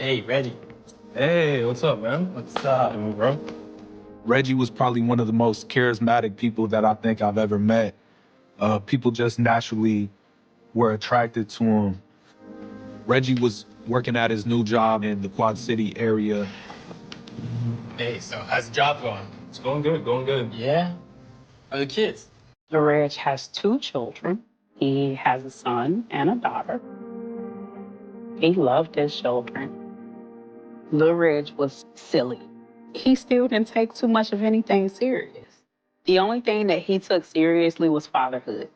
Hey, Reggie. Hey, what's up, man? What's up? Hey, bro. Reggie was probably one of the most charismatic people that I think I've ever met. People just naturally were attracted to him. Reggie was working at his new job in the Quad City area. Hey, so how's the job going? It's going good. Yeah? How are the kids? Reg has 2 children. He has a son and a daughter. He loved his children. Lil Reg was silly. He still didn't take too much of anything serious. The only thing that he took seriously was fatherhood.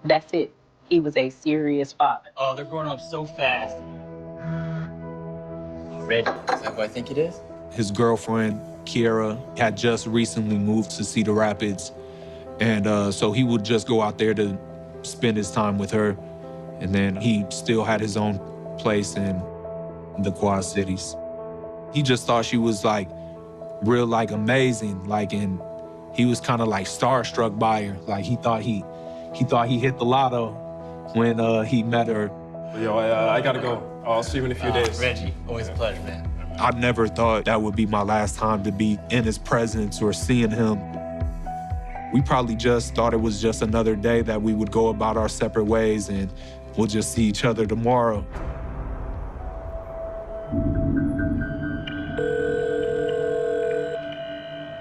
That's it. He was a serious father. Oh, they're growing up so fast. Reggie, is that who I think it is? His girlfriend, Kiara, had just recently moved to Cedar Rapids. And so he would just go out there to spend his time with her. And then he still had his own place in the Quad Cities. He just thought she was like real, like amazing. Like, and he was kind of like starstruck by her. Like he thought he hit the lotto when he met her. Yo, I gotta go. I'll see you in a few days. Reggie, always a pleasure, man. I never thought that would be my last time to be in his presence or seeing him. We probably just thought it was just another day that we would go about our separate ways and we'll just see each other tomorrow.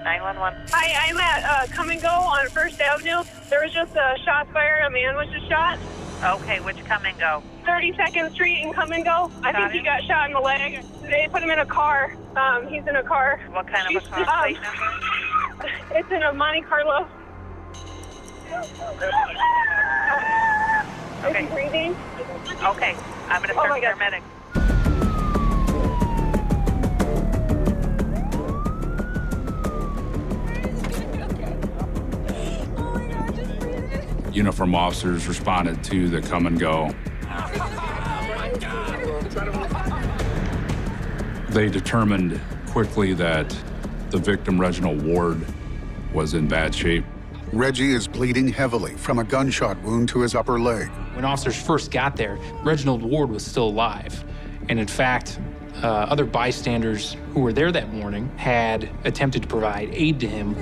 911. Hi, I'm at Come and Go on First Avenue. There was just a shot fired. A man was just shot. Okay, which Come and Go? 32nd Street and Come and Go. I think he got shot in the leg. They put him in a car. He's in a car. What kind of a car? Plate number? It's in a Monte Carlo. Is he breathing? Okay, I'm going to search paramedics. Uniform officers responded to the Come and Go. They determined quickly that the victim, Reginald Ward, was in bad shape. Reggie is bleeding heavily from a gunshot wound to his upper leg. When officers first got there, Reginald Ward was still alive. And in fact, other bystanders who were there that morning had attempted to provide aid to him.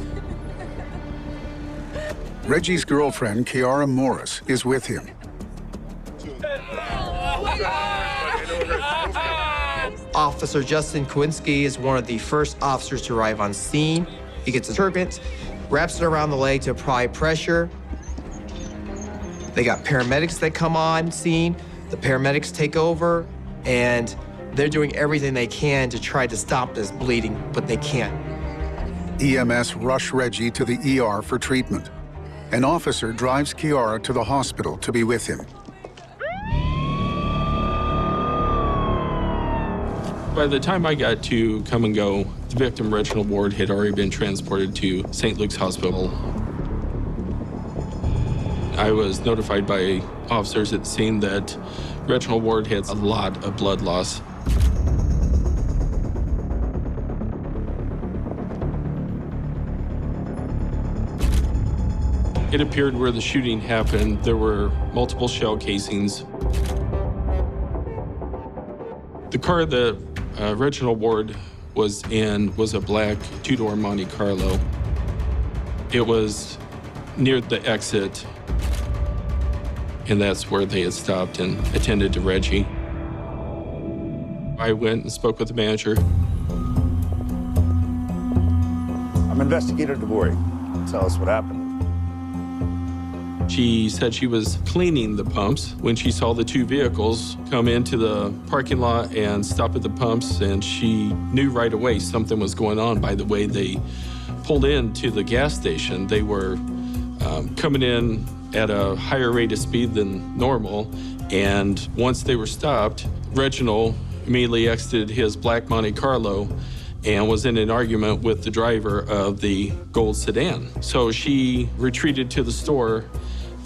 Reggie's girlfriend, Kiara Morris, is with him. Officer Justin Kowinski is one of the first officers to arrive on scene. He gets a turbant, wraps it around the leg to apply pressure. They got paramedics that come on scene. The paramedics take over, and they're doing everything they can to try to stop this bleeding, but they can't. EMS rush Reggie to the ER for treatment. An officer drives Kiara to the hospital to be with him. By the time I got to Come and Go, the victim, Reginald Ward, had already been transported to St. Luke's Hospital. I was notified by officers at the scene that Reginald Ward had a lot of blood loss. It appeared where the shooting happened, there were multiple shell casings. The car that Reginald Ward was in was a black 2-door Monte Carlo. It was near the exit, and that's where they had stopped and attended to Reggie. I went and spoke with the manager. I'm Investigator DeVory. Tell us what happened. She said she was cleaning the pumps when she saw the 2 vehicles come into the parking lot and stop at the pumps, and she knew right away something was going on by the way they pulled into the gas station. They were coming in at a higher rate of speed than normal, and once they were stopped, Reginald immediately exited his black Monte Carlo and was in an argument with the driver of the gold sedan. So she retreated to the store,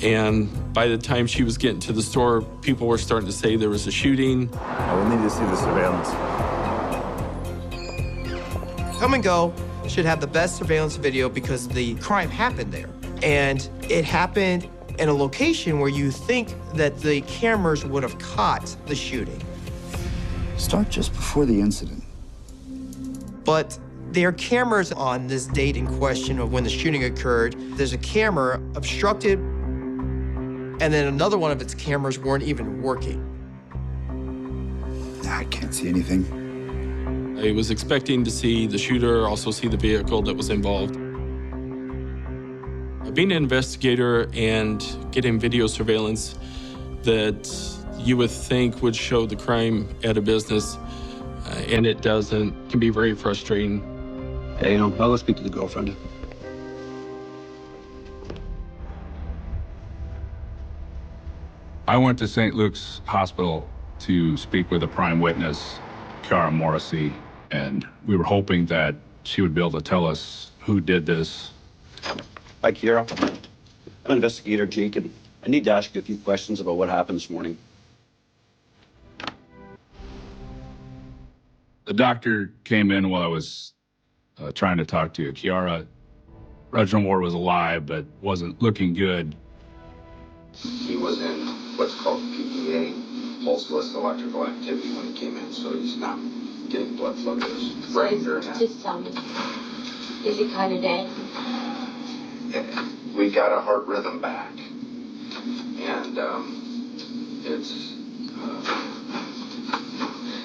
and by the time she was getting to the store, people were starting to say there was a shooting. I will need to see the surveillance. Come and Go should have the best surveillance video because the crime happened there. And it happened in a location where you think that the cameras would have caught the shooting. Start just before the incident. But there are cameras on this date in question of when the shooting occurred. There's a camera obstructed, and then another one of its cameras weren't even working. I can't see anything. I was expecting to see the shooter, also see the vehicle that was involved. Being an investigator and getting video surveillance that you would think would show the crime at a business, and it doesn't, can be very frustrating. Hey, I'll go speak to the girlfriend. I went to St. Luke's Hospital to speak with a prime witness, Kiara Morrissey, and we were hoping that she would be able to tell us who did this. Hi, Kiara. I'm investigator Jake, and I need to ask you a few questions about what happened this morning. The doctor came in while I was trying to talk to you. Kiara, Reginald Ward was alive, but wasn't looking good. He was in what's called PEA, pulseless electrical activity, when he came in, so he's not getting blood flow to his brain. Just tell me, is he kind of dead? Yeah, we got a heart rhythm back, and it's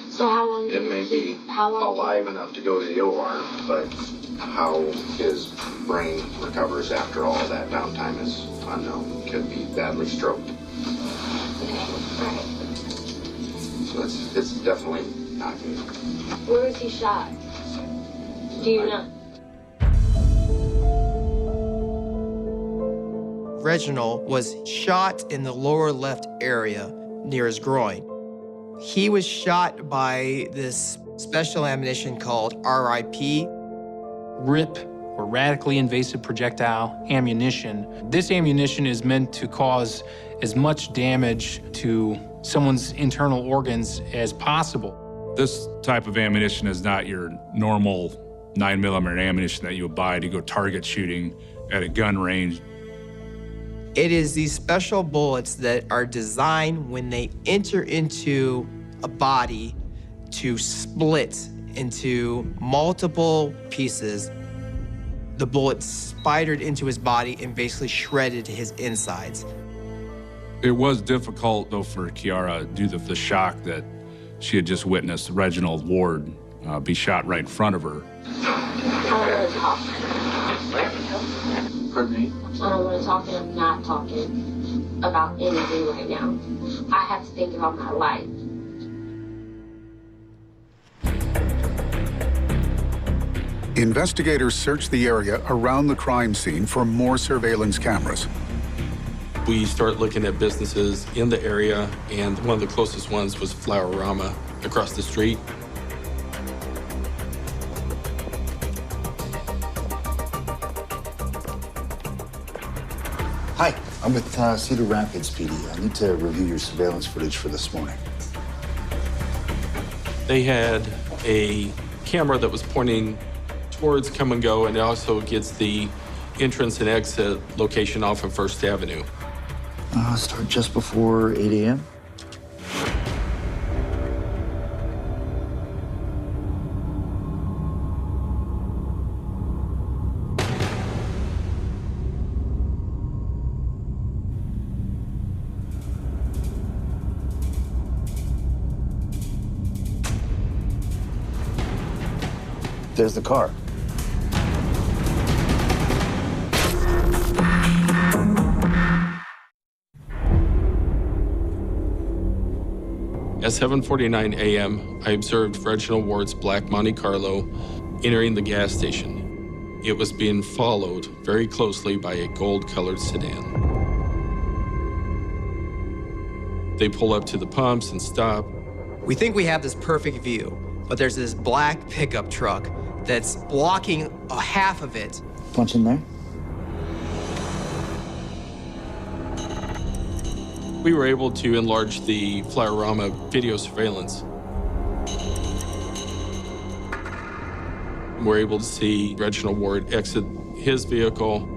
so how long? It may be alive enough to go to the OR, but how his brain recovers after all of that downtime is unknown. Could be badly stroked. So it's definitely not good. Where was he shot? Do you know? Reginald was shot in the lower left area near his groin. He was shot by this special ammunition called RIP. RIP, or radically invasive projectile ammunition. This ammunition is meant to cause as much damage to someone's internal organs as possible. This type of ammunition is not your normal 9mm ammunition that you would buy to go target shooting at a gun range. It is these special bullets that are designed when they enter into a body to split into multiple pieces. The bullet spidered into his body and basically shredded his insides. It was difficult, though, for Kiara due to the shock that she had just witnessed Reginald Ward be shot right in front of her. I don't want to talk. Pardon me? I don't want to talk, and I'm not talking about anything right now. I have to think about my life. Investigators searched the area around the crime scene for more surveillance cameras. We start looking at businesses in the area, and one of the closest ones was Flowerama across the street. Hi, I'm with Cedar Rapids PD. I need to review your surveillance footage for this morning. They had a camera that was pointing towards Come and Go, and it also gets the entrance and exit location off of First Avenue. Start just before 8 a.m. There's the car. At 7:49 a.m., I observed Reginald Ward's black Monte Carlo entering the gas station. It was being followed very closely by a gold-colored sedan. They pull up to the pumps and stop. We think we have this perfect view, but there's this black pickup truck that's blocking a half of it. Punch in there. We were able to enlarge the Flowerama video surveillance. We're able to see Reginald Ward exit his vehicle.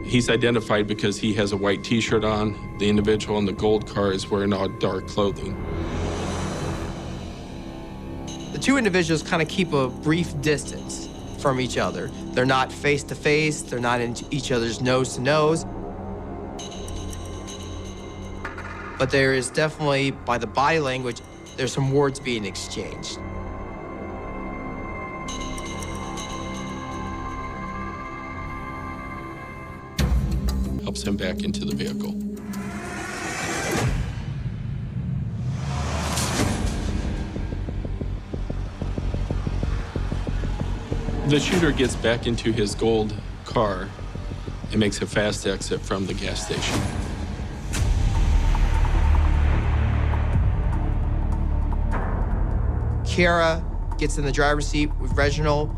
He's identified because he has a white T-shirt on. The individual in the gold car is wearing all dark clothing. two individuals kind of keep a brief distance from each other. They're not face to face, they're not in each other's nose to nose. But there is definitely, by the body language, there's some words being exchanged. Helps him back into the vehicle. The shooter gets back into his gold car and makes a fast exit from the gas station. Kiara gets in the driver's seat with Reginald.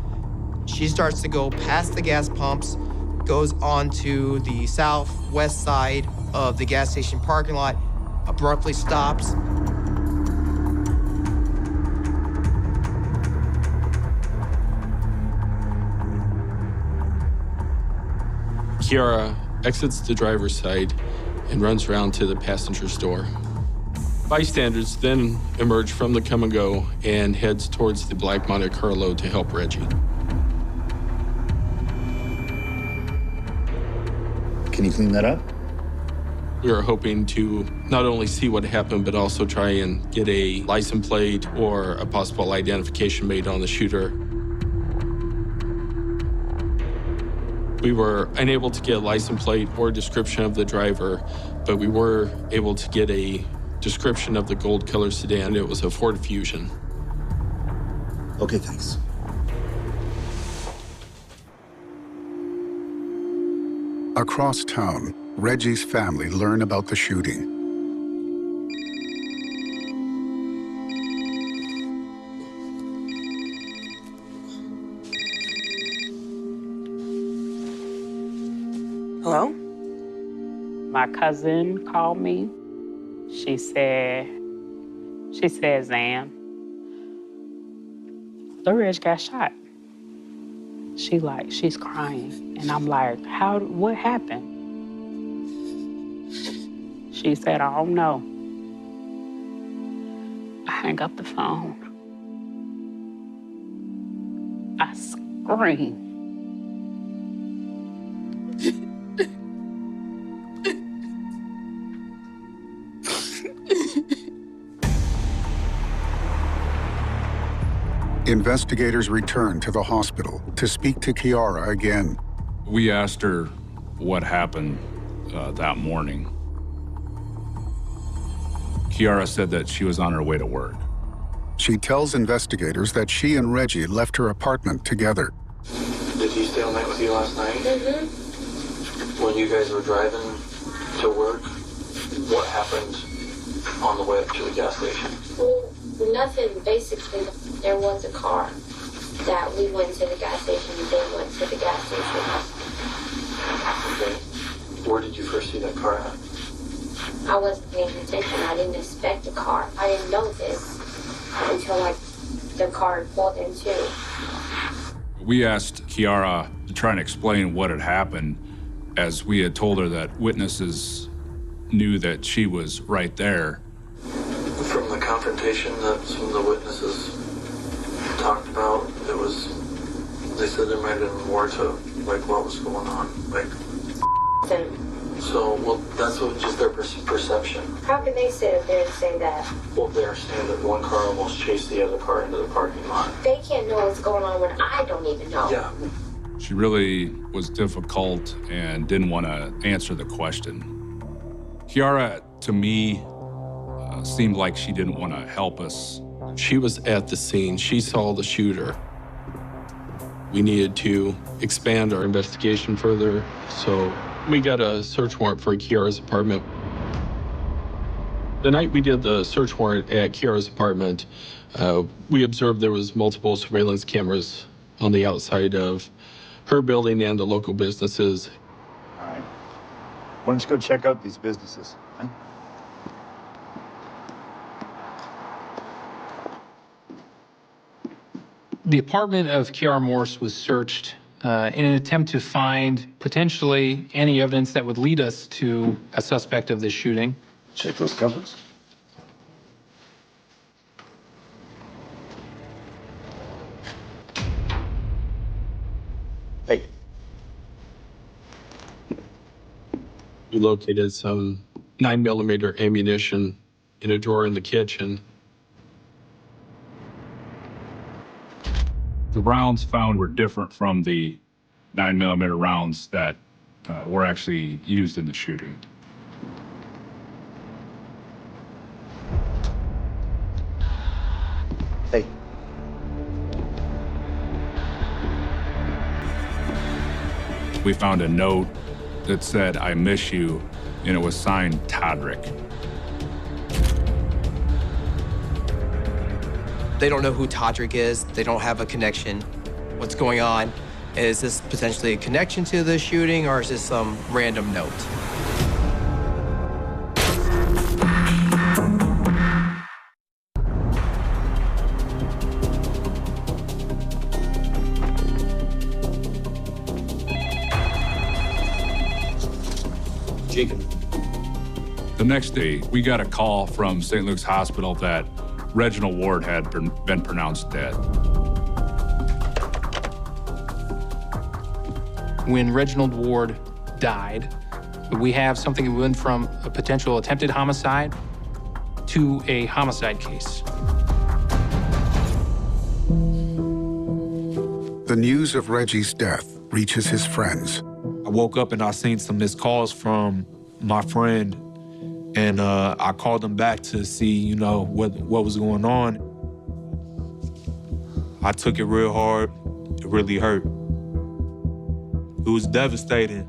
She starts to go past the gas pumps, goes onto the southwest side of the gas station parking lot, abruptly stops. Kiara exits the driver's side and runs around to the passenger's door. Bystanders then emerge from the come and go and heads towards the black Monte Carlo to help Reggie. Can you clean that up? We are hoping to not only see what happened, but also try and get a license plate or a possible identification made on the shooter. We were unable to get a license plate or description of the driver, but we were able to get a description of the gold color sedan. It was a Ford Fusion. Okay, thanks. Across town, Reggie's family learn about the shooting. Hello? My cousin called me. She said, Zan, the Reg got shot. She's crying. And I'm like, what happened? She said, I don't know. I hang up the phone. I scream. Investigators return to the hospital to speak to Kiara again. We asked her what happened that morning. Kiara said that she was on her way to work. She tells investigators that she and Reggie left her apartment together. Did he stay all night with you last night? Mm-hmm. When you guys were driving to work, what happened on the way up to the gas station? Well, nothing. Basically, there was a car that we went to the gas station and they went to the gas station. Okay. Where did you first see that car at? I wasn't paying attention. I didn't expect a car. I didn't know this until the car pulled in too. We asked Kiara to try and explain what had happened, as we had told her that witnesses knew that she was right there. From the confrontation that some of the witnesses talked about, they said there might have been more to what was going on. Well, that's just their perception. How can they sit there and say that? Well, they're saying that one car almost chased the other car into the parking lot. They can't know what's going on when I don't even know. Yeah. She really was difficult and didn't want to answer the question. Kiara, to me, seemed like she didn't want to help us. She was at the scene. She saw the shooter. We needed to expand our investigation further, so we got a search warrant for Kiara's apartment. The night we did the search warrant at Kiara's apartment, we observed there was multiple surveillance cameras on the outside of her building and the local businesses. All right. Why don't you go check out these businesses? Huh? The apartment of Kiara Morse was searched in an attempt to find potentially any evidence that would lead us to a suspect of this shooting. Check those cupboards. We located some 9mm ammunition in a drawer in the kitchen. The rounds found were different from the 9mm rounds that were actually used in the shooting. Hey. We found a note that said, "I miss you," and it was signed Todrick. They don't know who Todrick is. They don't have a connection. What's going on? Is this potentially a connection to the shooting, or is this some random note? Jacob. The next day, we got a call from St. Luke's Hospital that Reginald Ward had been pronounced dead. When Reginald Ward died, we have something that went from a potential attempted homicide to a homicide case. The news of Reggie's death reaches his friends. I woke up and I seen some missed calls from my friend, and I called him back to see, you know, what was going on. I took it real hard. It really hurt. It was devastating.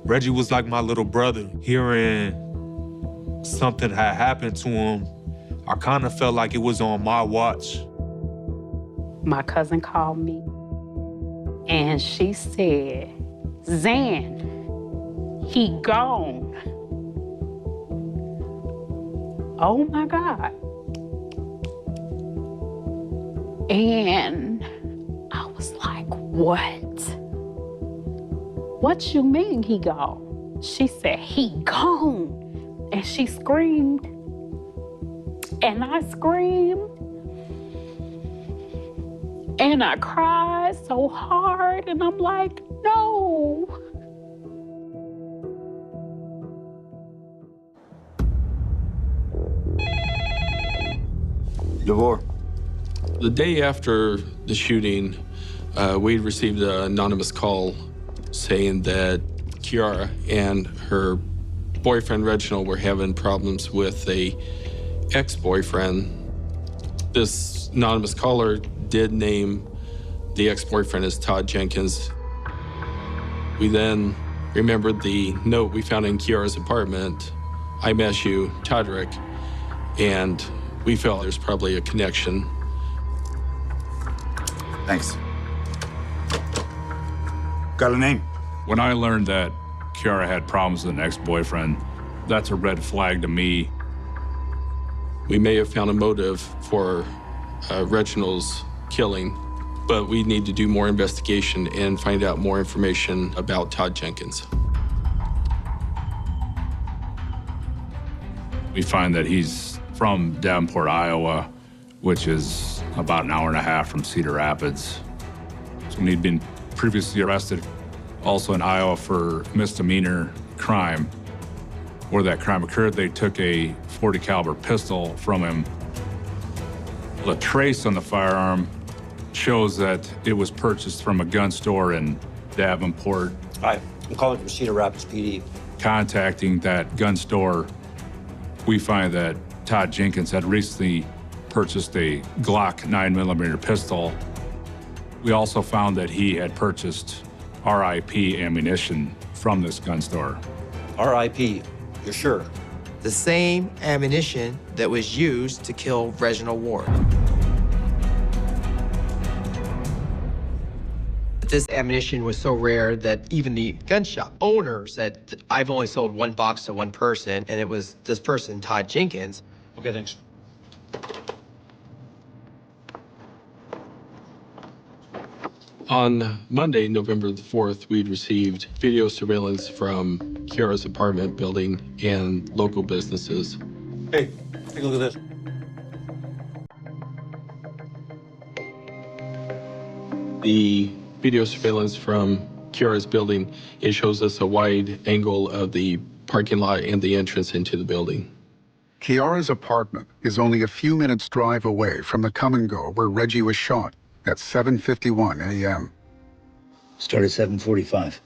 Reggie was like my little brother. Hearing something had happened to him, I kind of felt like it was on my watch. My cousin called me, and she said, "Zan, he gone." Oh my God. And I was like, what? What you mean he gone? She said, he gone. And she screamed. And I screamed. And I cried so hard. And I'm like, no. DeVore. The day after the shooting, we received an anonymous call saying that Kiara and her boyfriend Reginald were having problems with a ex-boyfriend. This anonymous caller did name the ex-boyfriend as Todd Jenkins. We then remembered the note we found in Kiara's apartment, "I miss you, Todrick," and we felt there's probably a connection. Thanks. Got a name? When I learned that Kiara had problems with an ex-boyfriend, that's a red flag to me. We may have found a motive for Reginald's killing, but we need to do more investigation and find out more information about Todd Jenkins. We find that he's from Davenport, Iowa, which is about an hour and a half from Cedar Rapids. So he'd been previously arrested also in Iowa for misdemeanor crime. Where that crime occurred, they took a .40 caliber pistol from him. The trace on the firearm shows that it was purchased from a gun store in Davenport. Hi, I'm calling from Cedar Rapids PD. Contacting that gun store, we find that Todd Jenkins had recently purchased a Glock 9mm pistol. We also found that he had purchased RIP ammunition from this gun store. RIP, you're sure? The same ammunition that was used to kill Reginald Ward. This ammunition was so rare that even the gun shop owner said, "I've only sold one box to one person," and it was this person, Todd Jenkins. Okay, thanks. On Monday, November the 4th, we'd received video surveillance from Kiara's apartment building and local businesses. Hey, take a look at this. The video surveillance from Kiara's building, it shows us a wide angle of the parking lot and the entrance into the building. Kiara's apartment is only a few minutes' drive away from the come-and-go where Reggie was shot at 7:51 a.m. Start at 7:45.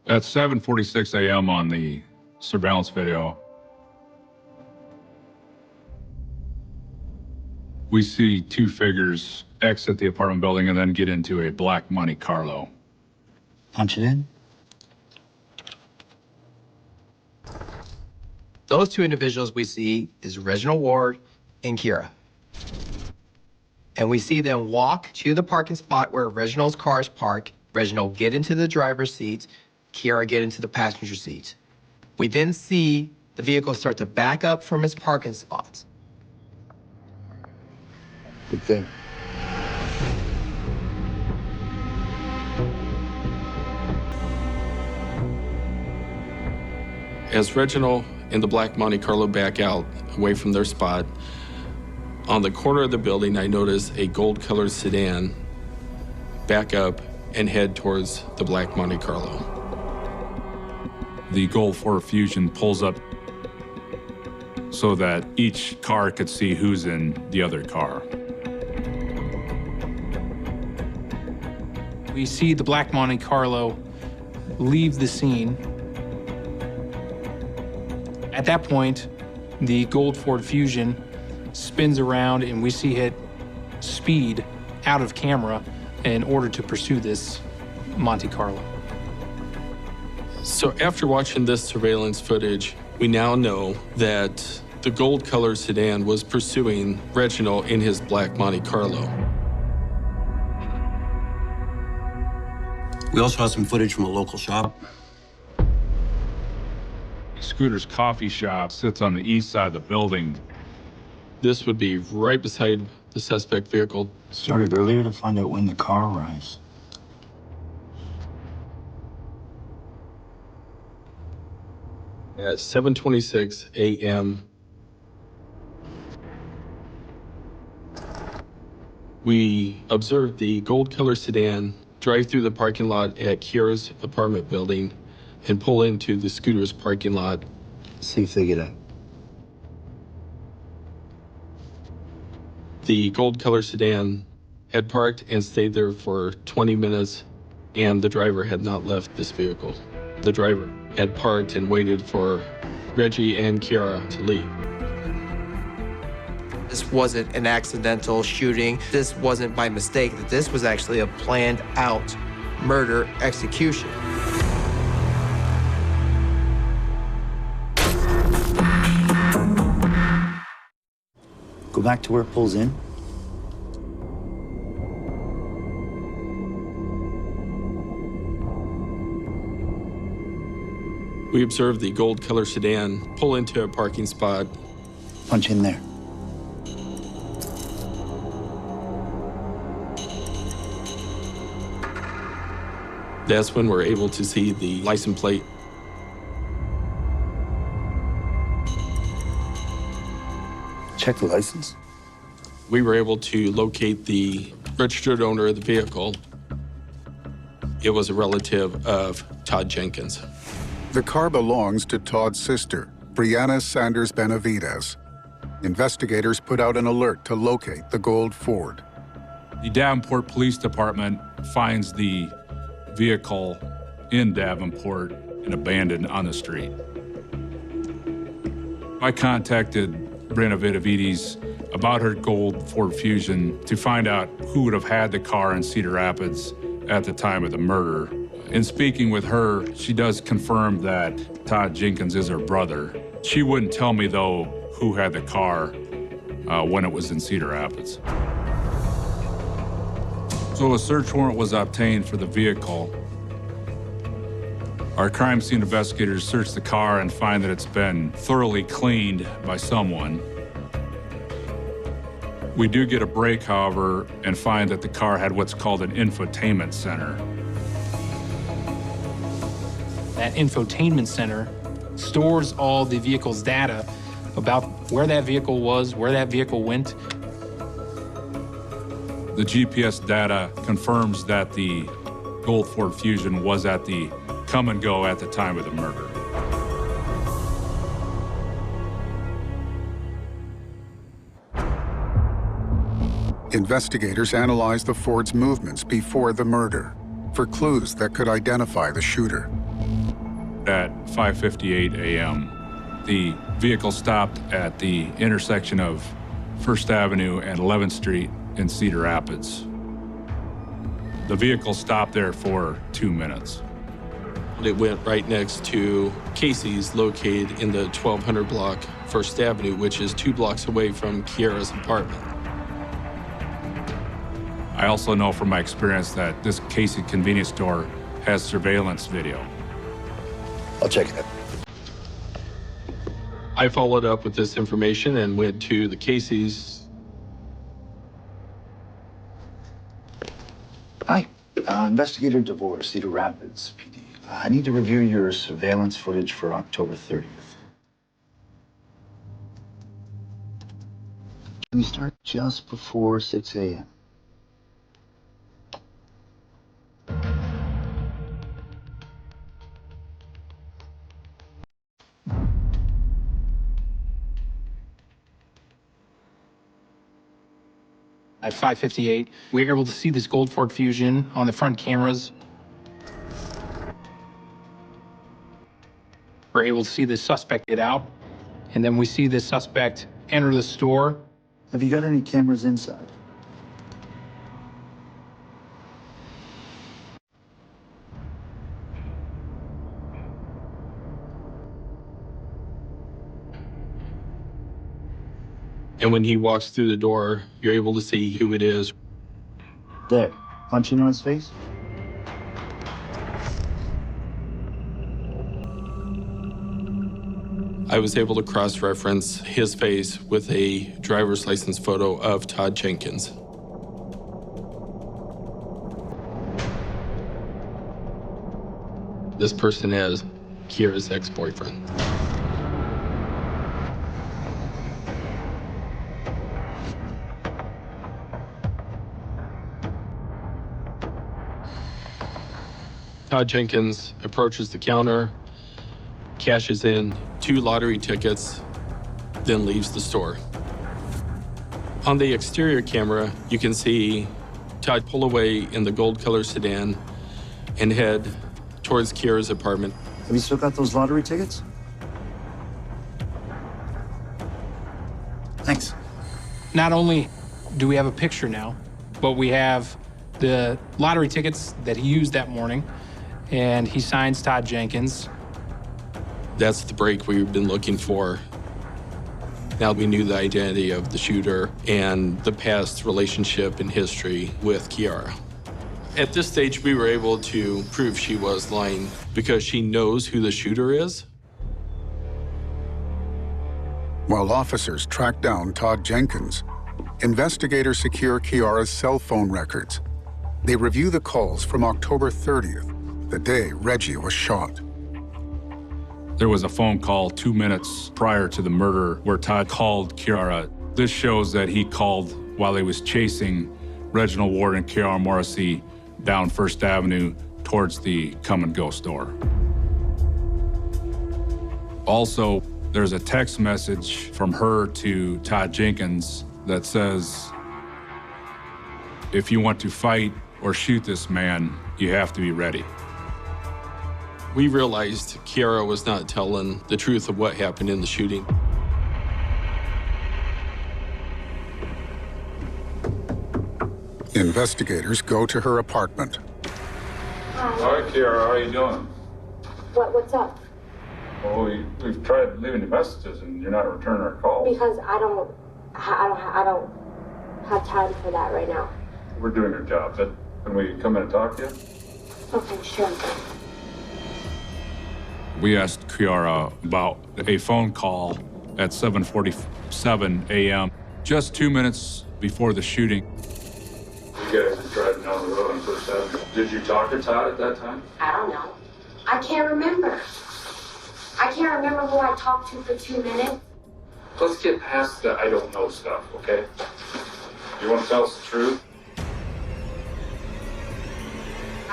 At 7:46 a.m. on the surveillance video, we see two figures exit the apartment building and then get into a black Monte Carlo. Punch it in. Those two individuals we see is Reginald Ward and Kiara. And we see them walk to the parking spot where Reginald's car is parked. Reginald get into the driver's seat, Kiara get into the passenger seat. We then see the vehicle start to back up from its parking spots. Good thing. As Reginald and the black Monte Carlo back out away from their spot, on the corner of the building, I noticed a gold-colored sedan back up and head towards the black Monte Carlo. The Gold Ford Fusion pulls up so that each car could see who's in the other car. We see the black Monte Carlo leave the scene. At that point, the Gold Ford Fusion spins around and we see it speed out of camera in order to pursue this Monte Carlo. So after watching this surveillance footage, we now know that the gold-colored sedan was pursuing Reginald in his black Monte Carlo. We also have some footage from a local shop. Scooter's coffee shop sits on the east side of the building. This would be right beside the suspect vehicle. Started earlier to find out when the car arrives. At 7:26 a.m., we observed the gold-colored sedan drive through the parking lot at Kiara's apartment building and pull into the Scooter's parking lot. See if they get out. The gold-colored sedan had parked and stayed there for 20 minutes, and the driver had not left this vehicle. The driver had parked and waited for Reggie and Kiara to leave. This wasn't an accidental shooting. This wasn't by mistake. That this was actually a planned out murder execution. Go back to where it pulls in. We observed the gold-colored sedan pull into a parking spot. Punch in there. That's when we're able to see the license plate. Check the license. We were able to locate the registered owner of the vehicle. It was a relative of Todd Jenkins. The car belongs to Todd's sister, Brianna Sanders Benavides. Investigators put out an alert to locate the gold Ford. The Davenport Police Department finds the vehicle in Davenport and abandoned on the street. I contacted Brianna Benavides about her gold Ford Fusion to find out who would have had the car in Cedar Rapids at the time of the murder. In speaking with her, she does confirm that Todd Jenkins is her brother. She wouldn't tell me, though, who had the car when it was in Cedar Rapids. So a search warrant was obtained for the vehicle. Our crime scene investigators search the car and find that it's been thoroughly cleaned by someone. We do get a break, however, and find that the car had what's called an infotainment center. That infotainment center stores all the vehicle's data about where that vehicle was, where that vehicle went. The GPS data confirms that the Gold Ford Fusion was at the come and go at the time of the murder. Investigators analyzed the Ford's movements before the murder for clues that could identify the shooter. At 5:58 a.m., the vehicle stopped at the intersection of First Avenue and 11th Street in Cedar Rapids. The vehicle stopped there for 2 minutes. It went right next to Casey's, located in the 1200 block First Avenue, which is 2 blocks away from Kiara's apartment. I also know from my experience that this Casey convenience store has surveillance video. I'll check it out. I followed up with this information and went to the Casey's. Hi, Investigator DeVore, Cedar Rapids, PD. I need to review your surveillance footage for October 30th. Can we start just before 6 a.m.? At 5:58, we were able to see this Gold Ford Fusion on the front cameras. We're able to see the suspect get out, and then we see the suspect enter the store. Have you got any cameras inside? And when he walks through the door, you're able to see who it is. There, punching on his face? I was able to cross-reference his face with a driver's license photo of Todd Jenkins. This person is Kiara's ex-boyfriend. Todd Jenkins approaches the counter, cashes in 2 lottery tickets, then leaves the store. On the exterior camera, you can see Todd pull away in the gold-colored sedan and head towards Kiara's apartment. Have you still got those lottery tickets? Thanks. Not only do we have a picture now, but we have the lottery tickets that he used that morning, and he signs Todd Jenkins. That's the break we've been looking for. Now we knew the identity of the shooter and the past relationship and history with Kiara. At this stage, we were able to prove she was lying because she knows who the shooter is. While officers track down Todd Jenkins, investigators secure Kiara's cell phone records. They review the calls from October 30th, the day Reggie was shot. There was a phone call 2 minutes prior to the murder where Todd called Kiara. This shows that he called while he was chasing Reginald Ward and Kiara Morrissey down First Avenue towards the Come and Go store. Also, there's a text message from her to Todd Jenkins that says, "If you want to fight or shoot this man, you have to be ready." We realized Kiara was not telling the truth of what happened in the shooting. Investigators go to her apartment. Hi, Kiara. How are you doing? What's up? Well, we've tried leaving you messages, and you're not returning our calls. Because I don't have time for that right now. We're doing our job. Can we come in and talk to you? Okay, sure. We asked Kiara about a phone call at 7:47 a.m., just 2 minutes before the shooting. You guys are driving down the road on First Avenue. Did you talk to Todd at that time? I don't know. I can't remember. I can't remember who I talked to for 2 minutes. Let's get past the I don't know stuff, okay? You want to tell us the truth?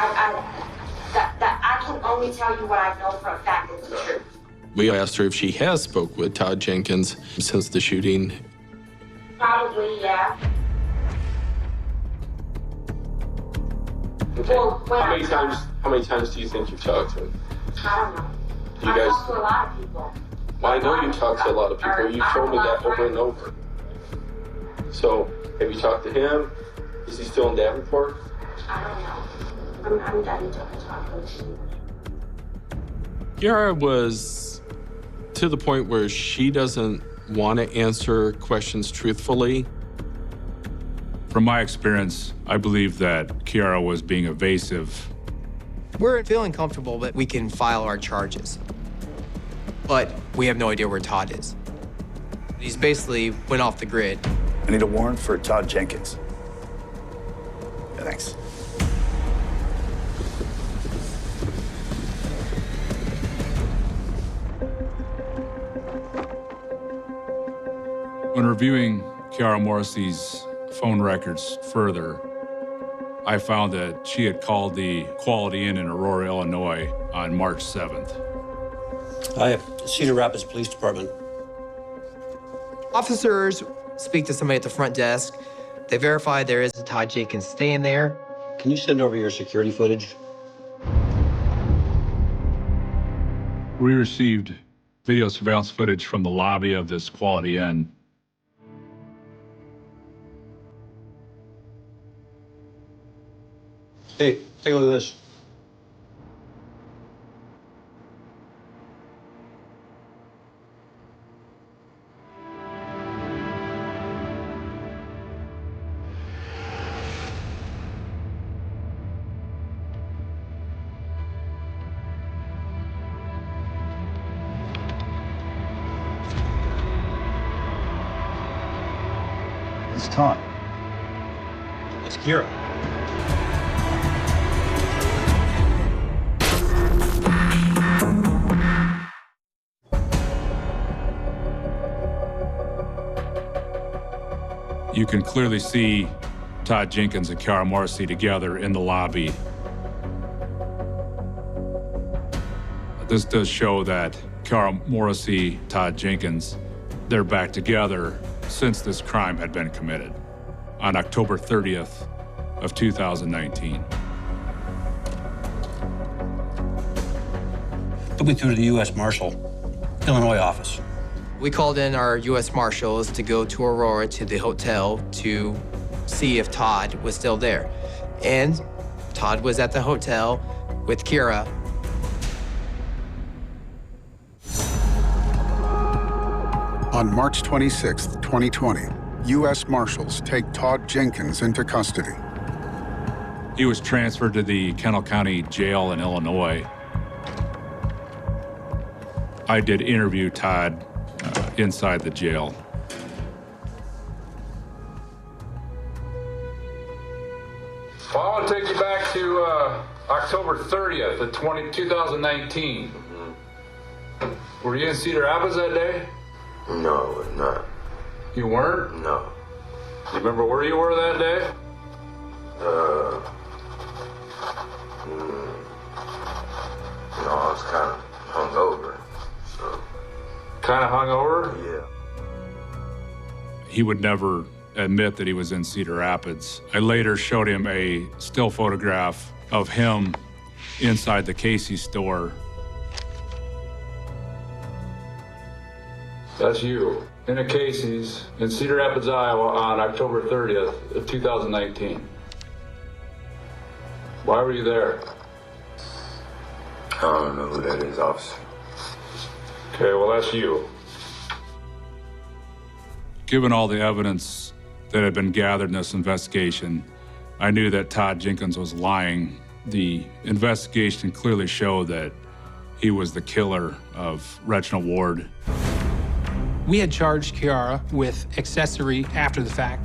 I can only tell you what I know for a fact is the truth. We asked her if she has spoke with Todd Jenkins since the shooting. Probably, yeah. Okay. Well, How many times do you think you've talked to him? I don't know. You I guys- talk to a lot of people. Well, I know you talk to a lot of people. You've told me that over and over. So, have you talked to him? Is he still in Davenport? I don't know. I'm done talking to you. Kiara was to the point where she doesn't want to answer questions truthfully. From my experience, I believe that Kiara was being evasive. We're feeling comfortable that we can file our charges. But we have no idea where Todd is. He's basically went off the grid. I need a warrant for Todd Jenkins. Yeah, thanks. When reviewing Kiara Morrissey's phone records further, I found that she had called the Quality Inn in Aurora, Illinois on March 7th. Hi, Cedar Rapids Police Department. Officers speak to somebody at the front desk. They verify there is a Todd Jenkins staying there. Can you send over your security footage? We received video surveillance footage from the lobby of this Quality Inn. Hey, take a look at this. It's Todd. It's Kira. You can clearly see Todd Jenkins and Kiara Morrissey together in the lobby. This does show that Kiara Morrissey, Todd Jenkins, they're back together since this crime had been committed on October 30th of 2019. Put me through to the U.S. Marshal, Illinois office. We called in our U.S. Marshals to go to Aurora to the hotel to see if Todd was still there. And Todd was at the hotel with Kira. On March 26, 2020, U.S. Marshals take Todd Jenkins into custody. He was transferred to the Kennel County Jail in Illinois. I did interview Todd inside the jail. Well, I want to take you back to October 30th of 2019. Were you in Cedar Rapids that day? No, not. You weren't? No. You remember where you were that day? No, I was kind of hungover, so. Kind of hungover? Yeah. He would never admit that he was in Cedar Rapids. I later showed him a still photograph of him inside the Casey's store. That's you, in a Casey's in Cedar Rapids, Iowa on October 30th of 2019. Why were you there? I don't know who that is, officer. Okay, well, that's you. Given all the evidence that had been gathered in this investigation, I knew that Todd Jenkins was lying. The investigation clearly showed that he was the killer of Reginald Ward. We had charged Kiara with accessory after the fact.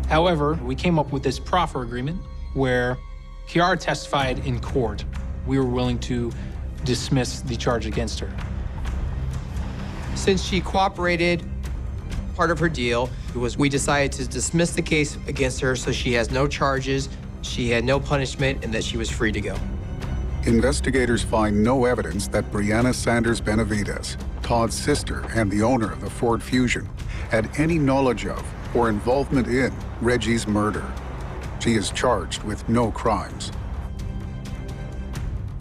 However, we came up with this proffer agreement where Kiara testified in court. We were willing to dismiss the charge against her. Since she cooperated, part of her deal was we decided to dismiss the case against her so she has no charges she had no punishment and that she was free to go. Investigators find no evidence that Brianna Sanders Benavides, Todd's sister and the owner of the Ford Fusion, had any knowledge of or involvement in Reggie's murder. She is charged with no crimes.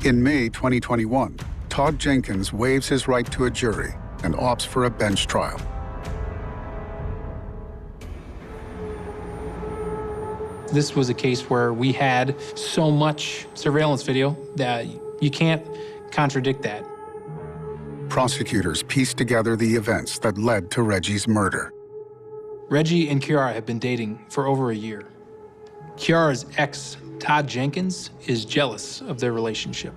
In May 2021, Todd Jenkins waives his right to a jury and opts for a bench trial. This was a case where we had so much surveillance video that you can't contradict that. Prosecutors pieced together the events that led to Reggie's murder. Reggie and Kiara have been dating for over a year. Kiara's ex, Todd Jenkins, is jealous of their relationship.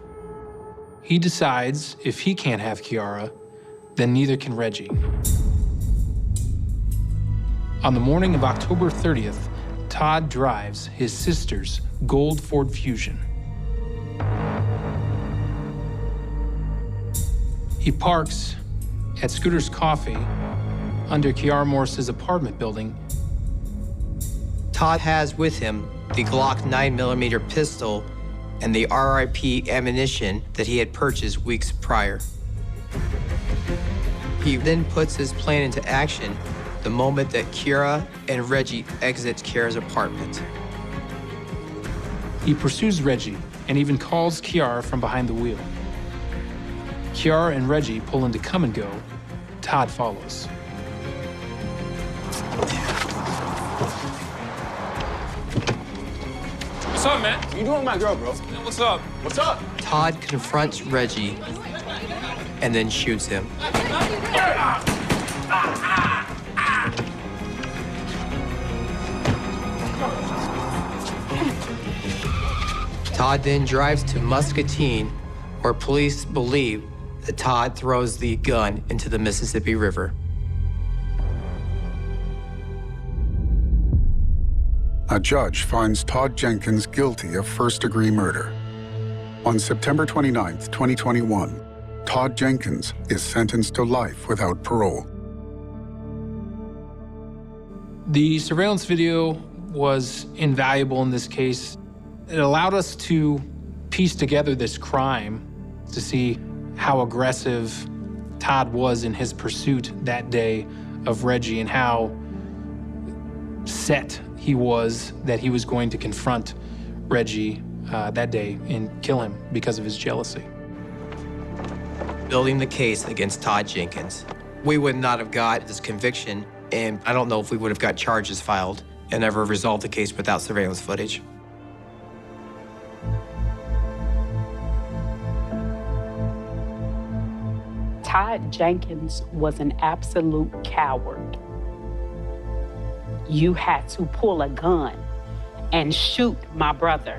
He decides if he can't have Kiara, then neither can Reggie. On the morning of October 30th, Todd drives his sister's gold Ford Fusion. He parks at Scooter's Coffee under Kiara Morris's apartment building. Todd has with him the Glock 9mm pistol and the RIP ammunition that he had purchased weeks prior. He then puts his plan into action the moment that Kiara and Reggie exit Kiara's apartment. He pursues Reggie and even calls Kiara from behind the wheel. Kiara and Reggie pull into come and go. Todd follows. What's up, man? What you doing with my girl, bro? What's up? What's up? Todd confronts Reggie and then shoots him. Todd then drives to Muscatine, where police believe that Todd throws the gun into the Mississippi River. A judge finds Todd Jenkins guilty of first-degree murder. On September 29, 2021, Todd Jenkins is sentenced to life without parole. The surveillance video was invaluable in this case. It allowed us to piece together this crime to see how aggressive Todd was in his pursuit that day of Reggie and how set he was that he was going to confront Reggie that day and kill him because of his jealousy. Building the case against Todd Jenkins. We would not have got this conviction, and I don't know if we would have got charges filed and ever resolved the case without surveillance footage. Todd Jenkins was an absolute coward. You had to pull a gun and shoot my brother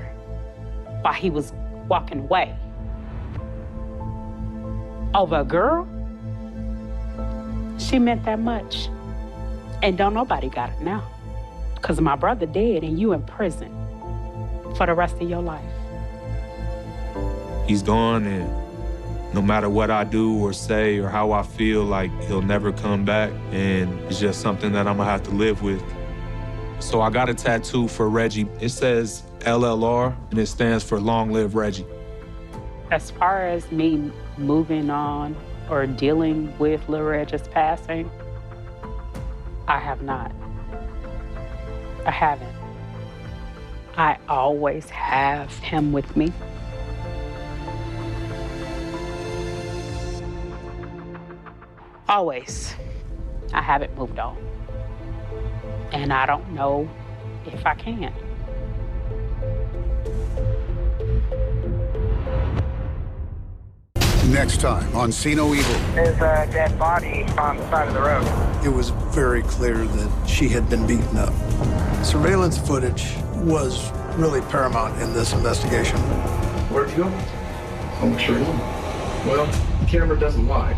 while he was walking away. Over a girl? She meant that much. And don't nobody got it now. Because my brother dead and you in prison for the rest of your life. He's gone, and no matter what I do or say or how I feel, like, he'll never come back, and it's just something that I'm gonna have to live with. So I got a tattoo for Reggie. It says LLR, and it stands for Long Live Reggie. As far as me moving on or dealing with Lil Reggie's passing, I have not. I haven't. I always have him with me. Always. I haven't moved on. And I don't know if I can. Next time on See No Evil. There's a dead body on the side of the road. It was very clear that she had been beaten up. Surveillance footage was really paramount in this investigation. Where'd you go? I'm sure. Well, the camera doesn't lie.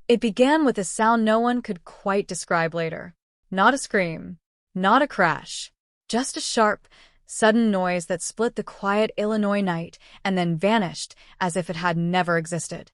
It began with a sound no one could quite describe later. Not a scream, not a crash, just a sharp, sudden noise that split the quiet Illinois night and then vanished as if it had never existed.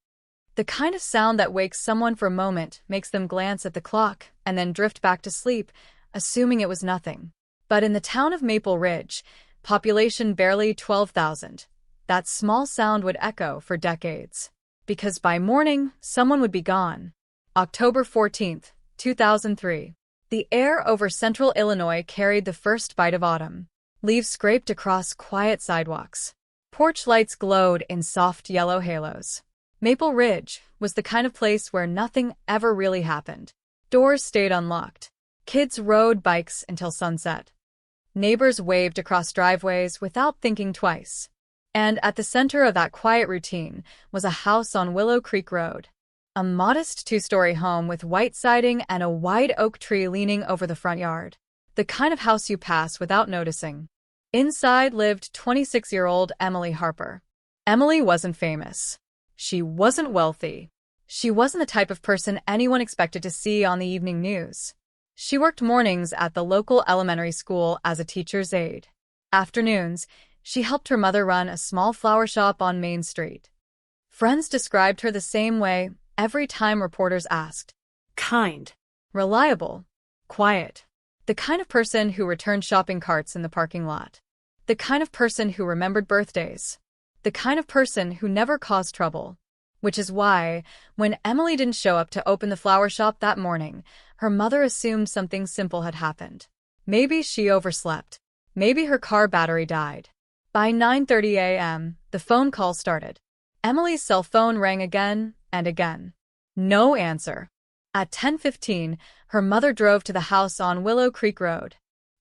The kind of sound that wakes someone for a moment, makes them glance at the clock, and then drift back to sleep, assuming it was nothing. But in the town of Maple Ridge, population barely 12,000, that small sound would echo for decades. Because by morning, someone would be gone. October 14th, 2003. The air over central Illinois carried the first bite of autumn. Leaves scraped across quiet sidewalks. Porch lights glowed in soft yellow halos. Maple Ridge was the kind of place where nothing ever really happened. Doors stayed unlocked. Kids rode bikes until sunset. Neighbors waved across driveways without thinking twice. And at the center of that quiet routine was a house on Willow Creek Road. A modest two-story home with white siding and a wide oak tree leaning over the front yard. The kind of house you pass without noticing. Inside lived 26-year-old Emily Harper. Emily wasn't famous. She wasn't wealthy. She wasn't the type of person anyone expected to see on the evening news. She worked mornings at the local elementary school as a teacher's aide. Afternoons, she helped her mother run a small flower shop on Main Street. Friends described her the same way every time reporters asked. Kind. Reliable. Quiet. The kind of person who returned shopping carts in the parking lot. The kind of person who remembered birthdays. The kind of person who never caused trouble. Which is why, when Emily didn't show up to open the flower shop that morning, her mother assumed something simple had happened. Maybe she overslept. Maybe her car battery died. By 9:30 a.m., the phone call started. Emily's cell phone rang again and again. No answer. At 10:15, her mother drove to the house on Willow Creek Road.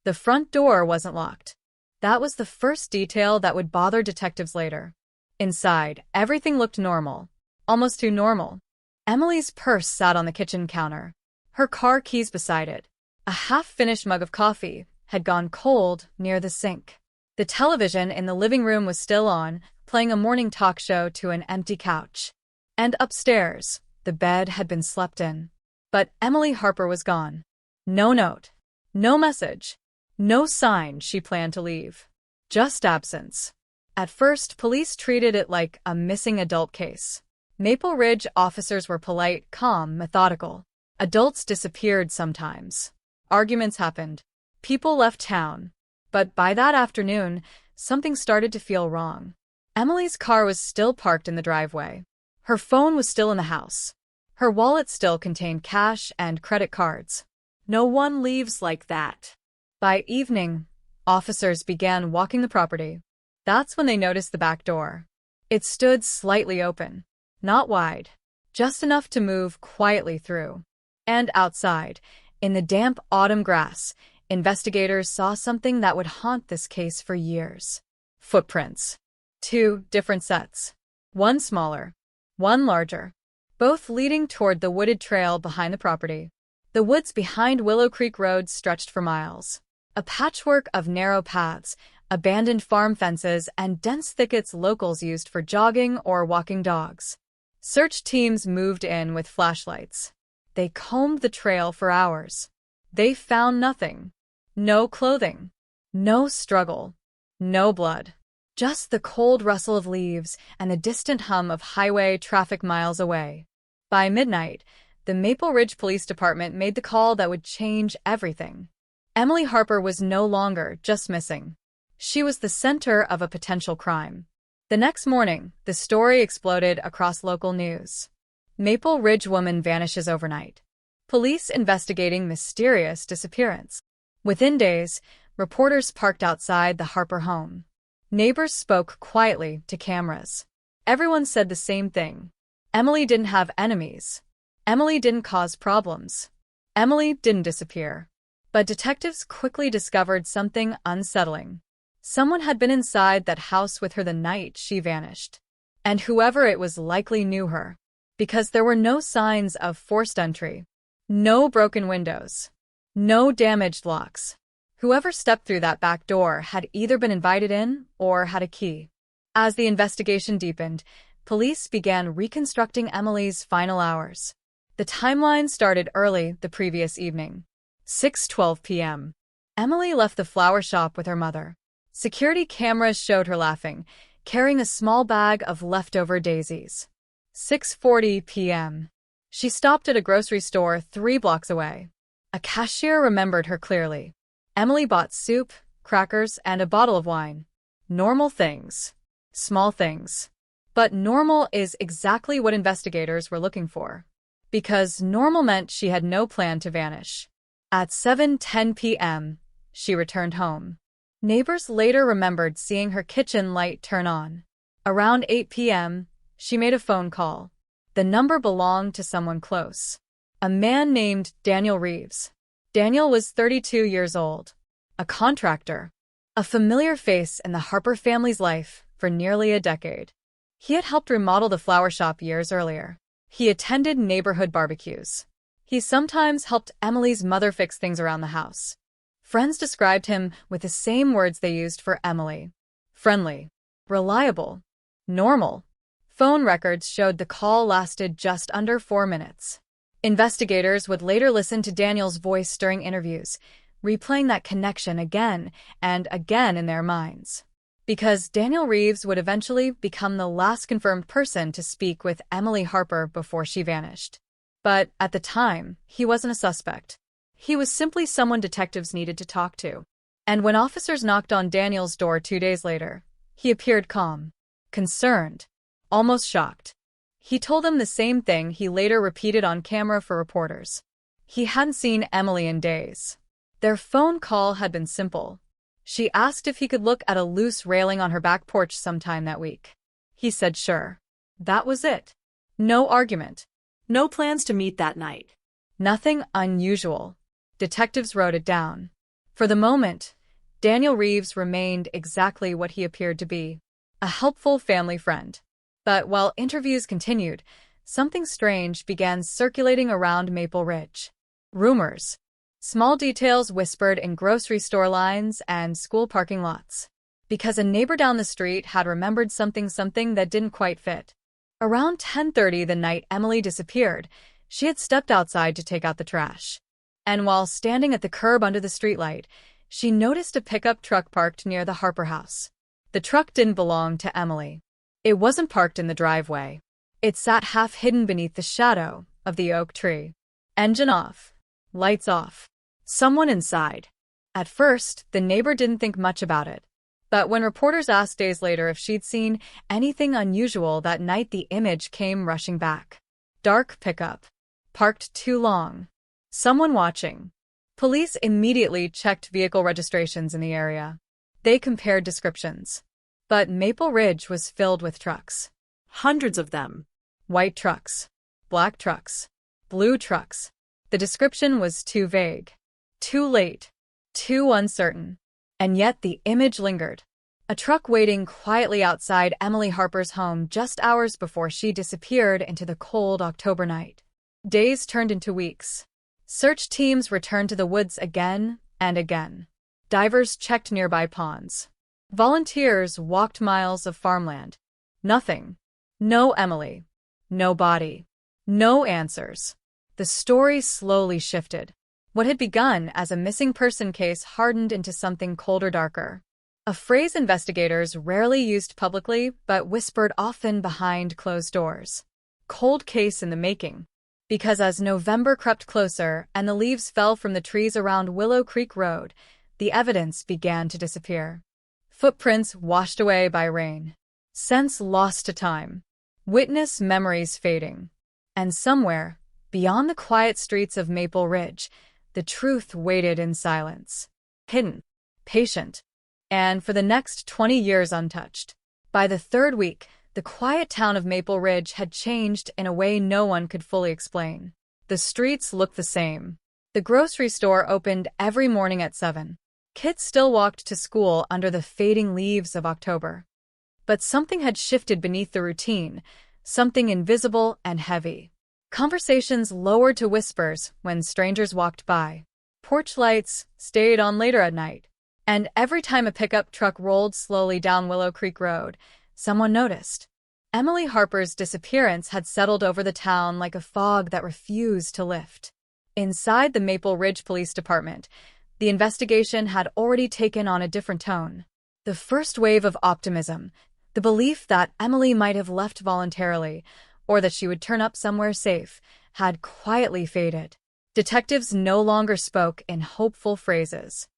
The front door wasn't locked. That was the first detail that would bother detectives later. Inside, everything looked normal. Almost too normal. Emily's purse sat on the kitchen counter. Her car keys beside it. A half-finished mug of coffee had gone cold near the sink. The television in the living room was still on, playing a morning talk show to an empty couch. And upstairs, the bed had been slept in. But Emily Harper was gone. No note. No message. No sign she planned to leave. Just absence. At first, police treated it like a missing adult case. Maple Ridge officers were polite, calm, methodical. Adults disappeared sometimes. Arguments happened. People left town. But by that afternoon, something started to feel wrong. Emily's car was still parked in the driveway. Her phone was still in the house. Her wallet still contained cash and credit cards. No one leaves like that. By evening, officers began walking the property. That's when they noticed the back door. It stood slightly open. Not wide. Just enough to move quietly through. And outside, in the damp autumn grass, investigators saw something that would haunt this case for years. Footprints. 2 different sets. One smaller. One larger. Both leading toward the wooded trail behind the property. The woods behind Willow Creek Road stretched for miles. A patchwork of narrow paths, abandoned farm fences, and dense thickets locals used for jogging or walking dogs. Search teams moved in with flashlights. They combed the trail for hours. They found nothing. No clothing. No struggle. No blood. Just the cold rustle of leaves and the distant hum of highway traffic miles away. By midnight, the Maple Ridge Police Department made the call that would change everything. Emily Harper was no longer just missing. She was the center of a potential crime. The next morning, the story exploded across local news. Maple Ridge woman vanishes overnight. Police investigating mysterious disappearance. Within days, reporters parked outside the Harper home. Neighbors spoke quietly to cameras. Everyone said the same thing. Emily didn't have enemies. Emily didn't cause problems. Emily didn't disappear. But detectives quickly discovered something unsettling. Someone had been inside that house with her the night she vanished. And whoever it was likely knew her. Because there were no signs of forced entry. No broken windows. No damaged locks. Whoever stepped through that back door had either been invited in or had a key. As the investigation deepened, police began reconstructing Emily's final hours. The timeline started early the previous evening. 6:12 p.m. Emily left the flower shop with her mother. Security cameras showed her laughing, carrying a small bag of leftover daisies. 6:40 p.m. She stopped at a grocery store 3 blocks away. A cashier remembered her clearly. Emily bought soup, crackers, and a bottle of wine. Normal things. Small things. But normal is exactly what investigators were looking for. Because normal meant she had no plan to vanish. At 7:10 p.m., she returned home. Neighbors later remembered seeing her kitchen light turn on. Around 8 p.m., she made a phone call. The number belonged to someone close. A man named Daniel Reeves. Daniel was 32 years old. A contractor. A familiar face in the Harper family's life for nearly a decade. He had helped remodel the flower shop years earlier. He attended neighborhood barbecues. He sometimes helped Emily's mother fix things around the house. Friends described him with the same words they used for Emily. Friendly. Reliable. Normal. Phone records showed the call lasted just under 4 minutes. Investigators would later listen to Daniel's voice during interviews, replaying that connection again and again in their minds. Because Daniel Reeves would eventually become the last confirmed person to speak with Emily Harper before she vanished. But at the time, he wasn't a suspect. He was simply someone detectives needed to talk to. And when officers knocked on Daniel's door 2 days later, he appeared calm, concerned, almost shocked. He told them the same thing he later repeated on camera for reporters. He hadn't seen Emily in days. Their phone call had been simple. She asked if he could look at a loose railing on her back porch sometime that week. He said sure. That was it. No argument. No plans to meet that night. Nothing unusual. Detectives wrote it down. For the moment, Daniel Reeves remained exactly what he appeared to be, a helpful family friend. But while interviews continued, something strange began circulating around Maple Ridge. Rumors. Small details whispered in grocery store lines and school parking lots. Because a neighbor down the street had remembered something that didn't quite fit. Around 10:30 the night Emily disappeared, she had stepped outside to take out the trash. And while standing at the curb under the streetlight, she noticed a pickup truck parked near the Harper house. The truck didn't belong to Emily. It wasn't parked in the driveway. It sat half hidden beneath the shadow of the oak tree. Engine off. Lights off. Someone inside. At first, the neighbor didn't think much about it. But when reporters asked days later if she'd seen anything unusual that night, the image came rushing back. Dark pickup. Parked too long. Someone watching. Police immediately checked vehicle registrations in the area. They compared descriptions. But Maple Ridge was filled with trucks. Hundreds of them. White trucks. Black trucks. Blue trucks. The description was too vague. Too late. Too uncertain. And yet the image lingered. A truck waiting quietly outside Emily Harper's home just hours before she disappeared into the cold October night. Days turned into weeks. Search teams returned to the woods again and again. Divers checked nearby ponds. Volunteers walked miles of farmland. Nothing. No Emily. No body. No answers. The story slowly shifted. What had begun as a missing person case hardened into something colder, darker. A phrase investigators rarely used publicly but whispered often behind closed doors. Cold case in the making. Because as November crept closer and the leaves fell from the trees around Willow Creek Road, the evidence began to disappear. Footprints washed away by rain. Scents lost to time. Witness memories fading. And somewhere, beyond the quiet streets of Maple Ridge, the truth waited in silence. Hidden. Patient. And for the next 20 years untouched. By the third week, the quiet town of Maple Ridge had changed in a way no one could fully explain. The streets looked the same. The grocery store opened every morning at 7. Kids still walked to school under the fading leaves of October. But something had shifted beneath the routine, something invisible and heavy. Conversations lowered to whispers when strangers walked by. Porch lights stayed on later at night. And every time a pickup truck rolled slowly down Willow Creek Road, someone noticed. Emily Harper's disappearance had settled over the town like a fog that refused to lift. Inside the Maple Ridge Police Department, the investigation had already taken on a different tone. The first wave of optimism, the belief that Emily might have left voluntarily, or that she would turn up somewhere safe, had quietly faded. Detectives no longer spoke in hopeful phrases.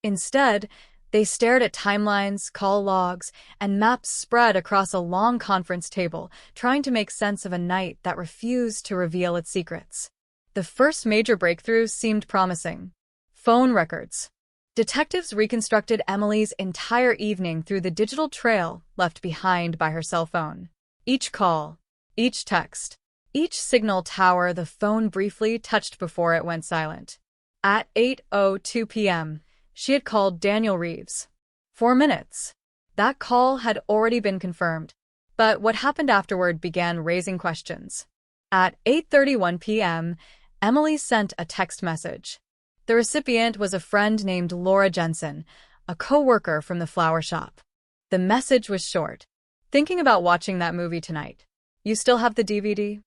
Instead, they stared at timelines, call logs, and maps spread across a long conference table, trying to make sense of a night that refused to reveal its secrets. The first major breakthrough seemed promising. Phone records. Detectives reconstructed Emily's entire evening through the digital trail left behind by her cell phone. Each call, each text, each signal tower the phone briefly touched before it went silent. At 8:02 p.m., she had called Daniel Reeves. 4 minutes. That call had already been confirmed, but what happened afterward began raising questions. At 8:31 p.m., Emily sent a text message. The recipient was a friend named Laura Jensen, a co-worker from the flower shop. The message was short. Thinking about watching that movie tonight. You still have the DVD?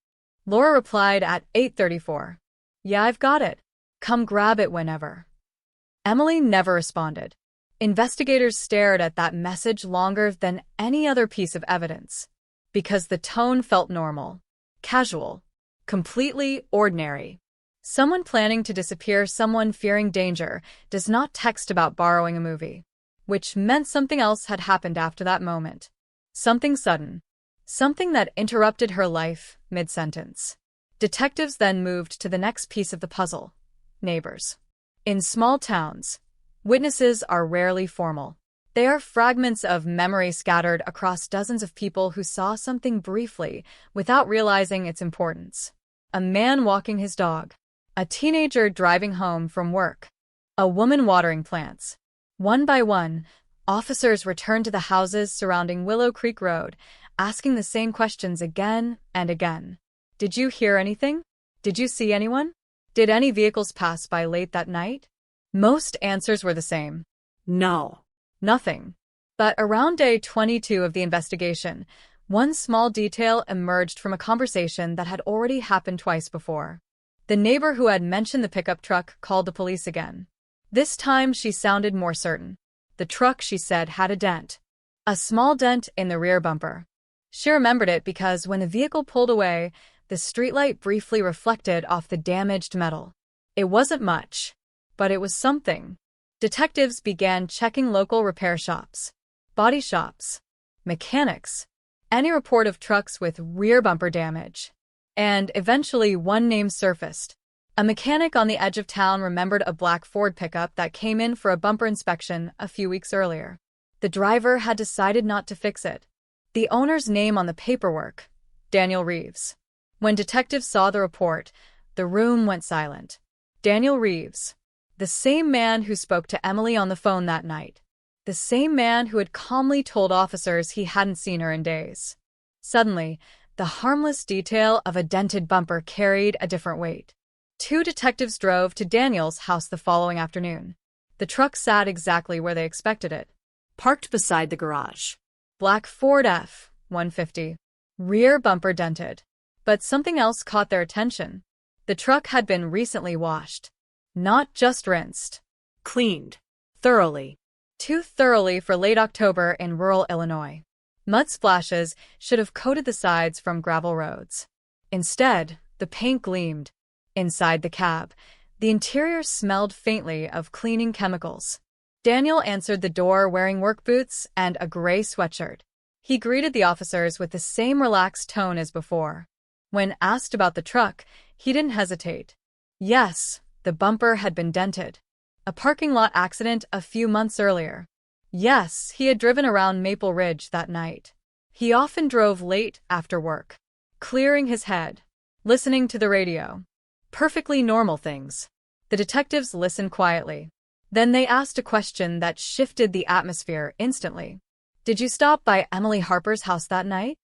Laura replied at 8:34. Yeah, I've got it. Come grab it whenever. Emily never responded. Investigators stared at that message longer than any other piece of evidence, because the tone felt normal, casual, completely ordinary. Someone planning to disappear, someone fearing danger, does not text about borrowing a movie, which meant something else had happened after that moment. Something sudden. Something that interrupted her life mid-sentence. Detectives then moved to the next piece of the puzzle. Neighbors. In small towns, witnesses are rarely formal. They are fragments of memory scattered across dozens of people who saw something briefly without realizing its importance. A man walking his dog. A teenager driving home from work. A woman watering plants. One by one, officers returned to the houses surrounding Willow Creek Road, asking the same questions again and again. Did you hear anything? Did you see anyone? Did any vehicles pass by late that night? Most answers were the same. No. Nothing. But around day 22 of the investigation, one small detail emerged from a conversation that had already happened twice before. The neighbor who had mentioned the pickup truck called the police again. This time she sounded more certain. The truck, she said, had a dent. A small dent in the rear bumper. She remembered it because when the vehicle pulled away, the streetlight briefly reflected off the damaged metal. It wasn't much, but it was something. Detectives began checking local repair shops, body shops, mechanics, any report of trucks with rear bumper damage. And eventually one name surfaced. A mechanic on the edge of town remembered a black Ford pickup that came in for a bumper inspection a few weeks earlier. The driver had decided not to fix it. The owner's name on the paperwork, Daniel Reeves. When detectives saw the report, the room went silent. Daniel Reeves, the same man who spoke to Emily on the phone that night. The same man who had calmly told officers he hadn't seen her in days. Suddenly, the harmless detail of a dented bumper carried a different weight. 2 detectives drove to Daniel's house the following afternoon. The truck sat exactly where they expected it, parked beside the garage. Black Ford F-150. Rear bumper dented. But something else caught their attention. The truck had been recently washed. Not just rinsed. Cleaned. Thoroughly. Too thoroughly for late October in rural Illinois. Mud splashes should have coated the sides from gravel roads. Instead, the paint gleamed. Inside the cab, the interior smelled faintly of cleaning chemicals. Daniel answered the door wearing work boots and a gray sweatshirt. He greeted the officers with the same relaxed tone as before. When asked about the truck, he didn't hesitate. Yes, the bumper had been dented. A parking lot accident a few months earlier. Yes, he had driven around Maple Ridge that night. He often drove late after work, clearing his head, listening to the radio. Perfectly normal things. The detectives listened quietly. Then they asked a question that shifted the atmosphere instantly. Did you stop by Emily Harper's house that night?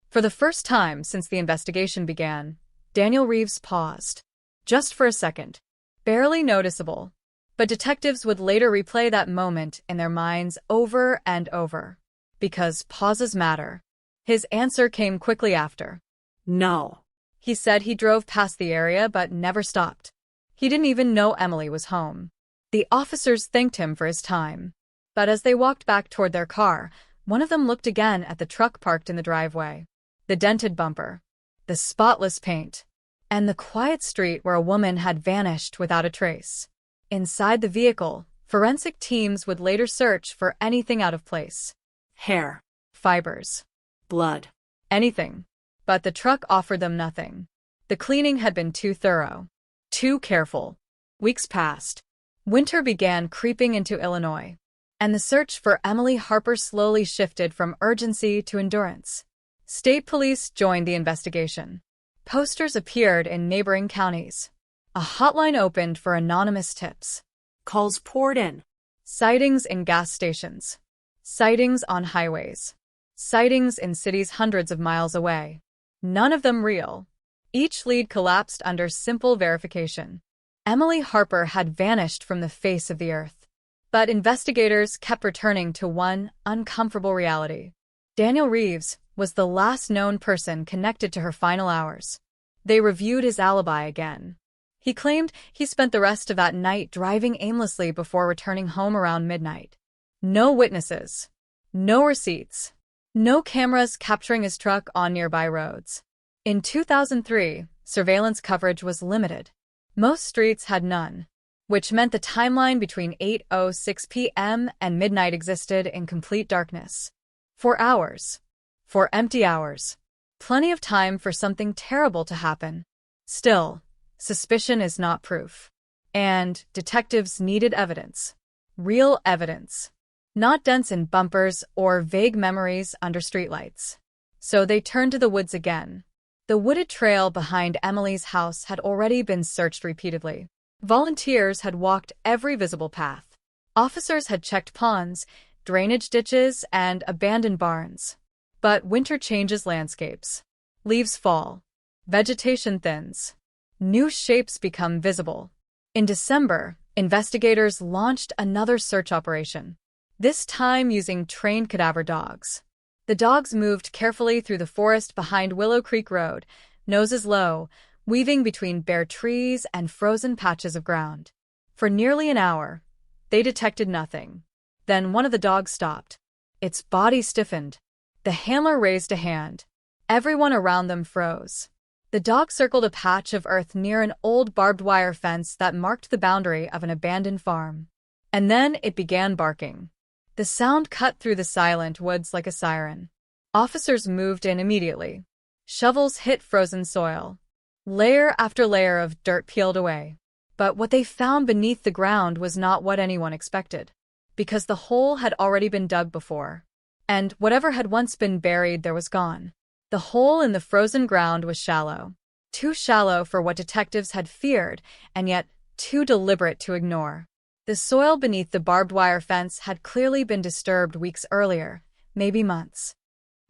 For the first time since the investigation began, Daniel Reeves paused. Just for a second. Barely noticeable. But detectives would later replay that moment in their minds over and over. Because pauses matter. His answer came quickly after. No. He said he drove past the area but never stopped. He didn't even know Emily was home. The officers thanked him for his time. But as they walked back toward their car, one of them looked again at the truck parked in the driveway. The dented bumper. The spotless paint. And the quiet street where a woman had vanished without a trace. Inside the vehicle, Forensic teams would later search for anything out of place. Hair. Fibers. Blood. Anything. But the truck offered them nothing. The cleaning had been too thorough. Too careful. Weeks passed. Winter began creeping into Illinois. And the search for Emily Harper slowly shifted from urgency to endurance. State police joined the investigation. Posters appeared in neighboring counties. A hotline opened for anonymous tips. Calls poured in. Sightings in gas stations. Sightings on highways. Sightings in cities hundreds of miles away. None of them real. Each lead collapsed under simple verification. Emily Harper had vanished from the face of the earth. But investigators kept returning to one uncomfortable reality. Daniel Reeves was the last known person connected to her final hours. They reviewed his alibi again. He claimed he spent the rest of that night driving aimlessly before returning home around midnight. No witnesses. No receipts. No cameras capturing his truck on nearby roads. In 2003, surveillance coverage was limited. Most streets had none, which meant the timeline between 8:06 p.m. and midnight existed in complete darkness. For hours. For empty hours. Plenty of time for something terrible to happen. Still, suspicion is not proof. And detectives needed evidence. Real evidence. Not dents in bumpers or vague memories under streetlights. So they turned to the woods again. The wooded trail behind Emily's house had already been searched repeatedly. Volunteers had walked every visible path. Officers had checked ponds, drainage ditches, and abandoned barns. But winter changes landscapes. Leaves fall. Vegetation thins. New shapes become visible. In December, investigators launched another search operation, this time using trained cadaver dogs. The dogs moved carefully through the forest behind Willow Creek Road, noses low, weaving between bare trees and frozen patches of ground. For nearly an hour, they detected nothing. Then one of the dogs stopped. Its body stiffened. The handler raised a hand. Everyone around them froze. The dog circled a patch of earth near an old barbed wire fence that marked the boundary of an abandoned farm. And then it began barking. The sound cut through the silent woods like a siren. Officers moved in immediately. Shovels hit frozen soil. Layer after layer of dirt peeled away. But what they found beneath the ground was not what anyone expected. Because the hole had already been dug before. And whatever had once been buried there was gone. The hole in the frozen ground was shallow. Too shallow for what detectives had feared, and yet too deliberate to ignore. The soil beneath the barbed wire fence had clearly been disturbed weeks earlier, maybe months.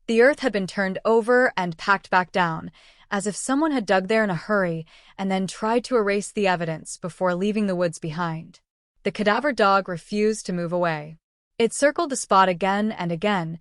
The earth had been turned over and packed back down, as if someone had dug there in a hurry and then tried to erase the evidence before leaving the woods behind. The cadaver dog refused to move away. It circled the spot again and again,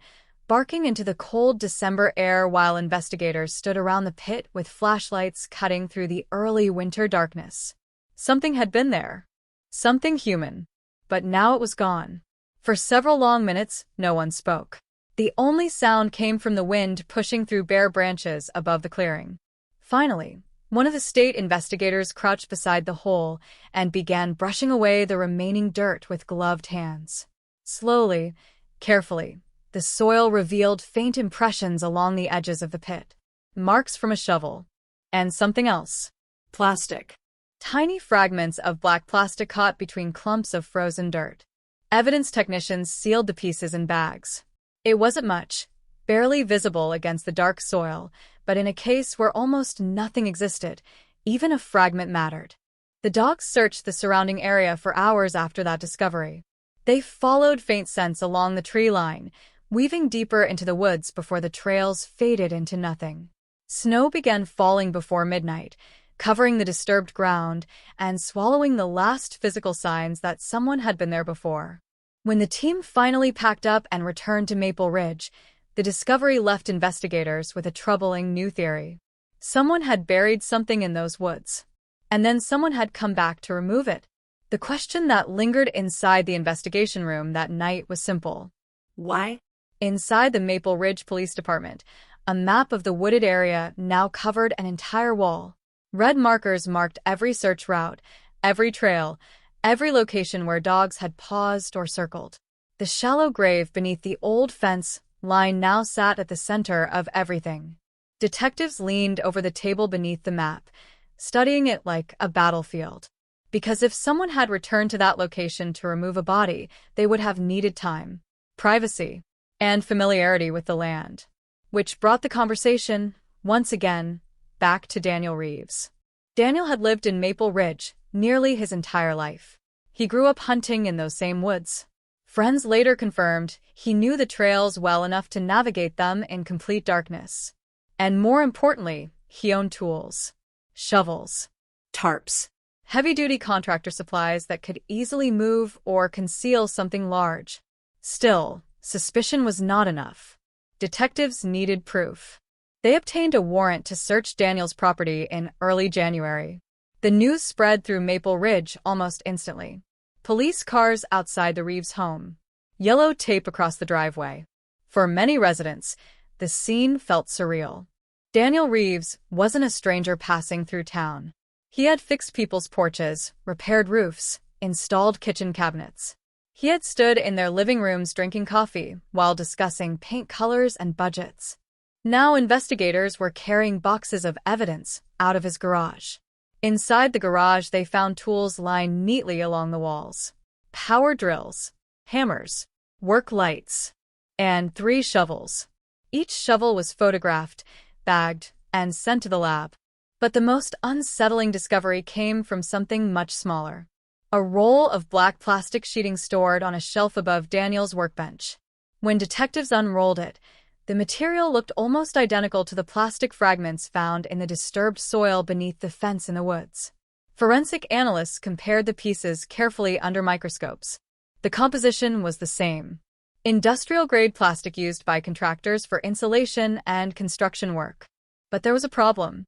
barking into the cold December air while investigators stood around the pit with flashlights cutting through the early winter darkness. Something had been there. Something human. But now it was gone. For several long minutes, no one spoke. The only sound came from the wind pushing through bare branches above the clearing. Finally, one of the state investigators crouched beside the hole and began brushing away the remaining dirt with gloved hands. Slowly, carefully, the soil revealed faint impressions along the edges of the pit. Marks from a shovel. And something else. Plastic. Tiny fragments of black plastic caught between clumps of frozen dirt. Evidence technicians sealed the pieces in bags. It wasn't much, barely visible against the dark soil, but in a case where almost nothing existed, even a fragment mattered. The dogs searched the surrounding area for hours after that discovery. They followed faint scents along the tree line, weaving deeper into the woods before the trails faded into nothing. Snow began falling before midnight, covering the disturbed ground and swallowing the last physical signs that someone had been there before. When the team finally packed up and returned to Maple Ridge, the discovery left investigators with a troubling new theory. Someone had buried something in those woods. And then someone had come back to remove it. The question that lingered inside the investigation room that night was simple. Why? Inside the Maple Ridge Police Department, a map of the wooded area now covered an entire wall. Red markers marked every search route, every trail, every location where dogs had paused or circled. The shallow grave beneath the old fence line now sat at the center of everything. Detectives leaned over the table beneath the map, studying it like a battlefield. Because if someone had returned to that location to remove a body, they would have needed time, privacy, and familiarity with the land. Which brought the conversation, once again, back to Daniel Reeves. Daniel had lived in Maple Ridge nearly his entire life. He grew up hunting in those same woods. Friends later confirmed he knew the trails well enough to navigate them in complete darkness. And more importantly, he owned tools. Shovels. Tarps. Heavy-duty contractor supplies that could easily move or conceal something large. Still, suspicion was not enough. Detectives needed proof. They obtained a warrant to search Daniel's property in early January. The news spread through Maple Ridge almost instantly. Police cars outside the Reeves home. Yellow tape across the driveway. For many residents, the scene felt surreal. Daniel Reeves wasn't a stranger passing through town. He had fixed people's porches, repaired roofs, installed kitchen cabinets. He had stood in their living rooms drinking coffee while discussing paint colors and budgets. Now investigators were carrying boxes of evidence out of his garage. Inside the garage, they found tools lined neatly along the walls. Power drills, hammers, work lights, and 3 shovels. Each shovel was photographed, bagged, and sent to the lab. But the most unsettling discovery came from something much smaller. A roll of black plastic sheeting stored on a shelf above Daniel's workbench. When detectives unrolled it, the material looked almost identical to the plastic fragments found in the disturbed soil beneath the fence in the woods. Forensic analysts compared the pieces carefully under microscopes. The composition was the same. Industrial-grade plastic used by contractors for insulation and construction work. But there was a problem.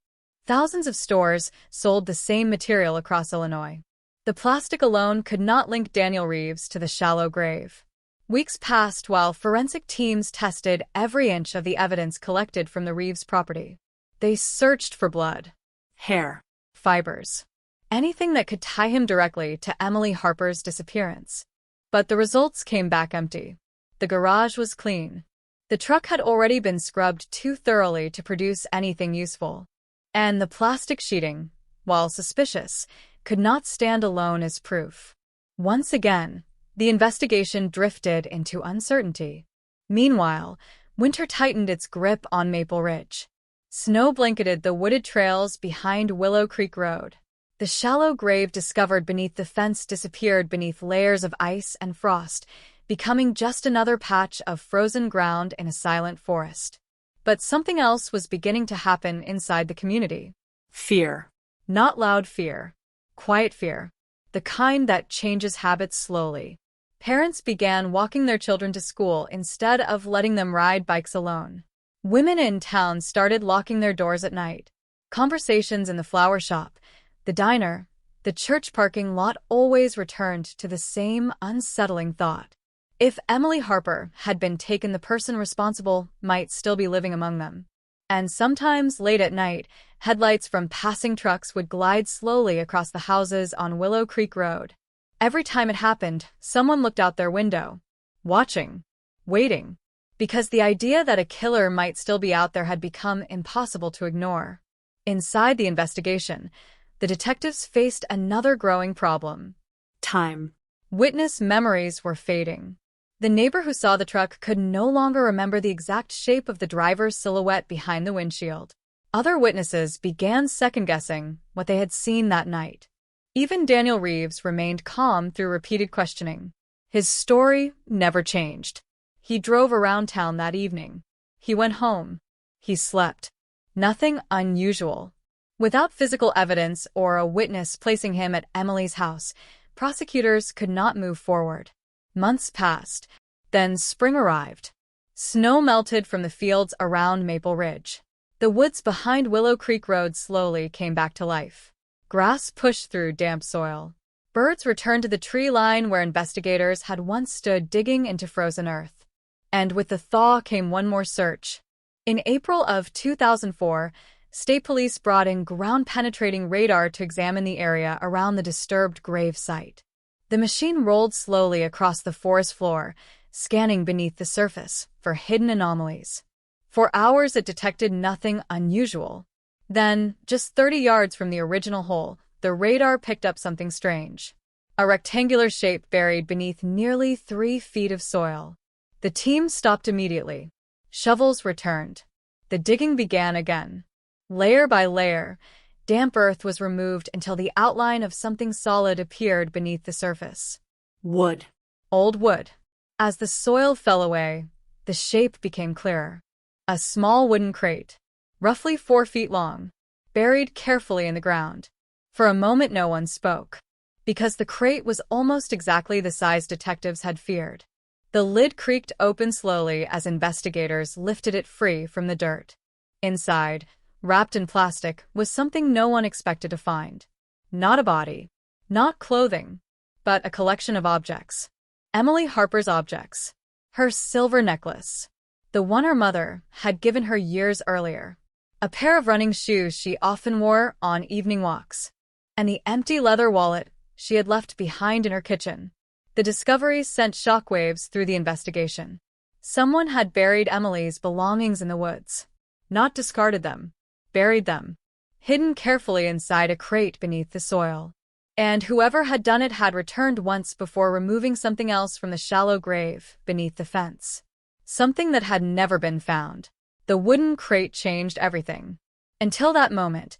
Thousands of stores sold the same material across Illinois. The plastic alone could not link Daniel Reeves to the shallow grave. Weeks passed while forensic teams tested every inch of the evidence collected from the Reeves property. They searched for blood, hair, fibers, anything that could tie him directly to Emily Harper's disappearance. But the results came back empty. The garage was clean. The truck had already been scrubbed too thoroughly to produce anything useful. And the plastic sheeting, while suspicious, could not stand alone as proof. Once again, the investigation drifted into uncertainty. Meanwhile, winter tightened its grip on Maple Ridge. Snow blanketed the wooded trails behind Willow Creek Road. The shallow grave discovered beneath the fence disappeared beneath layers of ice and frost, becoming just another patch of frozen ground in a silent forest. But something else was beginning to happen inside the community. Fear. Not loud fear. Quiet fear. The kind that changes habits slowly. Parents began walking their children to school instead of letting them ride bikes alone. Women in town started locking their doors at night. Conversations in the flower shop, the diner, the church parking lot always returned to the same unsettling thought. If Emily Harper had been taken, the person responsible might still be living among them. And sometimes, late at night, headlights from passing trucks would glide slowly across the houses on Willow Creek Road. Every time it happened, someone looked out their window, watching, waiting, because the idea that a killer might still be out there had become impossible to ignore. Inside the investigation, the detectives faced another growing problem. Time. Witness memories were fading. The neighbor who saw the truck could no longer remember the exact shape of the driver's silhouette behind the windshield. Other witnesses began second-guessing what they had seen that night. Even Daniel Reeves remained calm through repeated questioning. His story never changed. He drove around town that evening. He went home. He slept. Nothing unusual. Without physical evidence or a witness placing him at Emily's house, prosecutors could not move forward. Months passed. Then spring arrived. Snow melted from the fields around Maple Ridge. The woods behind Willow Creek Road slowly came back to life. Grass pushed through damp soil. Birds returned to the tree line where investigators had once stood digging into frozen earth. And with the thaw came one more search. In April of 2004, state police brought in ground-penetrating radar to examine the area around the disturbed grave site. The machine rolled slowly across the forest floor, scanning beneath the surface for hidden anomalies. For hours it detected nothing unusual. Then, just 30 yards from the original hole, the radar picked up something strange. A rectangular shape buried beneath nearly 3 feet of soil. The team stopped immediately. Shovels returned. The digging began again. Layer by layer, damp earth was removed until the outline of something solid appeared beneath the surface. Wood. Old wood. As the soil fell away, the shape became clearer. A small wooden crate, roughly 4 feet long, buried carefully in the ground. For a moment no one spoke, because the crate was almost exactly the size detectives had feared. The lid creaked open slowly as investigators lifted it free from the dirt. Inside, wrapped in plastic, was something no one expected to find. Not a body, not clothing, but a collection of objects. Emily Harper's objects. Her silver necklace, the one her mother had given her years earlier. A pair of running shoes she often wore on evening walks. And the empty leather wallet she had left behind in her kitchen. The discovery sent shockwaves through the investigation. Someone had buried Emily's belongings in the woods. Not discarded them, buried them, hidden carefully inside a crate beneath the soil. And whoever had done it had returned once before removing something else from the shallow grave beneath the fence. Something that had never been found. The wooden crate changed everything. Until that moment,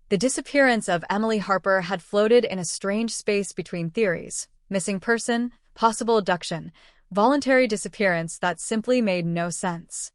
the disappearance of Emily Harper had floated in a strange space between theories: missing person, possible abduction, voluntary disappearance that simply made no sense.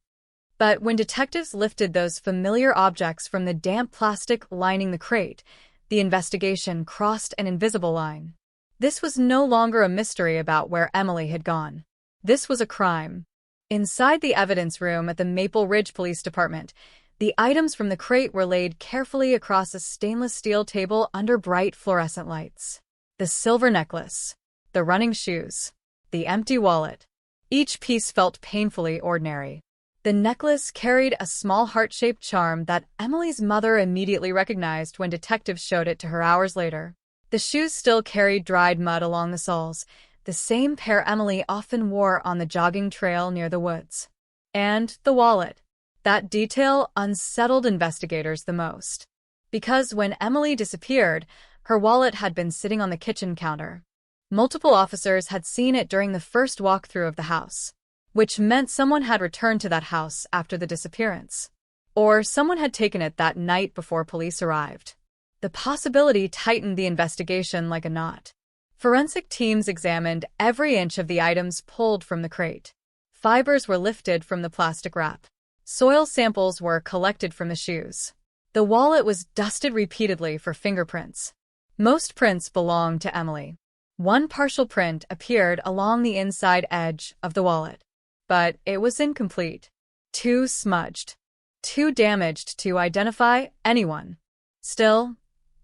But when detectives lifted those familiar objects from the damp plastic lining the crate, the investigation crossed an invisible line. This was no longer a mystery about where Emily had gone. This was a crime. Inside the evidence room at the Maple Ridge Police Department, the items from the crate were laid carefully across a stainless steel table under bright fluorescent lights. The silver necklace, the running shoes, the empty wallet. Each piece felt painfully ordinary. The necklace carried a small heart-shaped charm that Emily's mother immediately recognized when detectives showed it to her hours later. The shoes still carried dried mud along the soles, the same pair Emily often wore on the jogging trail near the woods. And the wallet. That detail unsettled investigators the most. Because when Emily disappeared, her wallet had been sitting on the kitchen counter. Multiple officers had seen it during the first walkthrough of the house, which meant someone had returned to that house after the disappearance. Or someone had taken it that night before police arrived. The possibility tightened the investigation like a knot. Forensic teams examined every inch of the items pulled from the crate. Fibers were lifted from the plastic wrap. Soil samples were collected from the shoes. The wallet was dusted repeatedly for fingerprints. Most prints belonged to Emily. One partial print appeared along the inside edge of the wallet, but it was incomplete. Too smudged. Too damaged to identify anyone. Still,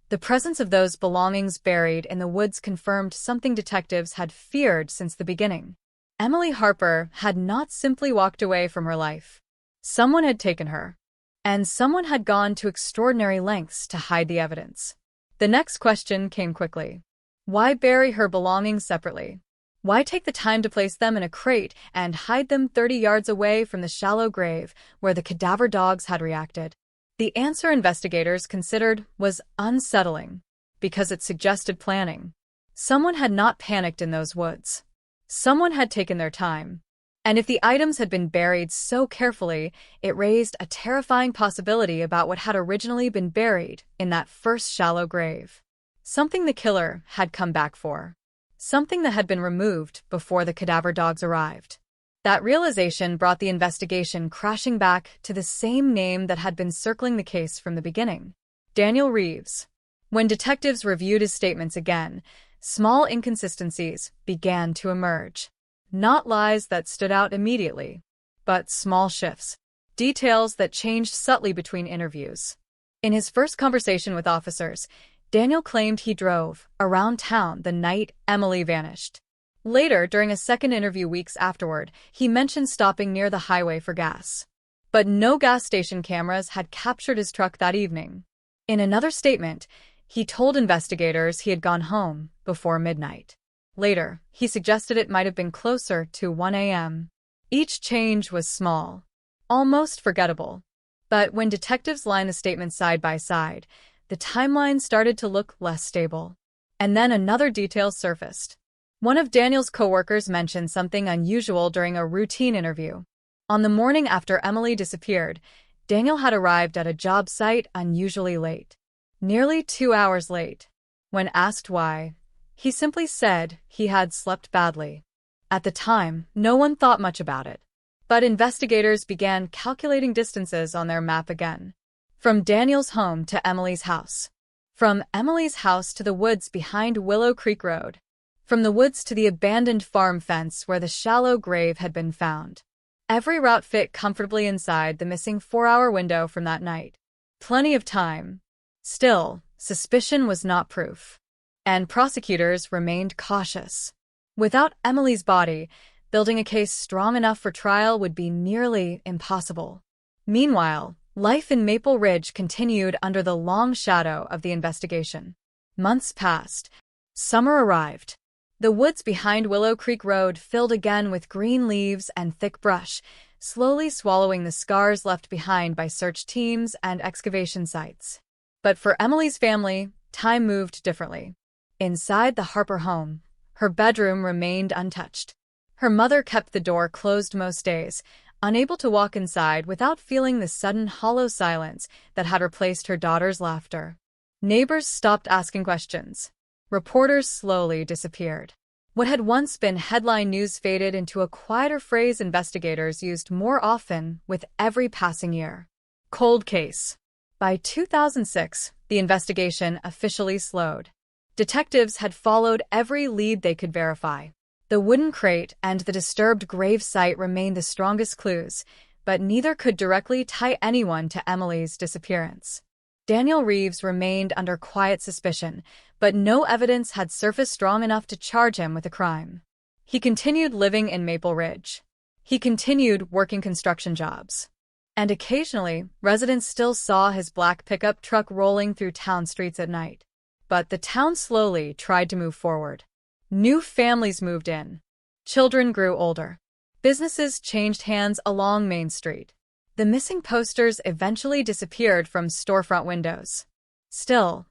the presence of those belongings buried in the woods confirmed something detectives had feared since the beginning. Emily Harper had not simply walked away from her life. Someone had taken her, and someone had gone to extraordinary lengths to hide the evidence. The next question came quickly. Why bury her belongings separately? Why take the time to place them in a crate and hide them 30 yards away from the shallow grave where the cadaver dogs had reacted? The answer investigators considered was unsettling, because it suggested planning. Someone had not panicked in those woods. Someone had taken their time. And if the items had been buried so carefully, it raised a terrifying possibility about what had originally been buried in that first shallow grave. Something the killer had come back for. Something that had been removed before the cadaver dogs arrived. That realization brought the investigation crashing back to the same name that had been circling the case from the beginning: Daniel Reeves. When detectives reviewed his statements again, small inconsistencies began to emerge. Not lies that stood out immediately, but small shifts, details that changed subtly between interviews. In his first conversation with officers, Daniel claimed he drove around town the night Emily vanished. Later, during a second interview weeks afterward, he mentioned stopping near the highway for gas. But no gas station cameras had captured his truck that evening. In another statement, he told investigators he had gone home before midnight. Later, he suggested it might have been closer to 1 a.m. Each change was small, almost forgettable. But when detectives lined the statements side by side, the timeline started to look less stable. And then another detail surfaced. One of Daniel's coworkers mentioned something unusual during a routine interview. On the morning after Emily disappeared, Daniel had arrived at a job site unusually late. Nearly 2 hours late. When asked why, he simply said he had slept badly. At the time, no one thought much about it. But investigators began calculating distances on their map again. From Daniel's home to Emily's house. From Emily's house to the woods behind Willow Creek Road. From the woods to the abandoned farm fence where the shallow grave had been found. Every route fit comfortably inside the missing 4-hour window from that night. Plenty of time. Still, suspicion was not proof. And prosecutors remained cautious. Without Emily's body, building a case strong enough for trial would be nearly impossible. Meanwhile, life in Maple Ridge continued under the long shadow of the investigation. Months passed. Summer arrived. The woods behind Willow Creek Road filled again with green leaves and thick brush, slowly swallowing the scars left behind by search teams and excavation sites. But for Emily's family, time moved differently. Inside the Harper home, her bedroom remained untouched. Her mother kept the door closed most days, unable to walk inside without feeling the sudden hollow silence that had replaced her daughter's laughter. Neighbors stopped asking questions. Reporters slowly disappeared. What had once been headline news faded into a quieter phrase investigators used more often with every passing year. Cold case. By 2006, the investigation officially slowed. Detectives had followed every lead they could verify. The wooden crate and the disturbed grave site remained the strongest clues, but neither could directly tie anyone to Emily's disappearance. Daniel Reeves remained under quiet suspicion, but no evidence had surfaced strong enough to charge him with a crime. He continued living in Maple Ridge. He continued working construction jobs. And occasionally, residents still saw his black pickup truck rolling through town streets at night. But the town slowly tried to move forward. New families moved in. Children grew older. Businesses changed hands along Main Street. The missing posters eventually disappeared from storefront windows. Still,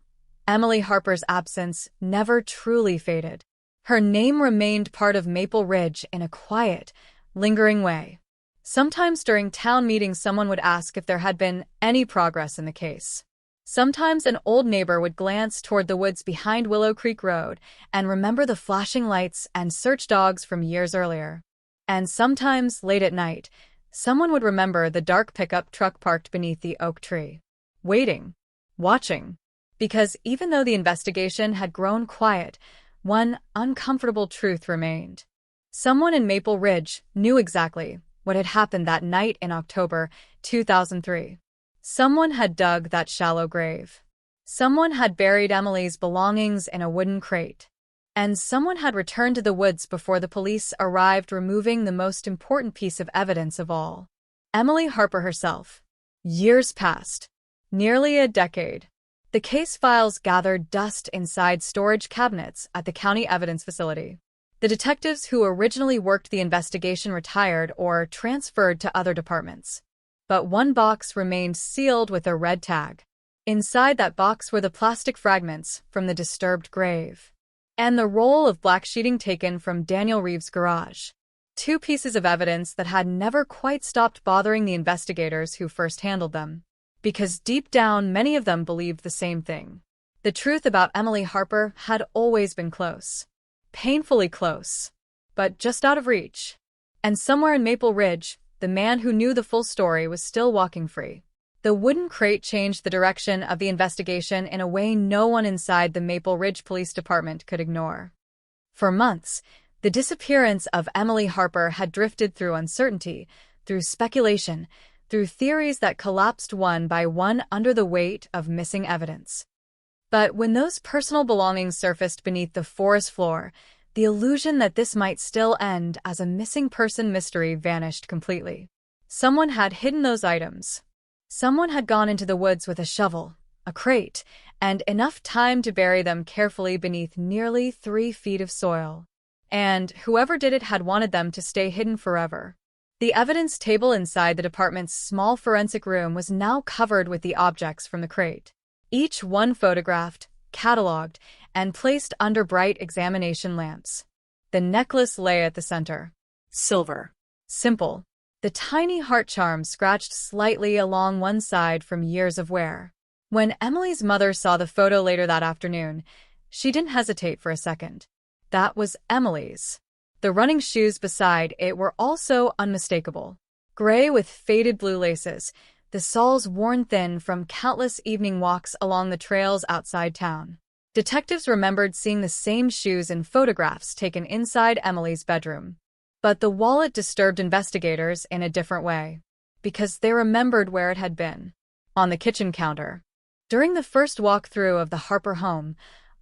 Emily Harper's absence never truly faded. Her name remained part of Maple Ridge in a quiet, lingering way. Sometimes during town meetings someone would ask if there had been any progress in the case. Sometimes an old neighbor would glance toward the woods behind Willow Creek Road and remember the flashing lights and search dogs from years earlier. And sometimes, late at night, someone would remember the dark pickup truck parked beneath the oak tree. Waiting. Watching. Because even though the investigation had grown quiet, one uncomfortable truth remained. Someone in Maple Ridge knew exactly what had happened that night in October 2003. Someone had dug that shallow grave. Someone had buried Emily's belongings in a wooden crate. And someone had returned to the woods before the police arrived, removing the most important piece of evidence of all. Emily Harper herself. Years passed. Nearly a decade. The case files gathered dust inside storage cabinets at the county evidence facility. The detectives who originally worked the investigation retired or transferred to other departments. But one box remained sealed with a red tag. Inside that box were the plastic fragments from the disturbed grave. And the roll of black sheeting taken from Daniel Reeves' garage. Two pieces of evidence that had never quite stopped bothering the investigators who first handled them. Because deep down, many of them believed the same thing. The truth about Emily Harper had always been close. Painfully close. But just out of reach. And somewhere in Maple Ridge, the man who knew the full story was still walking free. The wooden crate changed the direction of the investigation in a way no one inside the Maple Ridge Police Department could ignore. For months, the disappearance of Emily Harper had drifted through uncertainty, through speculation, through theories that collapsed one by one under the weight of missing evidence. But when those personal belongings surfaced beneath the forest floor, the illusion that this might still end as a missing person mystery vanished completely. Someone had hidden those items. Someone had gone into the woods with a shovel, a crate, and enough time to bury them carefully beneath nearly 3 feet of soil. and whoever did it had wanted them to stay hidden forever. The evidence table inside the department's small forensic room was now covered with the objects from the crate, each one photographed, cataloged, and placed under bright examination lamps. The necklace lay at the center. Silver. Simple. The tiny heart charm scratched slightly along one side from years of wear. When Emily's mother saw the photo later that afternoon, she didn't hesitate for a second. That was Emily's. The running shoes beside it were also unmistakable. Gray with faded blue laces, the soles worn thin from countless evening walks along the trails outside town. Detectives remembered seeing the same shoes in photographs taken inside Emily's bedroom. But the wallet disturbed investigators in a different way, because they remembered where it had been. On the kitchen counter. During the first walkthrough of the Harper home,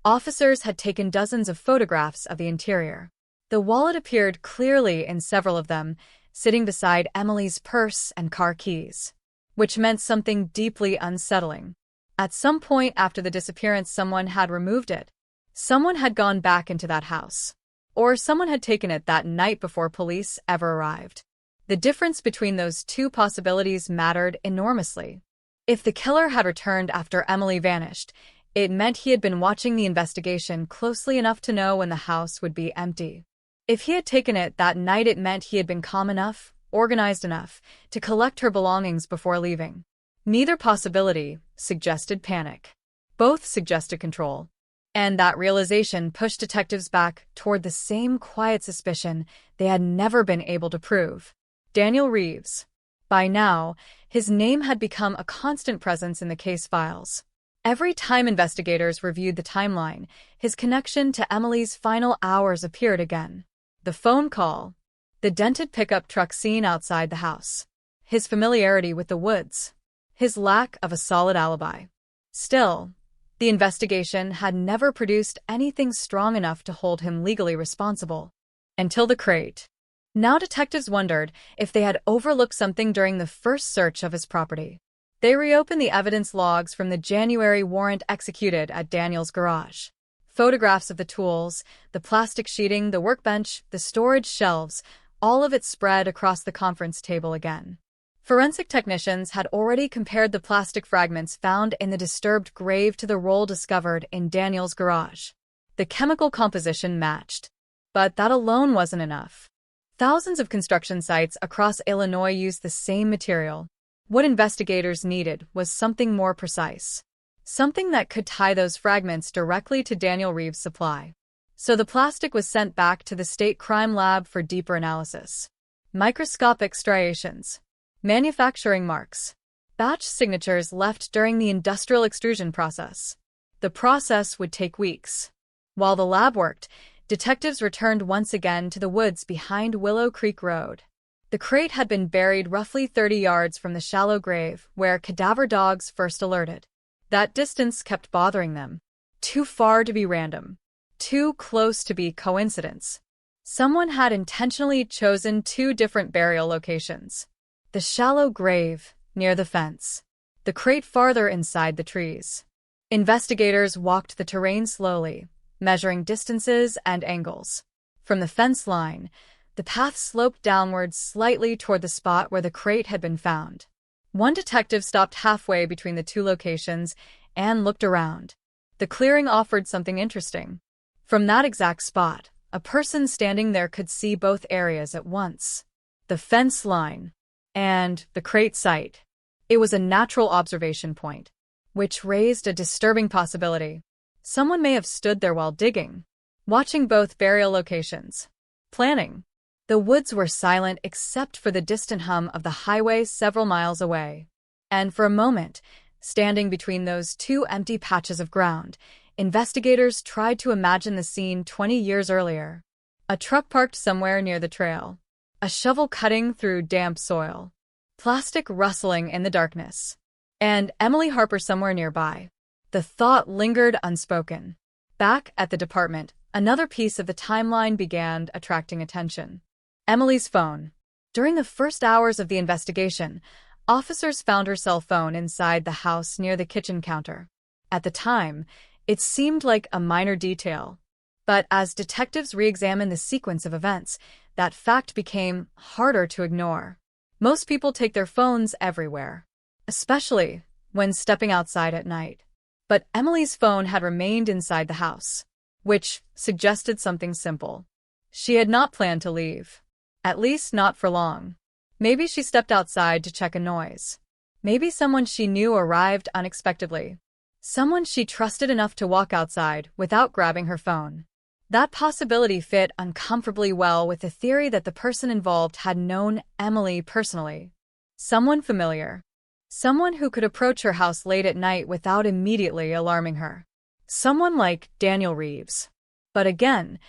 officers had taken dozens of photographs of the interior. The wallet appeared clearly in several of them, sitting beside Emily's purse and car keys, which meant something deeply unsettling. At some point after the disappearance, someone had removed it. Someone had gone back into that house. Or someone had taken it that night before police ever arrived. The difference between those two possibilities mattered enormously. If the killer had returned after Emily vanished, it meant he had been watching the investigation closely enough to know when the house would be empty. If he had taken it that night, it meant he had been calm enough, organized enough, to collect her belongings before leaving. Neither possibility suggested panic. Both suggested control. And that realization pushed detectives back toward the same quiet suspicion they had never been able to prove. Daniel Reeves. By now, his name had become a constant presence in the case files. Every time investigators reviewed the timeline, his connection to Emily's final hours appeared again. The phone call, the dented pickup truck seen outside the house, his familiarity with the woods, his lack of a solid alibi. Still, the investigation had never produced anything strong enough to hold him legally responsible. Until the crate. Now detectives wondered if they had overlooked something during the first search of his property. They reopened the evidence logs from the January warrant executed at Daniel's garage. Photographs of the tools, the plastic sheeting, the workbench, the storage shelves, all of it spread across the conference table again. Forensic technicians had already compared the plastic fragments found in the disturbed grave to the roll discovered in Daniel's garage. The chemical composition matched. But that alone wasn't enough. Thousands of construction sites across Illinois used the same material. What investigators needed was something more precise. Something that could tie those fragments directly to Daniel Reeves' supply. So the plastic was sent back to the state crime lab for deeper analysis. Microscopic striations. Manufacturing marks. Batch signatures left during the industrial extrusion process. The process would take weeks. While the lab worked, detectives returned once again to the woods behind Willow Creek Road. The crate had been buried roughly 30 yards from the shallow grave where cadaver dogs first alerted. That distance kept bothering them. Too far to be random. Too close to be coincidence. Someone had intentionally chosen two different burial locations. The shallow grave, near the fence. The crate farther inside the trees. Investigators walked the terrain slowly, measuring distances and angles. From the fence line, the path sloped downwards slightly toward the spot where the crate had been found. One detective stopped halfway between the two locations and looked around. The clearing offered something interesting. From that exact spot, a person standing there could see both areas at once. The fence line and the crate site. It was a natural observation point, which raised a disturbing possibility. Someone may have stood there while digging, watching both burial locations. Planning. The woods were silent except for the distant hum of the highway several miles away. And for a moment, standing between those two empty patches of ground, investigators tried to imagine the scene 20 years earlier. A truck parked somewhere near the trail. A shovel cutting through damp soil. Plastic rustling in the darkness. And Emily Harper somewhere nearby. The thought lingered unspoken. Back at the department, another piece of the timeline began attracting attention. Emily's phone. During the first hours of the investigation, officers found her cell phone inside the house near the kitchen counter. At the time, it seemed like a minor detail. But as detectives re-examined the sequence of events, that fact became harder to ignore. Most people take their phones everywhere, especially when stepping outside at night. But Emily's phone had remained inside the house, which suggested something simple. She had not planned to leave, at least not for long. Maybe she stepped outside to check a noise. Maybe someone she knew arrived unexpectedly. Someone she trusted enough to walk outside without grabbing her phone. That possibility fit uncomfortably well with the theory that the person involved had known Emily personally. Someone familiar. Someone who could approach her house late at night without immediately alarming her. Someone like Daniel Reeves. But again,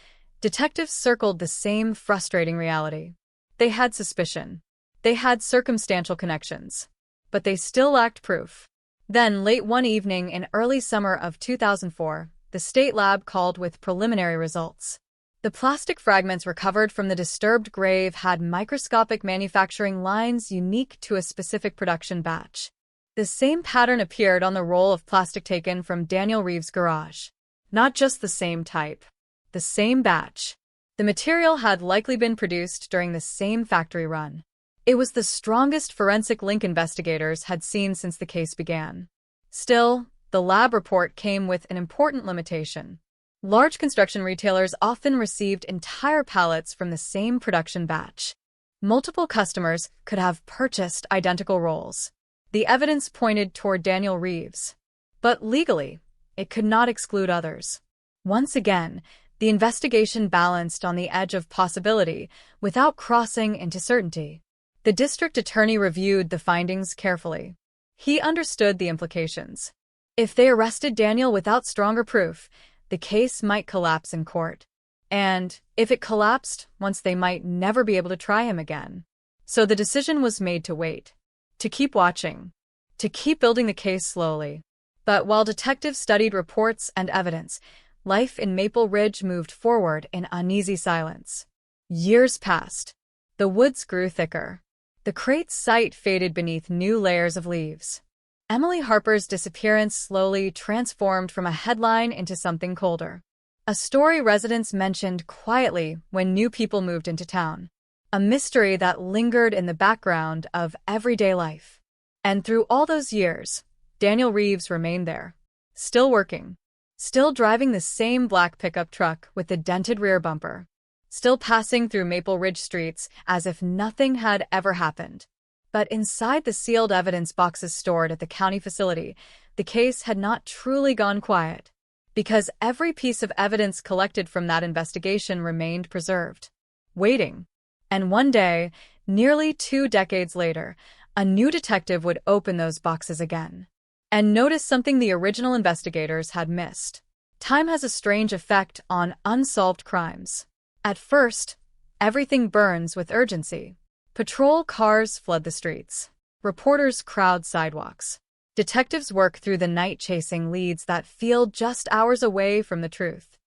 detectives circled the same frustrating reality. They had suspicion. They had circumstantial connections. But they still lacked proof. Then, late one evening in early summer of 2004, the state lab called with preliminary results. The plastic fragments recovered from the disturbed grave had microscopic manufacturing lines unique to a specific production batch. The same pattern appeared on the roll of plastic taken from Daniel Reeves' garage. Not just the same type. The same batch. The material had likely been produced during the same factory run. It was the strongest forensic link investigators had seen since the case began. Still, the lab report came with an important limitation. Large construction retailers often received entire pallets from the same production batch. Multiple customers could have purchased identical rolls. The evidence pointed toward Daniel Reeves. But legally, it could not exclude others. Once again, the investigation balanced on the edge of possibility without crossing into certainty. The district attorney reviewed the findings carefully. He understood the implications. If they arrested Daniel without stronger proof, the case might collapse in court. And if it collapsed, once they might never be able to try him again. So the decision was made to wait. To keep watching. To keep building the case slowly. But while detectives studied reports and evidence, life in Maple Ridge moved forward in uneasy silence. Years passed. The woods grew thicker. The crate's site faded beneath new layers of leaves. Emily Harper's disappearance slowly transformed from a headline into something colder. A story residents mentioned quietly when new people moved into town. A mystery that lingered in the background of everyday life. And through all those years, Daniel Reeves remained there. Still working. Still driving the same black pickup truck with the dented rear bumper. Still passing through Maple Ridge streets as if nothing had ever happened. But inside the sealed evidence boxes stored at the county facility, the case had not truly gone quiet. Because every piece of evidence collected from that investigation remained preserved. Waiting. And one day, nearly 2 decades later, a new detective would open those boxes again. And notice something the original investigators had missed. Time has a strange effect on unsolved crimes. At first, everything burns with urgency. Patrol cars flood the streets. Reporters crowd sidewalks. Detectives work through the night chasing leads that feel just hours away from the truth.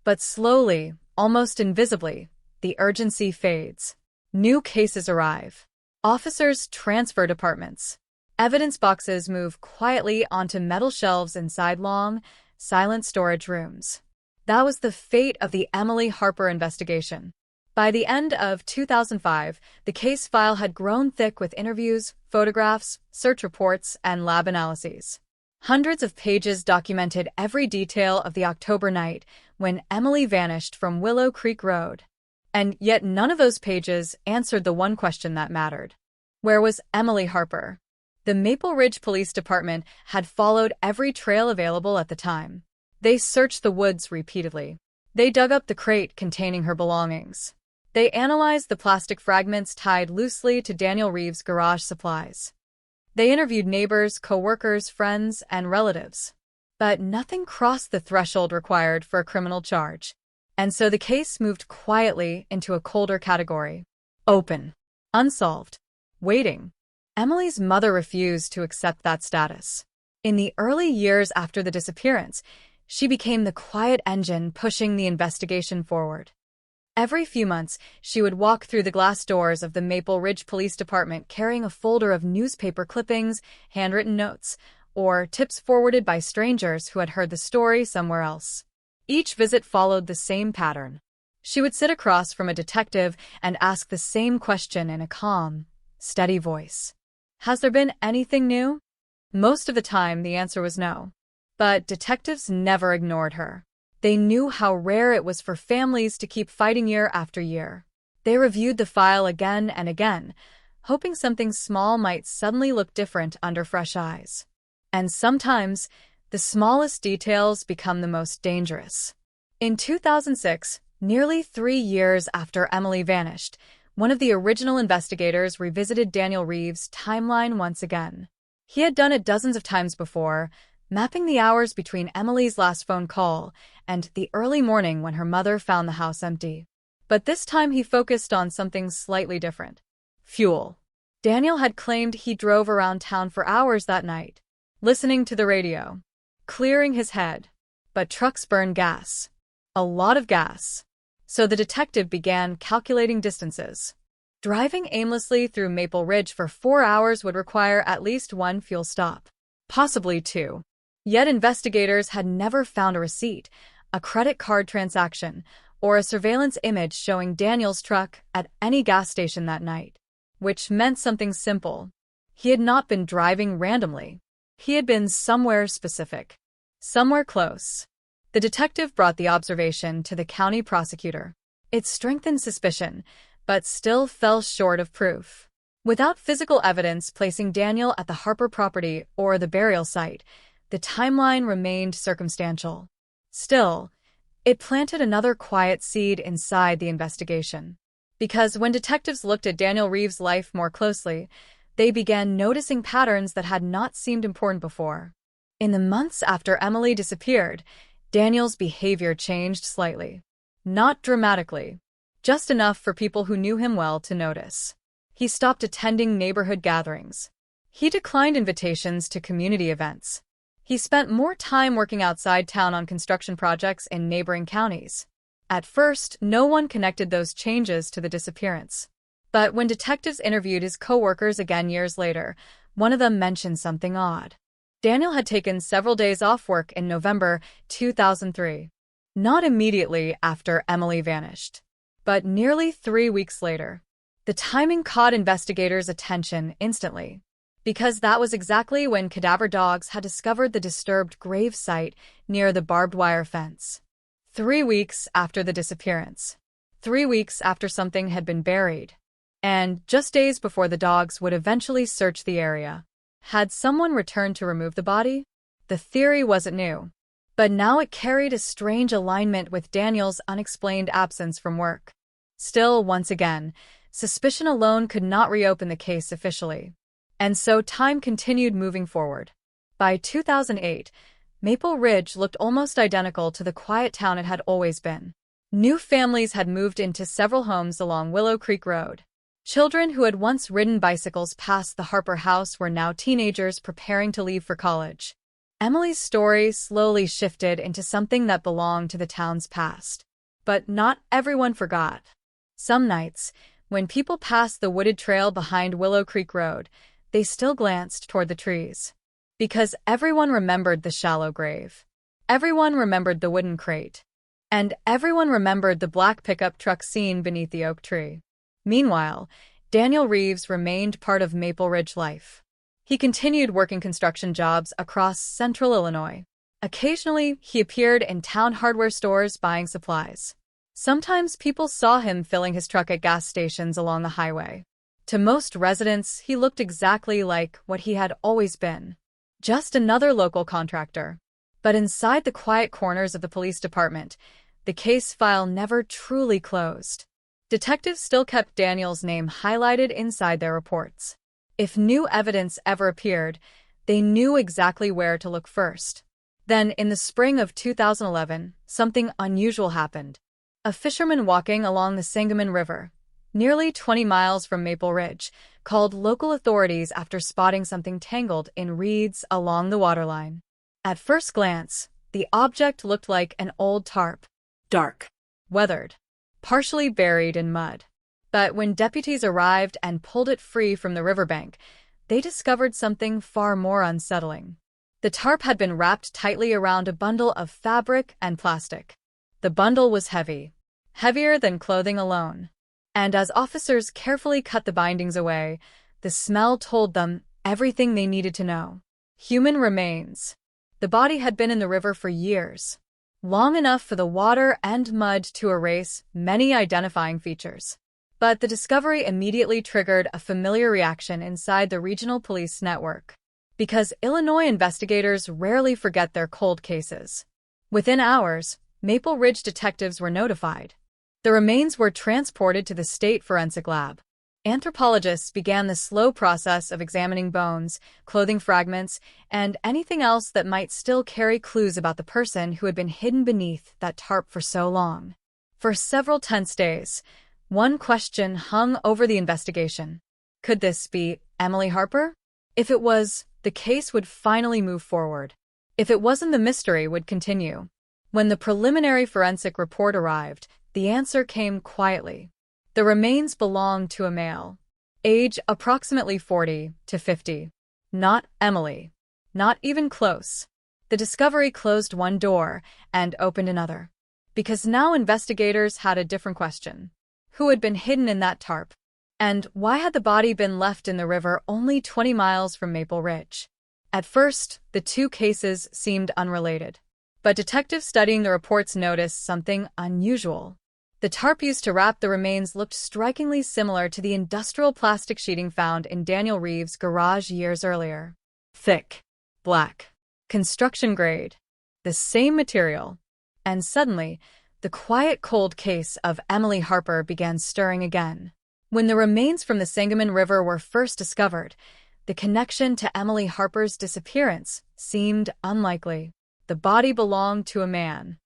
But slowly, almost invisibly, the urgency fades. New cases arrive. Officers transfer departments. Evidence boxes move quietly onto metal shelves inside long, silent storage rooms. That was the fate of the Emily Harper investigation. By the end of 2005, the case file had grown thick with interviews, photographs, search reports, and lab analyses. Hundreds of pages documented every detail of the October night when Emily vanished from Willow Creek Road. And yet none of those pages answered the one question that mattered. Where was Emily Harper? The Maple Ridge Police Department had followed every trail available at the time. They searched the woods repeatedly. They dug up the crate containing her belongings. They analyzed the plastic fragments tied loosely to Daniel Reeves' garage supplies. They interviewed neighbors, co-workers, friends, and relatives. But nothing crossed the threshold required for a criminal charge. And so the case moved quietly into a colder category. Open. Unsolved. Waiting. Emily's mother refused to accept that status. In the early years after the disappearance, she became the quiet engine pushing the investigation forward. Every few months, she would walk through the glass doors of the Maple Ridge Police Department carrying a folder of newspaper clippings, handwritten notes, or tips forwarded by strangers who had heard the story somewhere else. Each visit followed the same pattern. She would sit across from a detective and ask the same question in a calm, steady voice. Has there been anything new? Most of the time, the answer was no. But detectives never ignored her. They knew how rare it was for families to keep fighting year after year. They reviewed the file again and again, hoping something small might suddenly look different under fresh eyes. And sometimes, the smallest details become the most dangerous. In 2006, nearly 3 years after Emily vanished, one of the original investigators revisited Daniel Reeves' timeline once again. He had done it dozens of times before, mapping the hours between Emily's last phone call and the early morning when her mother found the house empty. But this time he focused on something slightly different. Fuel. Daniel had claimed he drove around town for hours that night, listening to the radio, clearing his head. But trucks burn gas. A lot of gas. So the detective began calculating distances. Driving aimlessly through Maple Ridge for 4 hours would require at least 1 fuel stop, possibly 2. Yet investigators had never found a receipt, a credit card transaction, or a surveillance image showing Daniel's truck at any gas station that night, which meant something simple. He had not been driving randomly. He had been somewhere specific, somewhere close. The detective brought the observation to the county prosecutor. It strengthened suspicion, but still fell short of proof. Without physical evidence placing Daniel at the Harper property or the burial site, the timeline remained circumstantial. Still, it planted another quiet seed inside the investigation. Because when detectives looked at Daniel Reeves' life more closely, they began noticing patterns that had not seemed important before. In the months after Emily disappeared, Daniel's behavior changed slightly. Not dramatically, just enough for people who knew him well to notice. He stopped attending neighborhood gatherings. He declined invitations to community events. He spent more time working outside town on construction projects in neighboring counties. At first, no one connected those changes to the disappearance. But when detectives interviewed his co-workers again years later, one of them mentioned something odd. Daniel had taken several days off work in November 2003. Not immediately after Emily vanished, but nearly 3 weeks later. The timing caught investigators' attention instantly, because that was exactly when cadaver dogs had discovered the disturbed grave site near the barbed wire fence. 3 weeks after the disappearance. 3 weeks after something had been buried. And just days before the dogs would eventually search the area. Had someone returned to remove the body? The theory wasn't new. But now it carried a strange alignment with Daniel's unexplained absence from work. Still, once again, suspicion alone could not reopen the case officially. And so time continued moving forward. By 2008, Maple Ridge looked almost identical to the quiet town it had always been. New families had moved into several homes along Willow Creek Road. Children who had once ridden bicycles past the Harper house were now teenagers preparing to leave for college. Emily's story slowly shifted into something that belonged to the town's past. But not everyone forgot. Some nights, when people passed the wooded trail behind Willow Creek Road, they still glanced toward the trees. Because everyone remembered the shallow grave. Everyone remembered the wooden crate. And everyone remembered the black pickup truck seen beneath the oak tree. Meanwhile, Daniel Reeves remained part of Maple Ridge life. He continued working construction jobs across central Illinois. Occasionally, he appeared in town hardware stores buying supplies. Sometimes people saw him filling his truck at gas stations along the highway. To most residents, he looked exactly like what he had always been. Just another local contractor. But inside the quiet corners of the police department, the case file never truly closed. Detectives still kept Daniel's name highlighted inside their reports. If new evidence ever appeared, they knew exactly where to look first. Then, in the spring of 2011, something unusual happened. A fisherman walking along the Sangamon River, nearly 20 miles from Maple Ridge, called local authorities after spotting something tangled in reeds along the waterline. At first glance, the object looked like an old tarp. Dark. Weathered. Partially buried in mud. But when deputies arrived and pulled it free from the riverbank, they discovered something far more unsettling. The tarp had been wrapped tightly around a bundle of fabric and plastic. The bundle was heavy, heavier than clothing alone. And as officers carefully cut the bindings away, the smell told them everything they needed to know. Human remains. The body had been in the river for years, long enough for the water and mud to erase many identifying features. But the discovery immediately triggered a familiar reaction inside the regional police network. Because Illinois investigators rarely forget their cold cases. Within hours, Maple Ridge detectives were notified. The remains were transported to the state forensic lab. Anthropologists began the slow process of examining bones, clothing fragments, and anything else that might still carry clues about the person who had been hidden beneath that tarp for so long. For several tense days, one question hung over the investigation. Could this be Emily Harper? If it was, the case would finally move forward. If it wasn't, the mystery would continue. When the preliminary forensic report arrived, the answer came quietly. The remains belonged to a male, age approximately 40 to 50. Not Emily. Not even close. The discovery closed one door and opened another. Because now investigators had a different question. Who had been hidden in that tarp? And why had the body been left in the river only 20 miles from Maple Ridge? At first, the two cases seemed unrelated. But detectives studying the reports noticed something unusual. The tarp used to wrap the remains looked strikingly similar to the industrial plastic sheeting found in Daniel Reeves' garage years earlier. Thick, black, construction grade, the same material. And suddenly, the quiet cold case of Emily Harper began stirring again. When the remains from the Sangamon River were first discovered, the connection to Emily Harper's disappearance seemed unlikely. The body belonged to a man.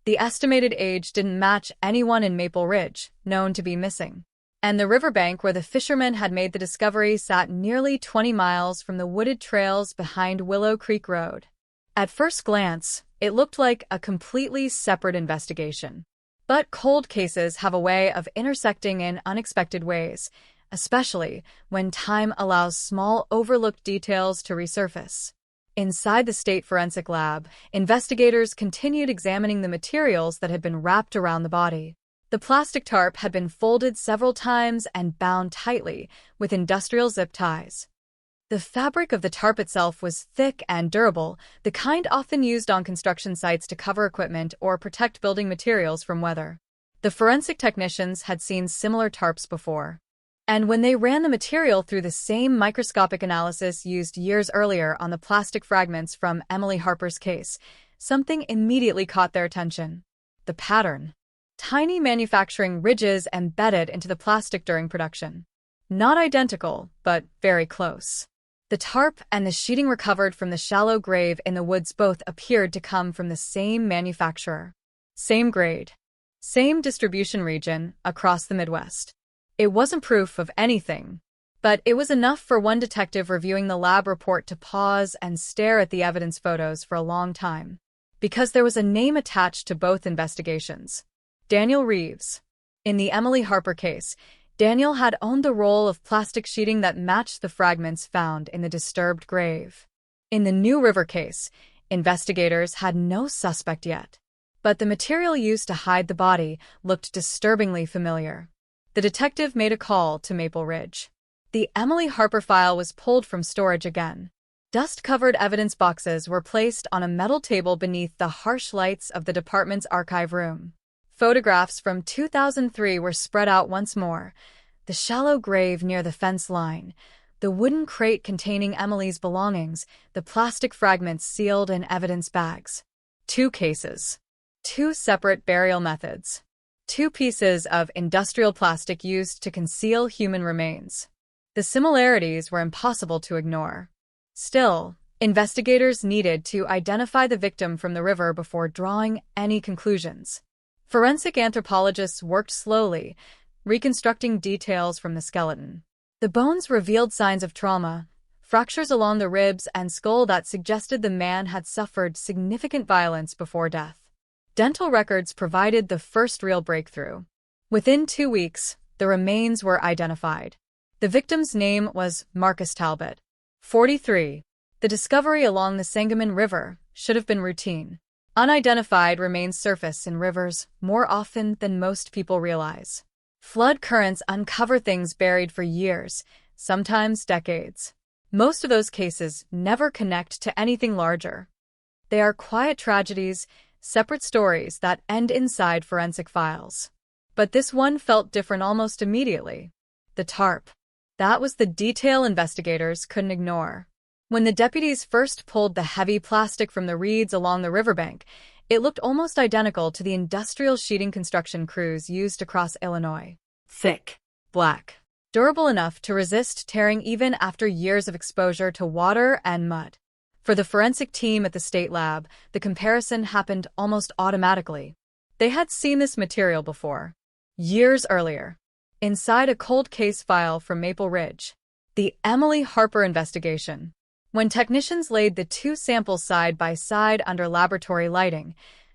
The estimated age didn't match anyone in Maple Ridge, known to be missing. And the riverbank where the fishermen had made the discovery sat nearly 20 miles from the wooded trails behind Willow Creek Road. At first glance, it looked like a completely separate investigation. But cold cases have a way of intersecting in unexpected ways, especially when time allows small overlooked details to resurface. Inside the state forensic lab, investigators continued examining the materials that had been wrapped around the body. The plastic tarp had been folded several times and bound tightly with industrial zip ties. The fabric of the tarp itself was thick and durable, the kind often used on construction sites to cover equipment or protect building materials from weather. The forensic technicians had seen similar tarps before. And when they ran the material through the same microscopic analysis used years earlier on the plastic fragments from Emily Harper's case, something immediately caught their attention. The pattern. Tiny manufacturing ridges embedded into the plastic during production. Not identical, but very close. The tarp and the sheeting recovered from the shallow grave in the woods both appeared to come from the same manufacturer. Same grade. Same distribution region across the Midwest. It wasn't proof of anything, but it was enough for one detective reviewing the lab report to pause and stare at the evidence photos for a long time. Because there was a name attached to both investigations. Daniel Reeves. In the Emily Harper case, Daniel had owned the roll of plastic sheeting that matched the fragments found in the disturbed grave. In the New River case, investigators had no suspect yet. But the material used to hide the body looked disturbingly familiar. The detective made a call to Maple Ridge. The Emily Harper file was pulled from storage again. Dust-covered evidence boxes were placed on a metal table beneath the harsh lights of the department's archive room. Photographs from 2003 were spread out once more. The shallow grave near the fence line, the wooden crate containing Emily's belongings, the plastic fragments sealed in evidence bags. 2 cases. 2 separate burial methods. 2 pieces of industrial plastic used to conceal human remains. The similarities were impossible to ignore. Still, investigators needed to identify the victim from the river before drawing any conclusions. Forensic anthropologists worked slowly, reconstructing details from the skeleton. The bones revealed signs of trauma, fractures along the ribs and skull that suggested the man had suffered significant violence before death. Dental records provided the first real breakthrough. Within 2 weeks, the remains were identified. The victim's name was Marcus Talbot, 43, The discovery along the Sangamon River should have been routine. Unidentified remains surface in rivers more often than most people realize. Flood currents uncover things buried for years, sometimes decades. Most of those cases never connect to anything larger. They are quiet tragedies, separate stories that end inside forensic files. But this one felt different almost immediately. The tarp. That was the detail investigators couldn't ignore. When the deputies first pulled the heavy plastic from the reeds along the riverbank, it looked almost identical to the industrial sheeting construction crews used across Illinois. Thick, black, durable enough to resist tearing even after years of exposure to water and mud. For the forensic team at the state lab, the comparison happened almost automatically. They had seen this material before, years earlier, inside a cold case file from Maple Ridge, the Emily Harper investigation. When technicians laid the two samples side by side under laboratory lighting,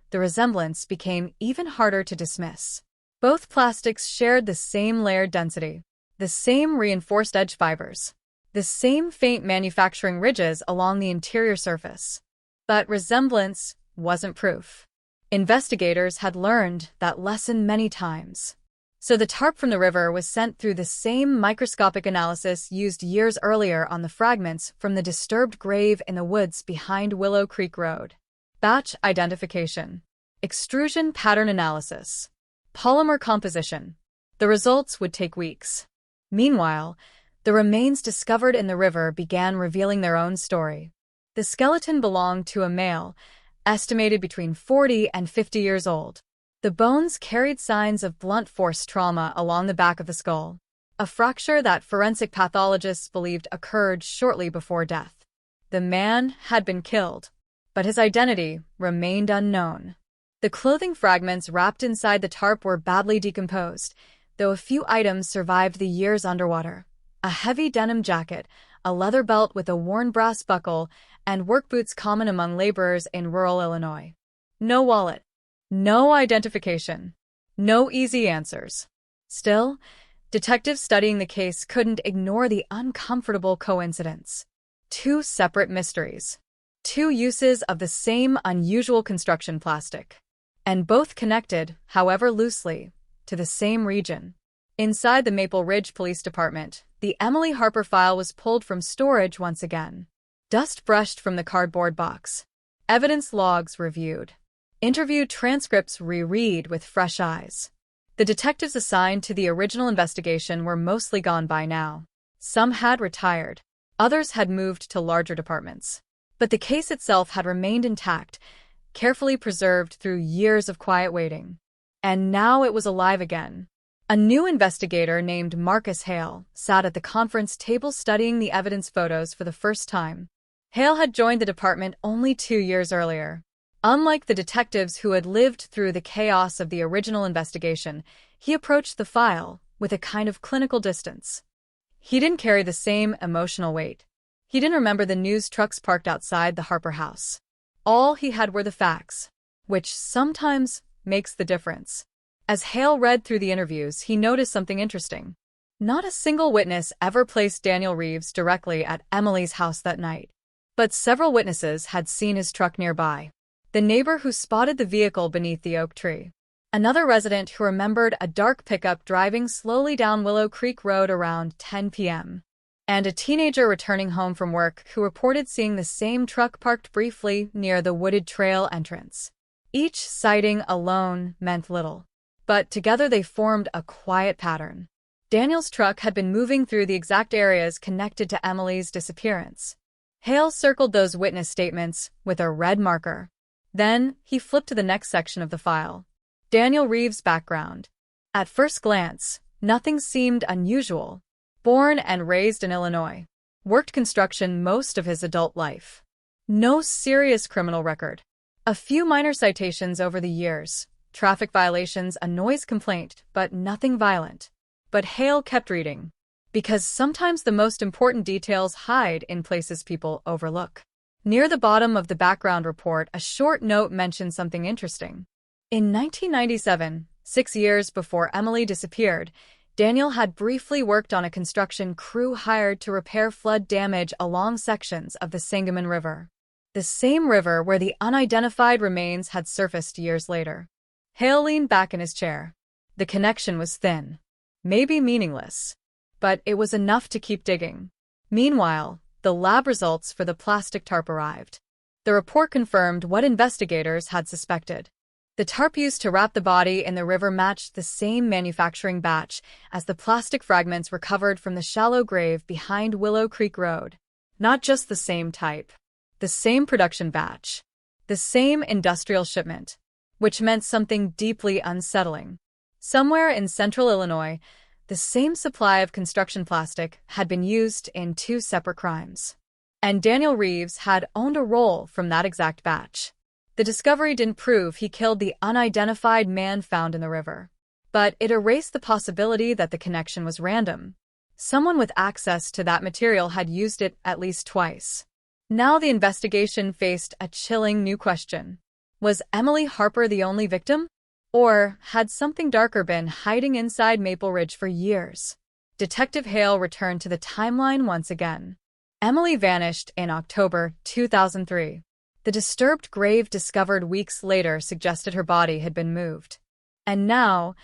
the resemblance became even harder to dismiss. Both plastics shared the same layered density, the same reinforced edge fibers, the same faint manufacturing ridges along the interior surface. But resemblance wasn't proof. Investigators had learned that lesson many times. So the tarp from the river was sent through the same microscopic analysis used years earlier on the fragments from the disturbed grave in the woods behind Willow Creek Road. Batch identification, extrusion pattern analysis, polymer composition. The results would take weeks. Meanwhile, the remains discovered in the river began revealing their own story. The skeleton belonged to a male, estimated between 40 and 50 years old. The bones carried signs of blunt force trauma along the back of the skull, a fracture that forensic pathologists believed occurred shortly before death. The man had been killed, but his identity remained unknown. The clothing fragments wrapped inside the tarp were badly decomposed, though a few items survived the years underwater. A heavy denim jacket, a leather belt with a worn brass buckle, and work boots common among laborers in rural Illinois. No wallet. No identification. No easy answers. Still, detectives studying the case couldn't ignore the uncomfortable coincidence. Two separate mysteries. Two uses of the same unusual construction plastic. And both connected, however loosely, to the same region. Inside the Maple Ridge Police Department, the Emily Harper file was pulled from storage once again. Dust brushed from the cardboard box. Evidence logs reviewed. Interview transcripts reread with fresh eyes. The detectives assigned to the original investigation were mostly gone by now. Some had retired. Others had moved to larger departments. But the case itself had remained intact, carefully preserved through years of quiet waiting. And now it was alive again. A new investigator named Marcus Hale sat at the conference table studying the evidence photos for the first time. Hale had joined the department only 2 years earlier. Unlike the detectives who had lived through the chaos of the original investigation, he approached the file with a kind of clinical distance. He didn't carry the same emotional weight. He didn't remember the news trucks parked outside the Harper house. All he had were the facts, which sometimes makes the difference. As Hale read through the interviews, he noticed something interesting. Not a single witness ever placed Daniel Reeves directly at Emily's house that night. But several witnesses had seen his truck nearby. The neighbor who spotted the vehicle beneath the oak tree. Another resident who remembered a dark pickup driving slowly down Willow Creek Road around 10 p.m. And a teenager returning home from work who reported seeing the same truck parked briefly near the wooded trail entrance. Each sighting alone meant little. But together they formed a quiet pattern. Daniel's truck had been moving through the exact areas connected to Emily's disappearance. Hale circled those witness statements with a red marker. Then he flipped to the next section of the file. Daniel Reeves' background. At first glance, nothing seemed unusual. Born and raised in Illinois. Worked construction most of his adult life. No serious criminal record. A few minor citations over the years. Traffic violations, a noise complaint, but nothing violent. But Hale kept reading. Because sometimes the most important details hide in places people overlook. Near the bottom of the background report, a short note mentioned something interesting. In 1997, 6 years before Emily disappeared, Daniel had briefly worked on a construction crew hired to repair flood damage along sections of the Sangamon River, the same river where the unidentified remains had surfaced years later. Hale leaned back in his chair. The connection was thin, maybe meaningless, but it was enough to keep digging. Meanwhile, the lab results for the plastic tarp arrived. The report confirmed what investigators had suspected. The tarp used to wrap the body in the river matched the same manufacturing batch as the plastic fragments recovered from the shallow grave behind Willow Creek Road. Not just the same type, the same production batch, the same industrial shipment, which meant something deeply unsettling. Somewhere in central Illinois, the same supply of construction plastic had been used in 2 separate crimes. And Daniel Reeves had owned a roll from that exact batch. The discovery didn't prove he killed the unidentified man found in the river, but it erased the possibility that the connection was random. Someone with access to that material had used it at least twice. Now the investigation faced a chilling new question. Was Emily Harper the only victim? Or had something darker been hiding inside Maple Ridge for years? Detective Hale returned to the timeline once again. Emily vanished in October 2003. The disturbed grave discovered weeks later suggested her body had been moved. And now,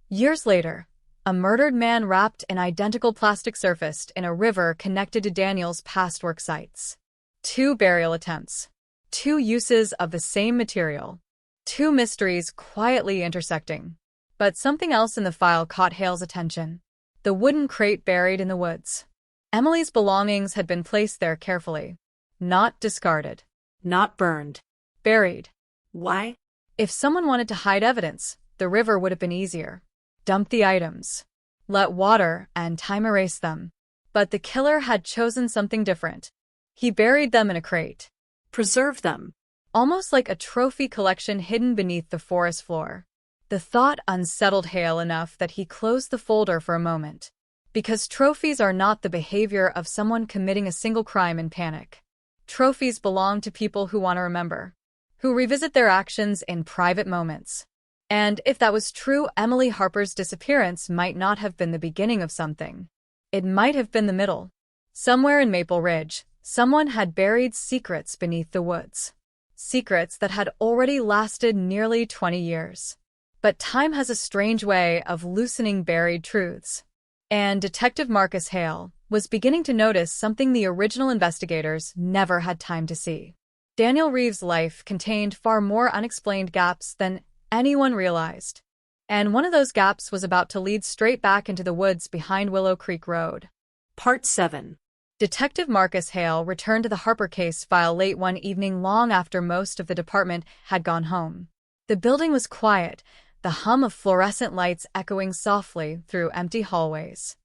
years later, a murdered man wrapped in identical plastic surfaced in a river connected to Daniel's past work sites. 2 burial attempts. 2 uses of the same material. 2 mysteries quietly intersecting. But something else in the file caught Hale's attention. The wooden crate buried in the woods. Emily's belongings had been placed there carefully. Not discarded. Not burned. Buried. Why? If someone wanted to hide evidence, the river would have been easier. Dump the items. Let water and time erase them. But the killer had chosen something different. He buried them in a crate. Preserve them. Almost like a trophy collection hidden beneath the forest floor. The thought unsettled Hale enough that he closed the folder for a moment. Because trophies are not the behavior of someone committing a single crime in panic. Trophies belong to people who want to remember, who revisit their actions in private moments. And if that was true, Emily Harper's disappearance might not have been the beginning of something. It might have been the middle. Somewhere in Maple Ridge, someone had buried secrets beneath the woods. Secrets that had already lasted nearly 20 years. But time has a strange way of loosening buried truths. And Detective Marcus Hale was beginning to notice something the original investigators never had time to see. Daniel Reeves' life contained far more unexplained gaps than anyone realized. And one of those gaps was about to lead straight back into the woods behind Willow Creek Road. Part 7. Detective Marcus Hale returned to the Harper case file late one evening long after most of the department had gone home. The building was quiet, the hum of fluorescent lights echoing softly through empty hallways.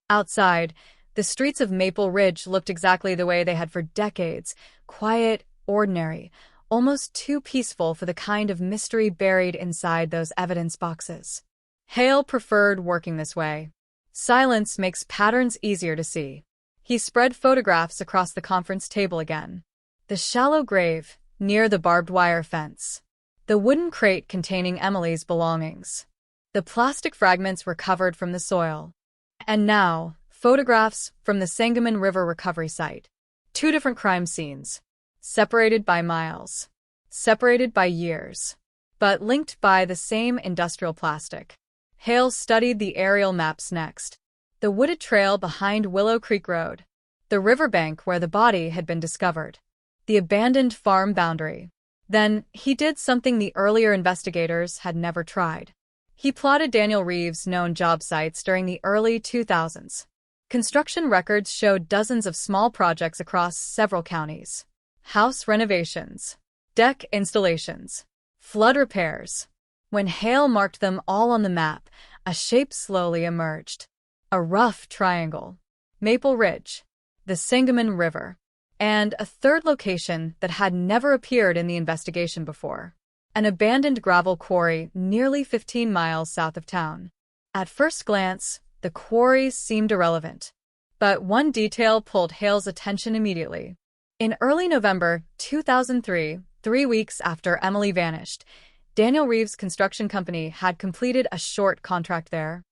Outside, the streets of Maple Ridge looked exactly the way they had for decades, quiet, ordinary, almost too peaceful for the kind of mystery buried inside those evidence boxes. Hale preferred working this way. Silence makes patterns easier to see. He spread photographs across the conference table again. The shallow grave, near the barbed wire fence. The wooden crate containing Emily's belongings. The plastic fragments recovered from the soil. And now, photographs from the Sangamon River recovery site. 2 different crime scenes. Separated by miles. Separated by years. But linked by the same industrial plastic. Hale studied the aerial maps next. The wooded trail behind Willow Creek Road. The riverbank where the body had been discovered. The abandoned farm boundary. Then, he did something the earlier investigators had never tried. He plotted Daniel Reeves' known job sites during the early 2000s. Construction records showed dozens of small projects across several counties. House renovations, deck installations, flood repairs. When Hale marked them all on the map, a shape slowly emerged. A rough triangle. Maple Ridge, the Sangamon River, and a third location that had never appeared in the investigation before. An abandoned gravel quarry nearly 15 miles south of town. At first glance, the quarry seemed irrelevant. But one detail pulled Hale's attention immediately. In early November 2003, 3 weeks after Emily vanished, Daniel Reeves' construction company had completed a short contract there.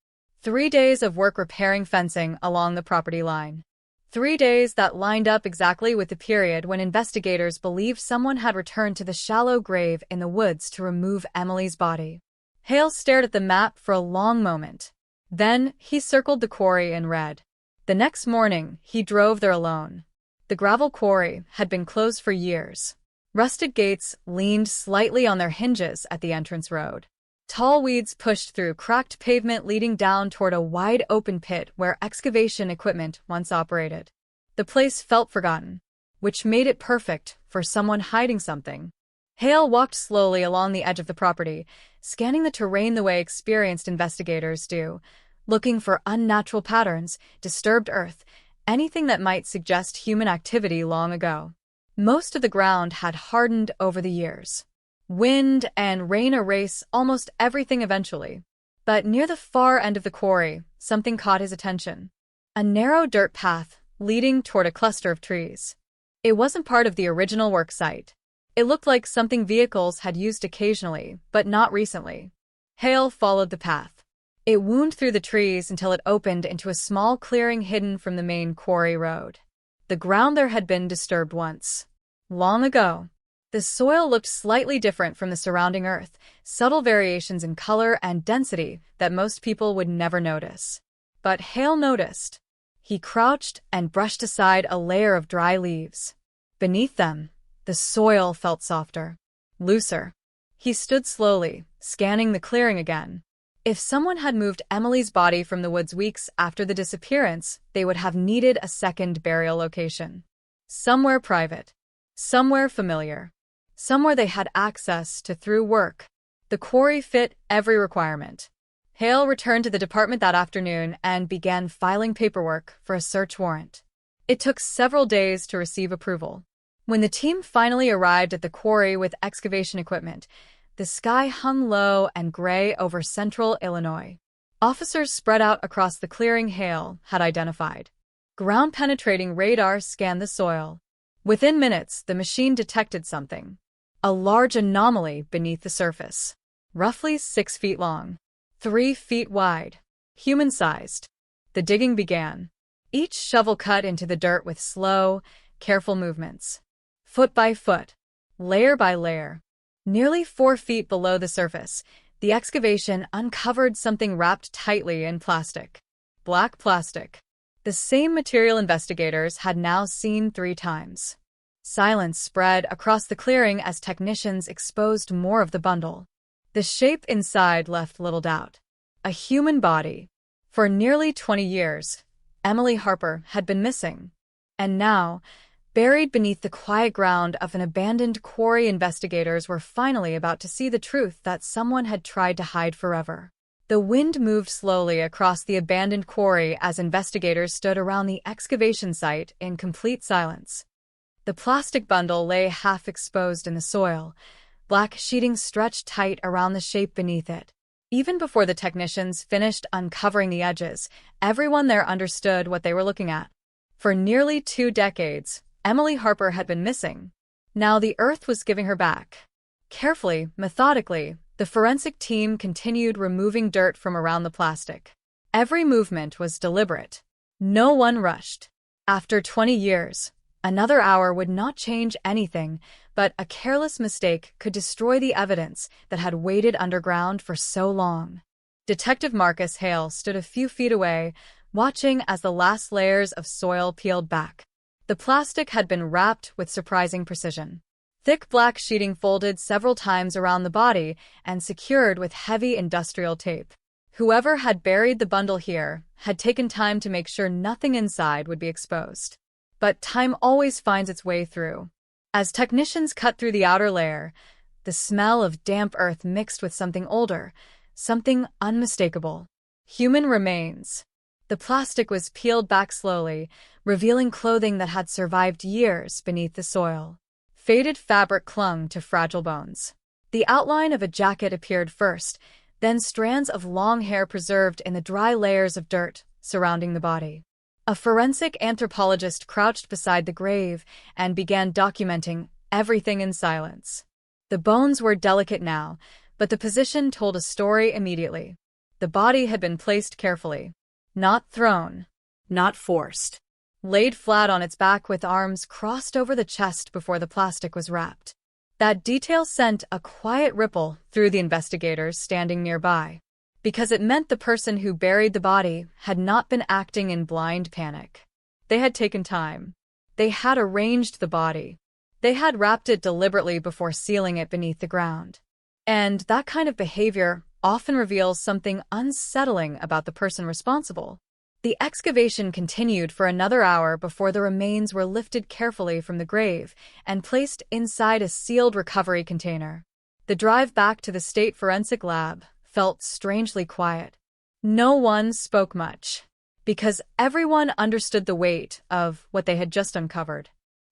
3 days of work repairing fencing along the property line. 3 days that lined up exactly with the period when investigators believed someone had returned to the shallow grave in the woods to remove Emily's body. Hale stared at the map for a long moment. Then he circled the quarry in red. The next morning, he drove there alone. The gravel quarry had been closed for years. Rusted gates leaned slightly on their hinges at the entrance road. Tall weeds pushed through cracked pavement leading down toward a wide open pit where excavation equipment once operated. The place felt forgotten, which made it perfect for someone hiding something. Hale walked slowly along the edge of the property, scanning the terrain the way experienced investigators do, looking for unnatural patterns, disturbed earth, anything that might suggest human activity long ago. Most of the ground had hardened over the years. Wind and rain erase almost everything eventually. But near the far end of the quarry, something caught his attention. A narrow dirt path leading toward a cluster of trees. It wasn't part of the original work site. It looked like something vehicles had used occasionally, but not recently. Hale followed the path. It wound through the trees until it opened into a small clearing hidden from the main quarry road. The ground there had been disturbed once. Long ago. The soil looked slightly different from the surrounding earth, subtle variations in color and density that most people would never notice. But Hale noticed. He crouched and brushed aside a layer of dry leaves. Beneath them, the soil felt softer, looser. He stood slowly, scanning the clearing again. If someone had moved Emily's body from the woods weeks after the disappearance, they would have needed a second burial location. Somewhere private. Somewhere familiar. Somewhere they had access to through work. The quarry fit every requirement. Hale returned to the department that afternoon and began filing paperwork for a search warrant. It took several days to receive approval. When the team finally arrived at the quarry with excavation equipment, the sky hung low and gray over central Illinois. Officers spread out across the clearing Hale had identified. Ground-penetrating radar scanned the soil. Within minutes, the machine detected something. A large anomaly beneath the surface. Roughly 6 feet long. 3 feet wide. Human-sized. The digging began. Each shovel cut into the dirt with slow, careful movements. Foot by foot. Layer by layer. Nearly 4 feet below the surface, the excavation uncovered something wrapped tightly in plastic. Black plastic. The same material investigators had now seen 3 times. Silence spread across the clearing as technicians exposed more of the bundle. The shape inside left little doubt. A human body. For nearly 20 years, Emily Harper had been missing. And now, buried beneath the quiet ground of an abandoned quarry, investigators were finally about to see the truth that someone had tried to hide forever. The wind moved slowly across the abandoned quarry as investigators stood around the excavation site in complete silence. The plastic bundle lay half exposed in the soil, black sheeting stretched tight around the shape beneath it. Even before the technicians finished uncovering the edges, everyone there understood what they were looking at. For nearly 2 decades, Emily Harper had been missing. Now the earth was giving her back. Carefully, methodically, the forensic team continued removing dirt from around the plastic. Every movement was deliberate. No one rushed. After 20 years, another hour would not change anything, but a careless mistake could destroy the evidence that had waited underground for so long. Detective Marcus Hale stood a few feet away, watching as the last layers of soil peeled back. The plastic had been wrapped with surprising precision. Thick black sheeting folded several times around the body and secured with heavy industrial tape. Whoever had buried the bundle here had taken time to make sure nothing inside would be exposed. But time always finds its way through. As technicians cut through the outer layer, the smell of damp earth mixed with something older, something unmistakable. Human remains. The plastic was peeled back slowly, revealing clothing that had survived years beneath the soil. Faded fabric clung to fragile bones. The outline of a jacket appeared first, then strands of long hair preserved in the dry layers of dirt surrounding the body. A forensic anthropologist crouched beside the grave and began documenting everything in silence. The bones were delicate now, but the position told a story immediately. The body had been placed carefully. Not thrown. Not forced. Laid flat on its back with arms crossed over the chest before the plastic was wrapped. That detail sent a quiet ripple through the investigators standing nearby, because it meant the person who buried the body had not been acting in blind panic. They had taken time. They had arranged the body. They had wrapped it deliberately before sealing it beneath the ground. And that kind of behavior often reveals something unsettling about the person responsible. The excavation continued for another hour before the remains were lifted carefully from the grave and placed inside a sealed recovery container. The drive back to the state forensic lab felt strangely quiet. No one spoke much, because everyone understood the weight of what they had just uncovered.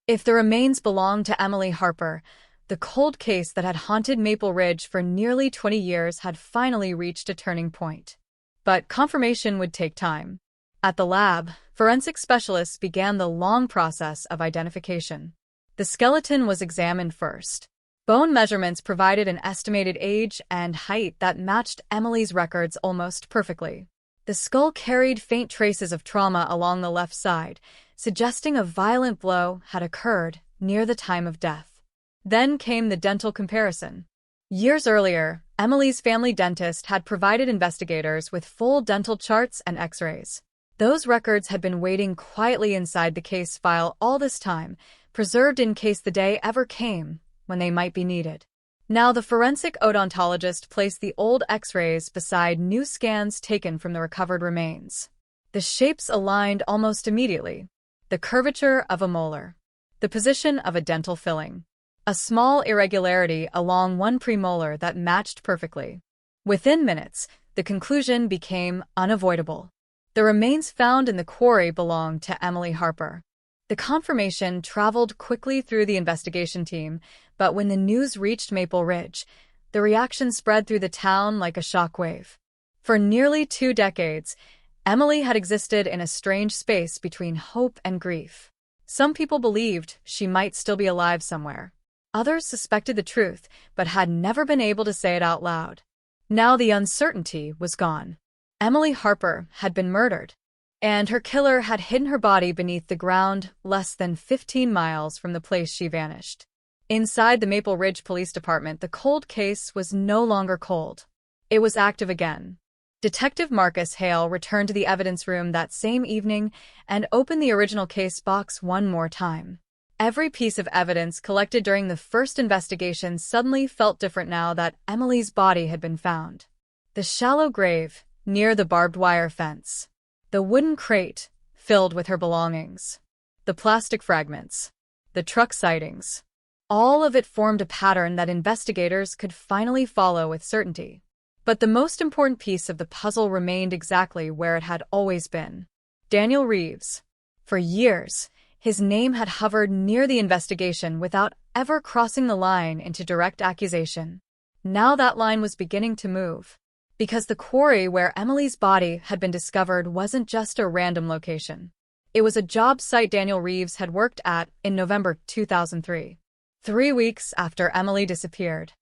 If the remains belonged to Emily Harper, the cold case that had haunted Maple Ridge for nearly 20 years had finally reached a turning point. But confirmation would take time. At the lab, forensic specialists began the long process of identification. The skeleton was examined first. Bone measurements provided an estimated age and height that matched Emily's records almost perfectly. The skull carried faint traces of trauma along the left side, suggesting a violent blow had occurred near the time of death. Then came the dental comparison. Years earlier, Emily's family dentist had provided investigators with full dental charts and x-rays. Those records had been waiting quietly inside the case file all this time, preserved in case the day ever came when they might be needed. Now the forensic odontologist placed the old x-rays beside new scans taken from the recovered remains. The shapes aligned almost immediately. The curvature of a molar. The position of a dental filling. A small irregularity along one premolar that matched perfectly. Within minutes, the conclusion became unavoidable. The remains found in the quarry belonged to Emily Harper. The confirmation traveled quickly through the investigation team, but when the news reached Maple Ridge, the reaction spread through the town like a shockwave. For nearly 2 decades, Emily had existed in a strange space between hope and grief. Some people believed she might still be alive somewhere. Others suspected the truth, but had never been able to say it out loud. Now the uncertainty was gone. Emily Harper had been murdered, and her killer had hidden her body beneath the ground less than 15 miles from the place she vanished. Inside the Maple Ridge Police Department, the cold case was no longer cold. It was active again. Detective Marcus Hale returned to the evidence room that same evening and opened the original case box one more time. Every piece of evidence collected during the first investigation suddenly felt different now that Emily's body had been found. The shallow grave near the barbed wire fence. The wooden crate filled with her belongings. The plastic fragments. The truck sightings. All of it formed a pattern that investigators could finally follow with certainty. But the most important piece of the puzzle remained exactly where it had always been. Daniel Reeves. For years, his name had hovered near the investigation without ever crossing the line into direct accusation. Now that line was beginning to move. Because the quarry where Emily's body had been discovered wasn't just a random location. It was a job site Daniel Reeves had worked at in November 2003. 3 weeks after Emily disappeared.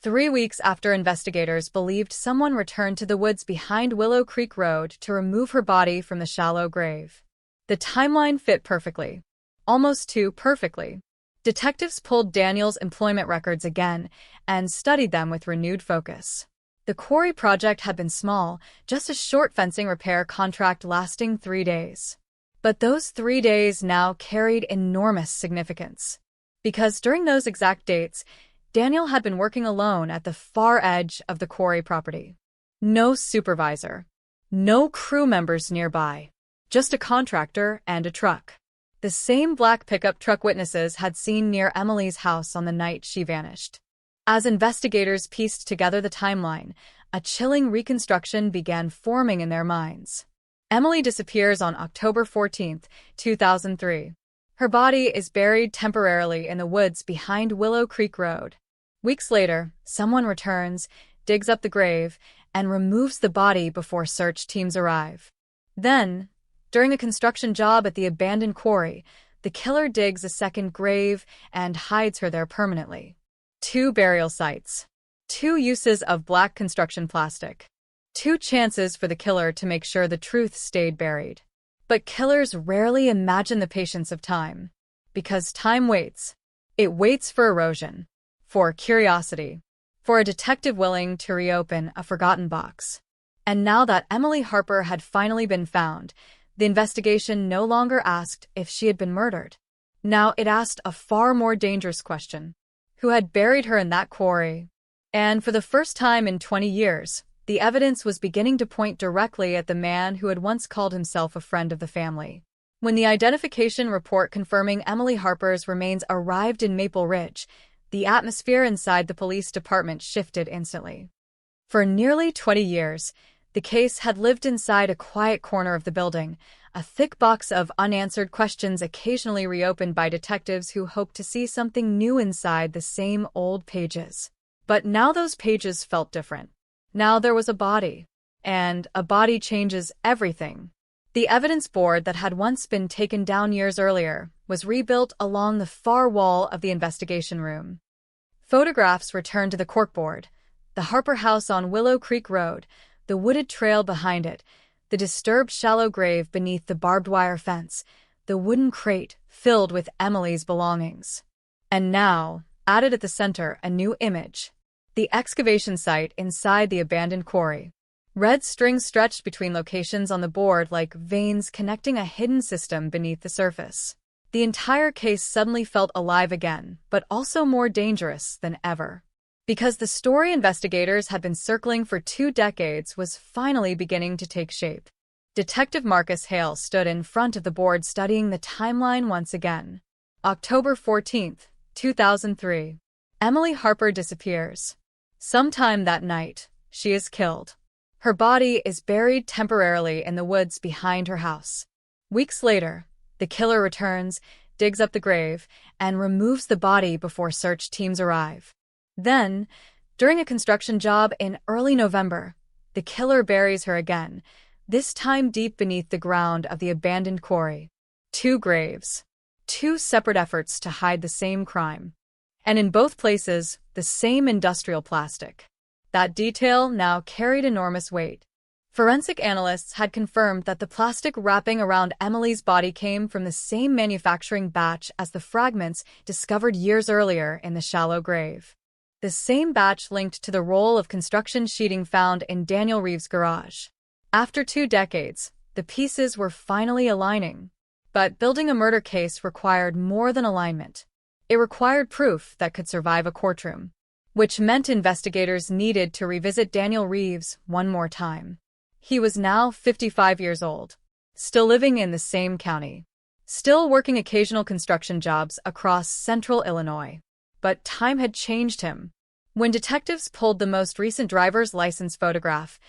3 weeks after investigators believed someone returned to the woods behind Willow Creek Road to remove her body from the shallow grave. The timeline fit perfectly. Almost too perfectly. Detectives pulled Daniel's employment records again and studied them with renewed focus. The quarry project had been small, just a short fencing repair contract lasting 3 days. But those 3 days now carried enormous significance. Because during those exact dates, Daniel had been working alone at the far edge of the quarry property. No supervisor. No crew members nearby. Just a contractor and a truck. The same black pickup truck witnesses had seen near Emily's house on the night she vanished. As investigators pieced together the timeline, a chilling reconstruction began forming in their minds. Emily disappears on October 14, 2003. Her body is buried temporarily in the woods behind Willow Creek Road. Weeks later, someone returns, digs up the grave, and removes the body before search teams arrive. Then, during a construction job at the abandoned quarry, the killer digs a second grave and hides her there permanently. 2 burial sites. 2 uses of black construction plastic. 2 chances for the killer to make sure the truth stayed buried. But killers rarely imagine the patience of time. Because time waits. It waits for erosion, for curiosity, for a detective willing to reopen a forgotten box. And now that Emily Harper had finally been found, the investigation no longer asked if she had been murdered. Now it asked a far more dangerous question. Who had buried her in that quarry? And for the first time in 20 years, the evidence was beginning to point directly at the man who had once called himself a friend of the family. When the identification report confirming Emily Harper's remains arrived in Maple Ridge, the atmosphere inside the police department shifted instantly. For nearly 20 years, the case had lived inside a quiet corner of the building, a thick box of unanswered questions occasionally reopened by detectives who hoped to see something new inside the same old pages. But now those pages felt different. Now there was a body. And a body changes everything. The evidence board that had once been taken down years earlier was rebuilt along the far wall of the investigation room. Photographs returned to the corkboard. The Harper house on Willow Creek Road, the wooded trail behind it, the disturbed shallow grave beneath the barbed wire fence, the wooden crate filled with Emily's belongings. And now, added at the center, a new image. The excavation site inside the abandoned quarry. Red strings stretched between locations on the board like veins connecting a hidden system beneath the surface. The entire case suddenly felt alive again, but also more dangerous than ever. Because the story investigators had been circling for 2 decades was finally beginning to take shape. Detective Marcus Hale stood in front of the board studying the timeline once again. October 14th, 2003. Emily Harper disappears. Sometime that night, she is killed. Her body is buried temporarily in the woods behind her house. Weeks later, the killer returns, digs up the grave, and removes the body before search teams arrive. Then, during a construction job in early November, the killer buries her again, this time deep beneath the ground of the abandoned quarry. 2 graves. 2 separate efforts to hide the same crime. And in both places, the same industrial plastic. That detail now carried enormous weight. Forensic analysts had confirmed that the plastic wrapping around Emily's body came from the same manufacturing batch as the fragments discovered years earlier in the shallow grave. The same batch linked to the roll of construction sheeting found in Daniel Reeves' garage. After 2 decades, the pieces were finally aligning. But building a murder case required more than alignment. It required proof that could survive a courtroom, which meant investigators needed to revisit Daniel Reeves one more time. He was now 55 years old, still living in the same county, still working occasional construction jobs across central Illinois. But time had changed him. When detectives pulled the most recent driver's license photograph,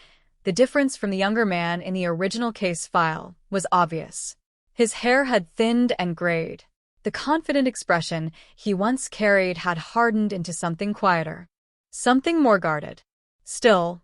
the difference from the younger man in the original case file was obvious. His hair had thinned and grayed. The confident expression he once carried had hardened into something quieter, something more guarded. Still,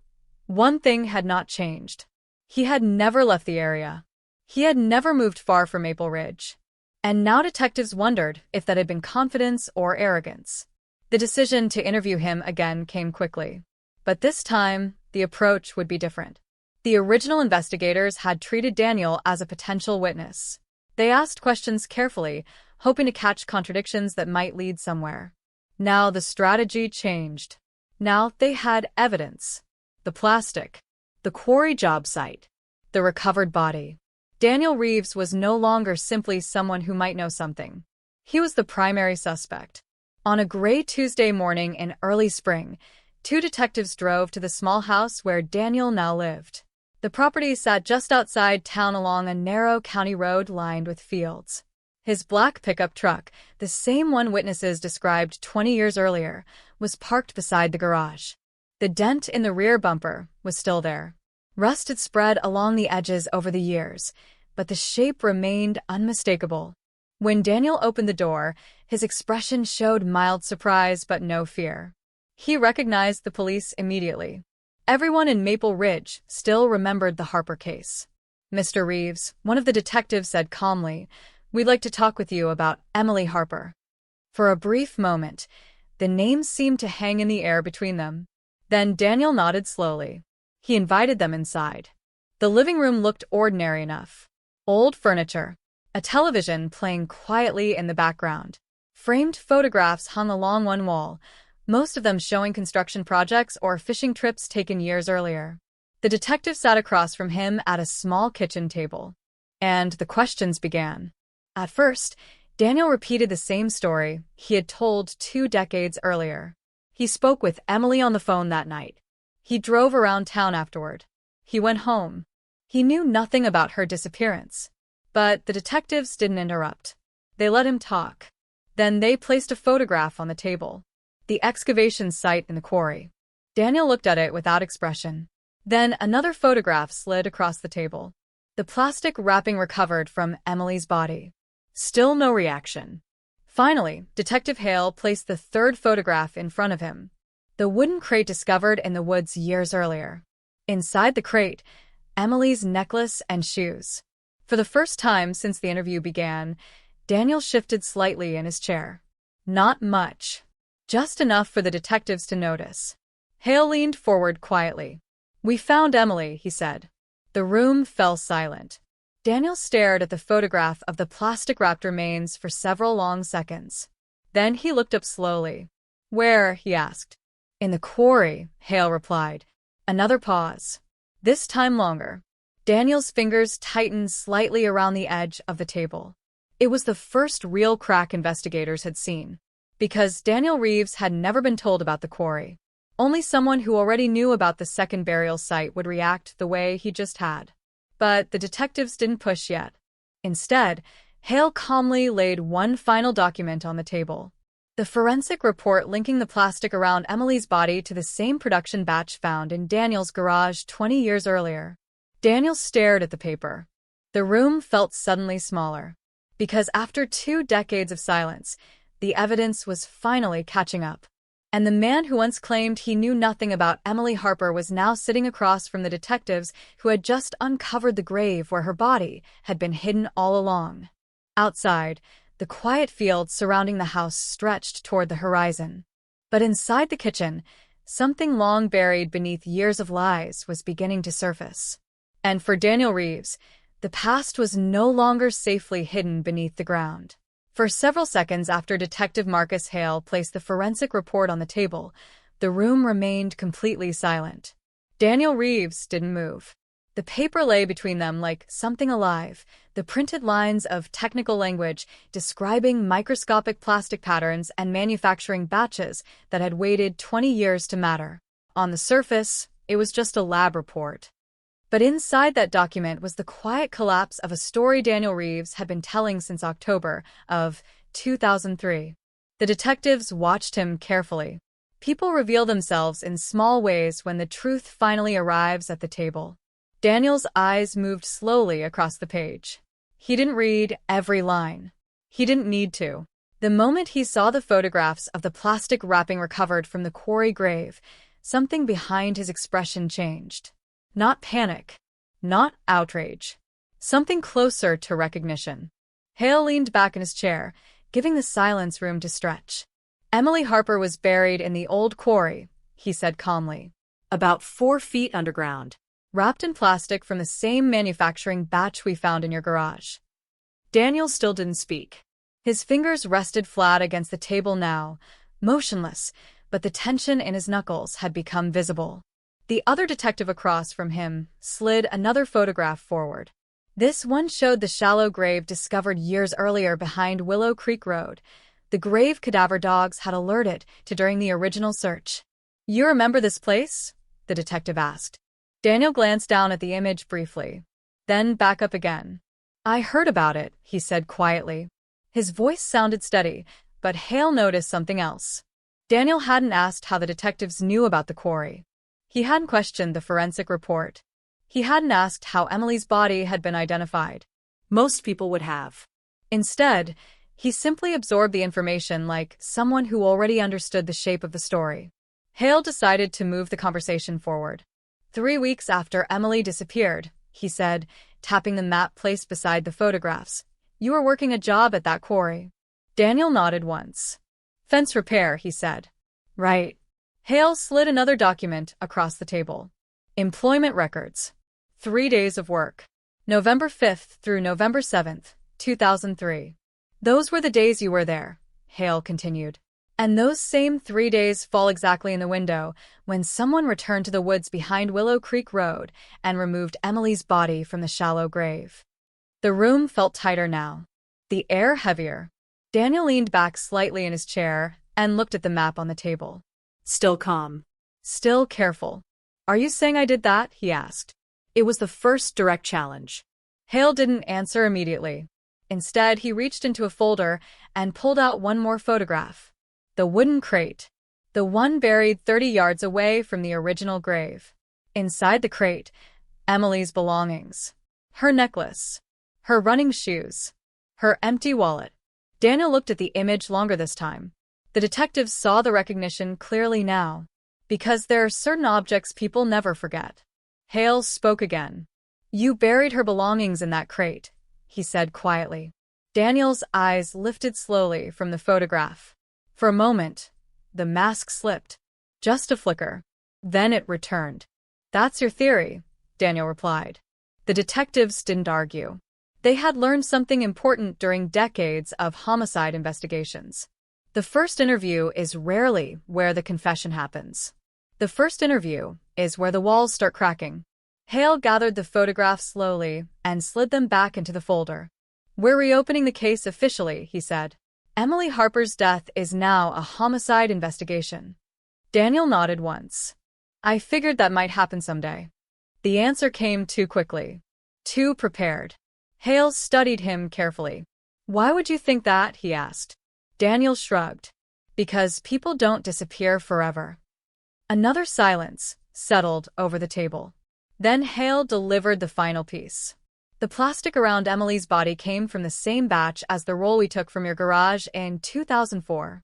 one thing had not changed. He had never left the area. He had never moved far from Maple Ridge. And now detectives wondered if that had been confidence or arrogance. The decision to interview him again came quickly. But this time, the approach would be different. The original investigators had treated Daniel as a potential witness. They asked questions carefully, hoping to catch contradictions that might lead somewhere. Now the strategy changed. Now they had evidence. The plastic. The quarry job site. The recovered body. Daniel Reeves was no longer simply someone who might know something. He was the primary suspect. On a gray Tuesday morning in early spring, 2 detectives drove to the small house where Daniel now lived. The property sat just outside town along a narrow county road lined with fields. His black pickup truck, the same one witnesses described 20 years earlier, was parked beside the garage. The dent in the rear bumper was still there. Rust had spread along the edges over the years, but the shape remained unmistakable. When Daniel opened the door, his expression showed mild surprise but no fear. He recognized the police immediately. Everyone in Maple Ridge still remembered the Harper case. "Mr. Reeves," one of the detectives said calmly, "we'd like to talk with you about Emily Harper." For a brief moment, the names seemed to hang in the air between them. Then Daniel nodded slowly. He invited them inside. The living room looked ordinary enough. Old furniture, a television playing quietly in the background. Framed photographs hung along one wall, most of them showing construction projects or fishing trips taken years earlier. The detective sat across from him at a small kitchen table. And the questions began. At first, Daniel repeated the same story he had told 2 decades earlier. He spoke with Emily on the phone that night. He drove around town afterward. He went home. He knew nothing about her disappearance. But the detectives didn't interrupt. They let him talk. Then they placed a photograph on the table. The excavation site in the quarry. Daniel looked at it without expression. Then another photograph slid across the table. The plastic wrapping recovered from Emily's body. Still no reaction. Finally, Detective Hale placed the third photograph in front of him. The wooden crate discovered in the woods years earlier. Inside the crate, Emily's necklace and shoes. For the first time since the interview began, Daniel shifted slightly in his chair. Not much. Just enough for the detectives to notice. Hale leaned forward quietly. "We found Emily," he said. The room fell silent. Daniel stared at the photograph of the plastic-wrapped remains for several long seconds. Then he looked up slowly. "Where?" he asked. "In the quarry," Hale replied. Another pause. This time longer. Daniel's fingers tightened slightly around the edge of the table. It was the first real crack investigators had seen. Because Daniel Reeves had never been told about the quarry. Only someone who already knew about the second burial site would react the way he just had. But the detectives didn't push yet. Instead, Hale calmly laid one final document on the table. The forensic report linking the plastic around Emily's body to the same production batch found in Daniel's garage 20 years earlier. Daniel stared at the paper. The room felt suddenly smaller. Because after 2 decades of silence, the evidence was finally catching up. And the man who once claimed he knew nothing about Emily Harper was now sitting across from the detectives who had just uncovered the grave where her body had been hidden all along. Outside, the quiet field surrounding the house stretched toward the horizon. But inside the kitchen, something long buried beneath years of lies was beginning to surface. And for Daniel Reeves, the past was no longer safely hidden beneath the ground. For several seconds after Detective Marcus Hale placed the forensic report on the table, the room remained completely silent. Daniel Reeves didn't move. The paper lay between them like something alive, the printed lines of technical language describing microscopic plastic patterns and manufacturing batches that had waited 20 years to matter. On the surface, it was just a lab report. But inside that document was the quiet collapse of a story Daniel Reeves had been telling since October of 2003. The detectives watched him carefully. People reveal themselves in small ways when the truth finally arrives at the table. Daniel's eyes moved slowly across the page. He didn't read every line. He didn't need to. The moment he saw the photographs of the plastic wrapping recovered from the quarry grave, something behind his expression changed. Not panic. Not outrage. Something closer to recognition. Hale leaned back in his chair, giving the silence room to stretch. "Emily Harper was buried in the old quarry," he said calmly. "About 4 feet underground. Wrapped in plastic from the same manufacturing batch we found in your garage." Daniel still didn't speak. His fingers rested flat against the table now, motionless, but the tension in his knuckles had become visible. The other detective across from him slid another photograph forward. This one showed the shallow grave discovered years earlier behind Willow Creek Road, the grave cadaver dogs had alerted to during the original search. "You remember this place?" the detective asked. Daniel glanced down at the image briefly, then back up again. "I heard about it," he said quietly. His voice sounded steady, but Hale noticed something else. Daniel hadn't asked how the detectives knew about the quarry. He hadn't questioned the forensic report. He hadn't asked how Emily's body had been identified. Most people would have. Instead, he simply absorbed the information like someone who already understood the shape of the story. Hale decided to move the conversation forward. 3 weeks after Emily disappeared, he said, tapping the map placed beside the photographs. "You were working a job at that quarry." Daniel nodded once. "Fence repair," he said. "Right." Hale slid another document across the table. Employment records. 3 days of work. November 5th through November 7th, 2003. Those were the days you were there, Hale continued. And those same 3 days fall exactly in the window when someone returned to the woods behind Willow Creek Road and removed Emily's body from the shallow grave. The room felt tighter now, the air heavier. Daniel leaned back slightly in his chair and looked at the map on the table. Still calm. Still careful. Are you saying I did that? He asked. It was the first direct challenge. Hale didn't answer immediately. Instead, he reached into a folder and pulled out one more photograph. The wooden crate. The one buried 30 yards away from the original grave. Inside the crate, Emily's belongings. Her necklace. Her running shoes. Her empty wallet. Daniel looked at the image longer this time. The detectives saw the recognition clearly now, because there are certain objects people never forget. Hale spoke again. You buried her belongings in that crate, he said quietly. Daniel's eyes lifted slowly from the photograph. For a moment, the mask slipped. Just a flicker. Then it returned. That's your theory, Daniel replied. The detectives didn't argue. They had learned something important during decades of homicide investigations. The first interview is rarely where the confession happens. The first interview is where the walls start cracking. Hale gathered the photographs slowly and slid them back into the folder. We're reopening the case officially, he said. Emily Harper's death is now a homicide investigation. Daniel nodded once. I figured that might happen someday. The answer came too quickly. Too prepared. Hale studied him carefully. Why would you think that? He asked. Daniel shrugged. Because people don't disappear forever. Another silence settled over the table. Then Hale delivered the final piece. The plastic around Emily's body came from the same batch as the roll we took from your garage in 2004.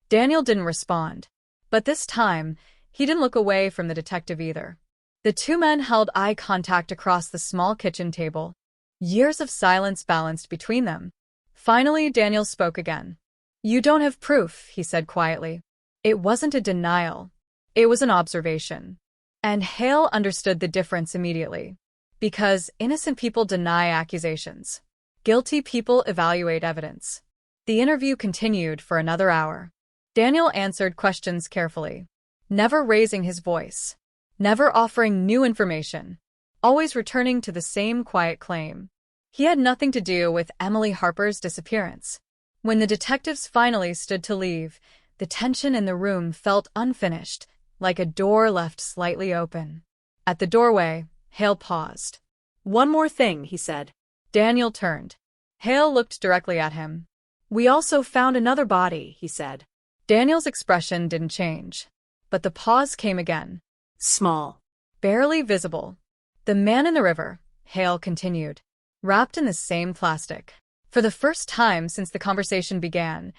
Daniel didn't respond. But this time, he didn't look away from the detective either. The two men held eye contact across the small kitchen table. Years of silence balanced between them. Finally, Daniel spoke again. You don't have proof, he said quietly. It wasn't a denial. It was an observation. And Hale understood the difference immediately. Because innocent people deny accusations. Guilty people evaluate evidence. The interview continued for another hour. Daniel answered questions carefully, never raising his voice, never offering new information, always returning to the same quiet claim. He had nothing to do with Emily Harper's disappearance. When the detectives finally stood to leave, the tension in the room felt unfinished, like a door left slightly open. At the doorway, Hale paused. One more thing, he said. Daniel turned. Hale looked directly at him. We also found another body, he said. Daniel's expression didn't change. But the pause came again. Small. Barely visible. The man in the river, Hale continued. Wrapped in the same plastic. For the first time since the conversation began,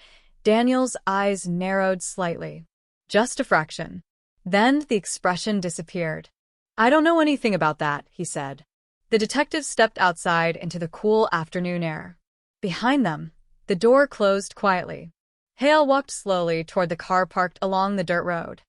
Daniel's eyes narrowed slightly. Just a fraction. Then the expression disappeared. I don't know anything about that, he said. The detective stepped outside into the cool afternoon air. Behind them, the door closed quietly. Hale walked slowly toward the car parked along the dirt road.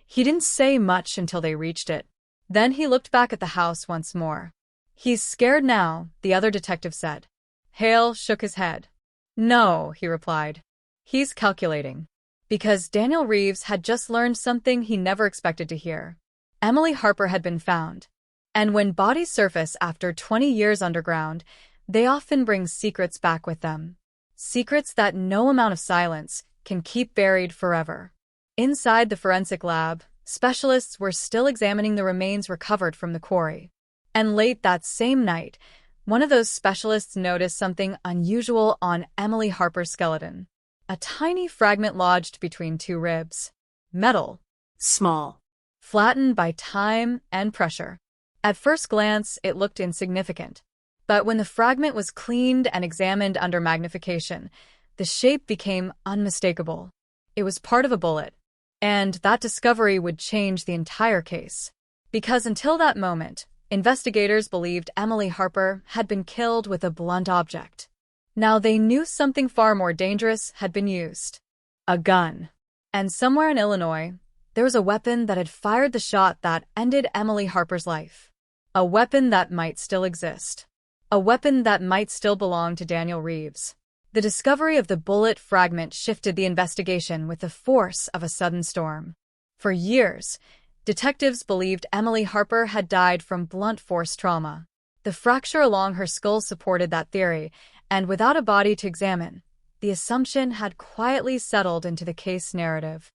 He didn't say much until they reached it. Then he looked back at the house once more. He's scared now, the other detective said. Hale shook his head. No, he replied. He's calculating. Because Daniel Reeves had just learned something he never expected to hear. Emily Harper had been found. And when bodies surface after 20 years underground, they often bring secrets back with them. Secrets that no amount of silence can keep buried forever. Inside the forensic lab, specialists were still examining the remains recovered from the quarry. And late that same night, one of those specialists noticed something unusual on Emily Harper's skeleton. A tiny fragment lodged between two ribs. Metal. Small. Flattened by time and pressure. At first glance, it looked insignificant. But when the fragment was cleaned and examined under magnification, the shape became unmistakable. It was part of a bullet. And that discovery would change the entire case. Because until that moment, investigators believed Emily Harper had been killed with a blunt object. Now they knew something far more dangerous had been used. A gun. And somewhere in Illinois, There was a weapon that had fired the shot that ended Emily Harper's life. A weapon that might still exist. A weapon that might still belong to Daniel Reeves. The discovery of the bullet fragment shifted the investigation with the force of a sudden storm. For years, detectives believed Emily Harper had died from blunt force trauma. The fracture along her skull supported that theory, and without a body to examine, the assumption had quietly settled into the case narrative.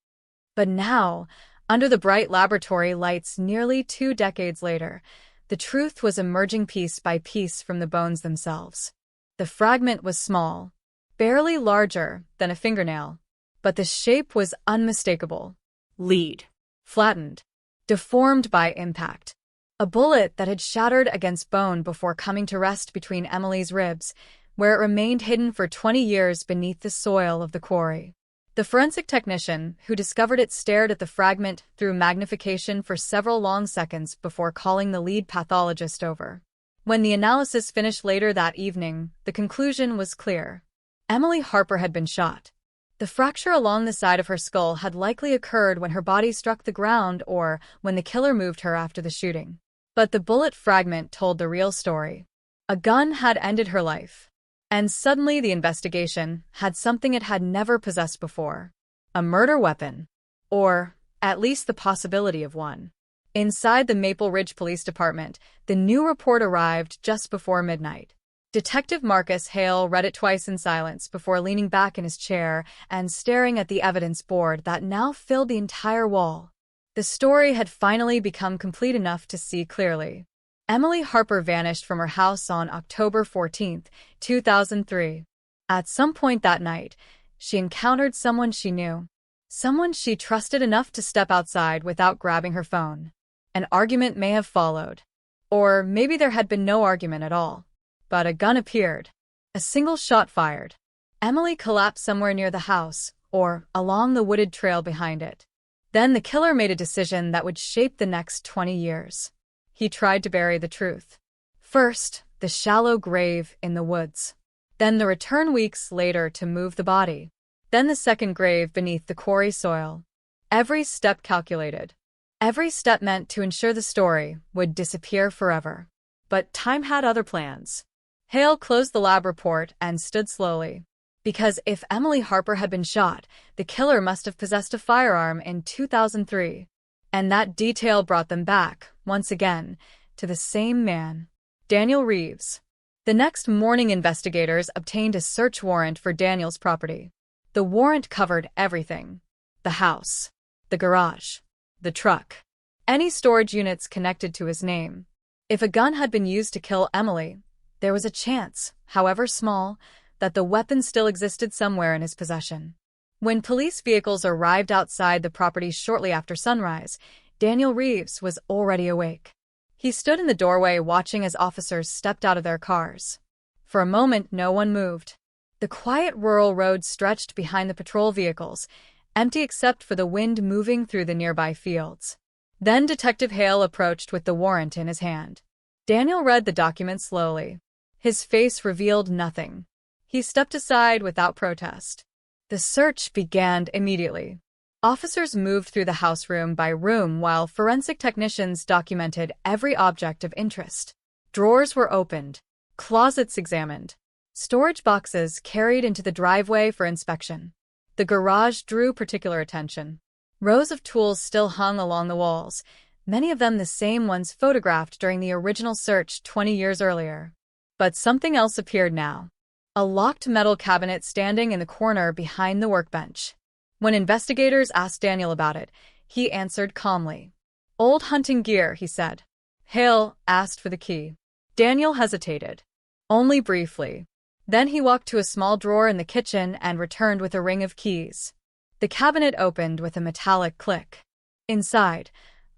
But now, under the bright laboratory lights nearly 2 decades later, the truth was emerging piece by piece from the bones themselves. The fragment was small, barely larger than a fingernail, but the shape was unmistakable. Lead. Flattened. Deformed by impact. A bullet that had shattered against bone before coming to rest between Emily's ribs, where it remained hidden for 20 years beneath the soil of the quarry. The forensic technician who discovered it stared at the fragment through magnification for several long seconds before calling the lead pathologist over. When the analysis finished later that evening, the conclusion was clear. Emily Harper had been shot. The fracture along the side of her skull had likely occurred when her body struck the ground or when the killer moved her after the shooting. But the bullet fragment told the real story. A gun had ended her life. And suddenly the investigation had something it had never possessed before. A murder weapon. Or, at least the possibility of one. Inside the Maple Ridge Police Department, the new report arrived just before midnight. Detective Marcus Hale read it twice in silence before leaning back in his chair and staring at the evidence board that now filled the entire wall. The story had finally become complete enough to see clearly. Emily Harper vanished from her house on October 14, 2003. At some point that night, she encountered someone she knew. Someone she trusted enough to step outside without grabbing her phone. An argument may have followed. Or maybe there had been no argument at all. But a gun appeared. A single shot fired. Emily collapsed somewhere near the house, or along the wooded trail behind it. Then the killer made a decision that would shape the next 20 years. He tried to bury the truth. First, the shallow grave in the woods. Then the return weeks later to move the body. Then the second grave beneath the quarry soil. Every step calculated. Every step meant to ensure the story would disappear forever. But time had other plans. Hale closed the lab report and stood slowly. Because if Emily Harper had been shot, the killer must have possessed a firearm in 2003. And that detail brought them back, once again, to the same man, Daniel Reeves. The next morning, investigators obtained a search warrant for Daniel's property. The warrant covered everything. The house, the garage, the truck, any storage units connected to his name. If a gun had been used to kill Emily, there was a chance, however small, that the weapon still existed somewhere in his possession. When police vehicles arrived outside the property shortly after sunrise, Daniel Reeves was already awake. He stood in the doorway watching as officers stepped out of their cars. For a moment, no one moved. The quiet rural road stretched behind the patrol vehicles, empty except for the wind moving through the nearby fields. Then Detective Hale approached with the warrant in his hand. Daniel read the document slowly. His face revealed nothing. He stepped aside without protest. The search began immediately. Officers moved through the house room by room while forensic technicians documented every object of interest. Drawers were opened, closets examined, storage boxes carried into the driveway for inspection. The garage drew particular attention. Rows of tools still hung along the walls, many of them the same ones photographed during the original search 20 years earlier. But something else appeared now. A locked metal cabinet standing in the corner behind the workbench. When investigators asked Daniel about it, he answered calmly. "Old hunting gear," he said. Hale asked for the key. Daniel hesitated. Only briefly. Then he walked to a small drawer in the kitchen and returned with a ring of keys. The cabinet opened with a metallic click. Inside,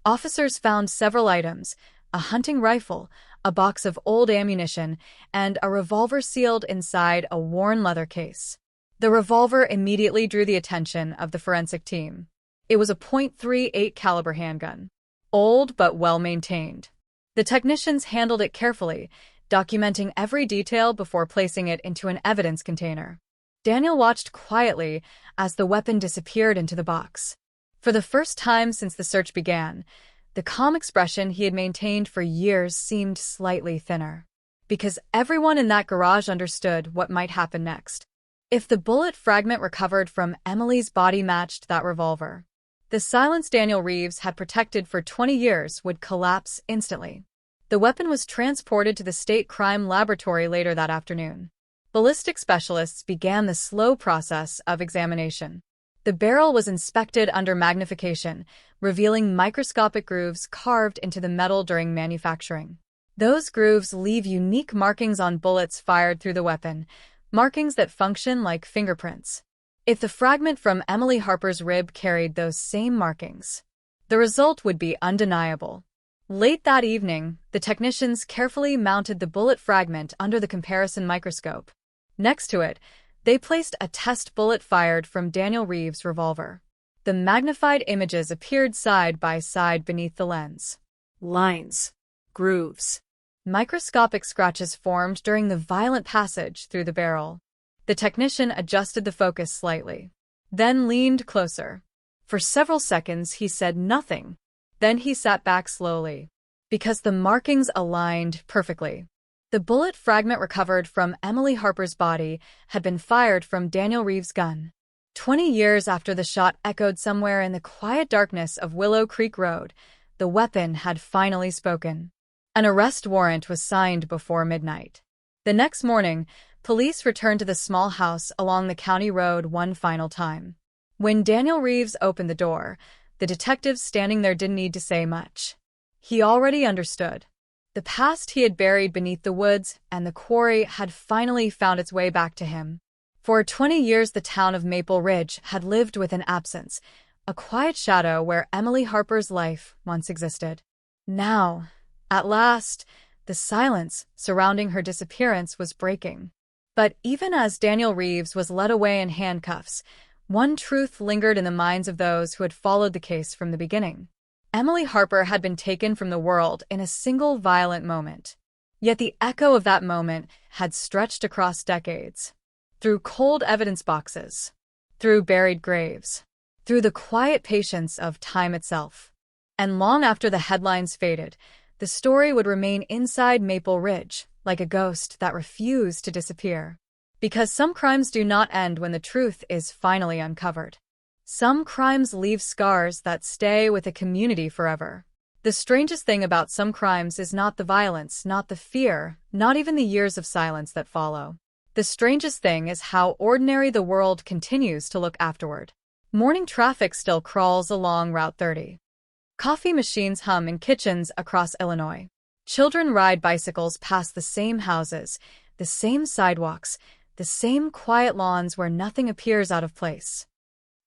officers found several items: a hunting rifle, a box of old ammunition, and a revolver sealed inside a worn leather case. The revolver immediately drew the attention of the forensic team. It was a .38 caliber handgun, old but well-maintained. The technicians handled it carefully, documenting every detail before placing it into an evidence container. Daniel watched quietly as the weapon disappeared into the box. For the first time since the search began, the calm expression he had maintained for years seemed slightly thinner. Because everyone in that garage understood what might happen next. If the bullet fragment recovered from Emily's body matched that revolver, the silence Daniel Reeves had protected for 20 years would collapse instantly. The weapon was transported to the state crime laboratory later that afternoon. Ballistic specialists began the slow process of examination. The barrel was inspected under magnification, revealing microscopic grooves carved into the metal during manufacturing. Those grooves leave unique markings on bullets fired through the weapon, markings that function like fingerprints. If the fragment from Emily Harper's rib carried those same markings, the result would be undeniable. Late that evening, the technicians carefully mounted the bullet fragment under the comparison microscope. Next to it, they placed a test bullet fired from Daniel Reeves' revolver. The magnified images appeared side by side beneath the lens. Lines. Grooves. Microscopic scratches formed during the violent passage through the barrel. The technician adjusted the focus slightly, then leaned closer. For several seconds he said nothing. Then he sat back slowly, because the markings aligned perfectly. The bullet fragment recovered from Emily Harper's body had been fired from Daniel Reeves' gun. 20 years after the shot echoed somewhere in the quiet darkness of Willow Creek Road, the weapon had finally spoken. An arrest warrant was signed before midnight. The next morning, police returned to the small house along the county road one final time. When Daniel Reeves opened the door, the detectives standing there didn't need to say much. He already understood. The past he had buried beneath the woods and the quarry had finally found its way back to him. For 20 years the town of Maple Ridge had lived with an absence, a quiet shadow where Emily Harper's life once existed. Now, at last, the silence surrounding her disappearance was breaking. But even as Daniel Reeves was led away in handcuffs, one truth lingered in the minds of those who had followed the case from the beginning. Emily Harper had been taken from the world in a single violent moment. Yet the echo of that moment had stretched across decades. Through cold evidence boxes, through buried graves, through the quiet patience of time itself. And long after the headlines faded, the story would remain inside Maple Ridge, like a ghost that refused to disappear. Because some crimes do not end when the truth is finally uncovered. Some crimes leave scars that stay with a community forever. The strangest thing about some crimes is not the violence, not the fear, not even the years of silence that follow. The strangest thing is how ordinary the world continues to look afterward. Morning traffic still crawls along Route 30. Coffee machines hum in kitchens across Illinois. Children ride bicycles past the same houses, the same sidewalks, the same quiet lawns where nothing appears out of place.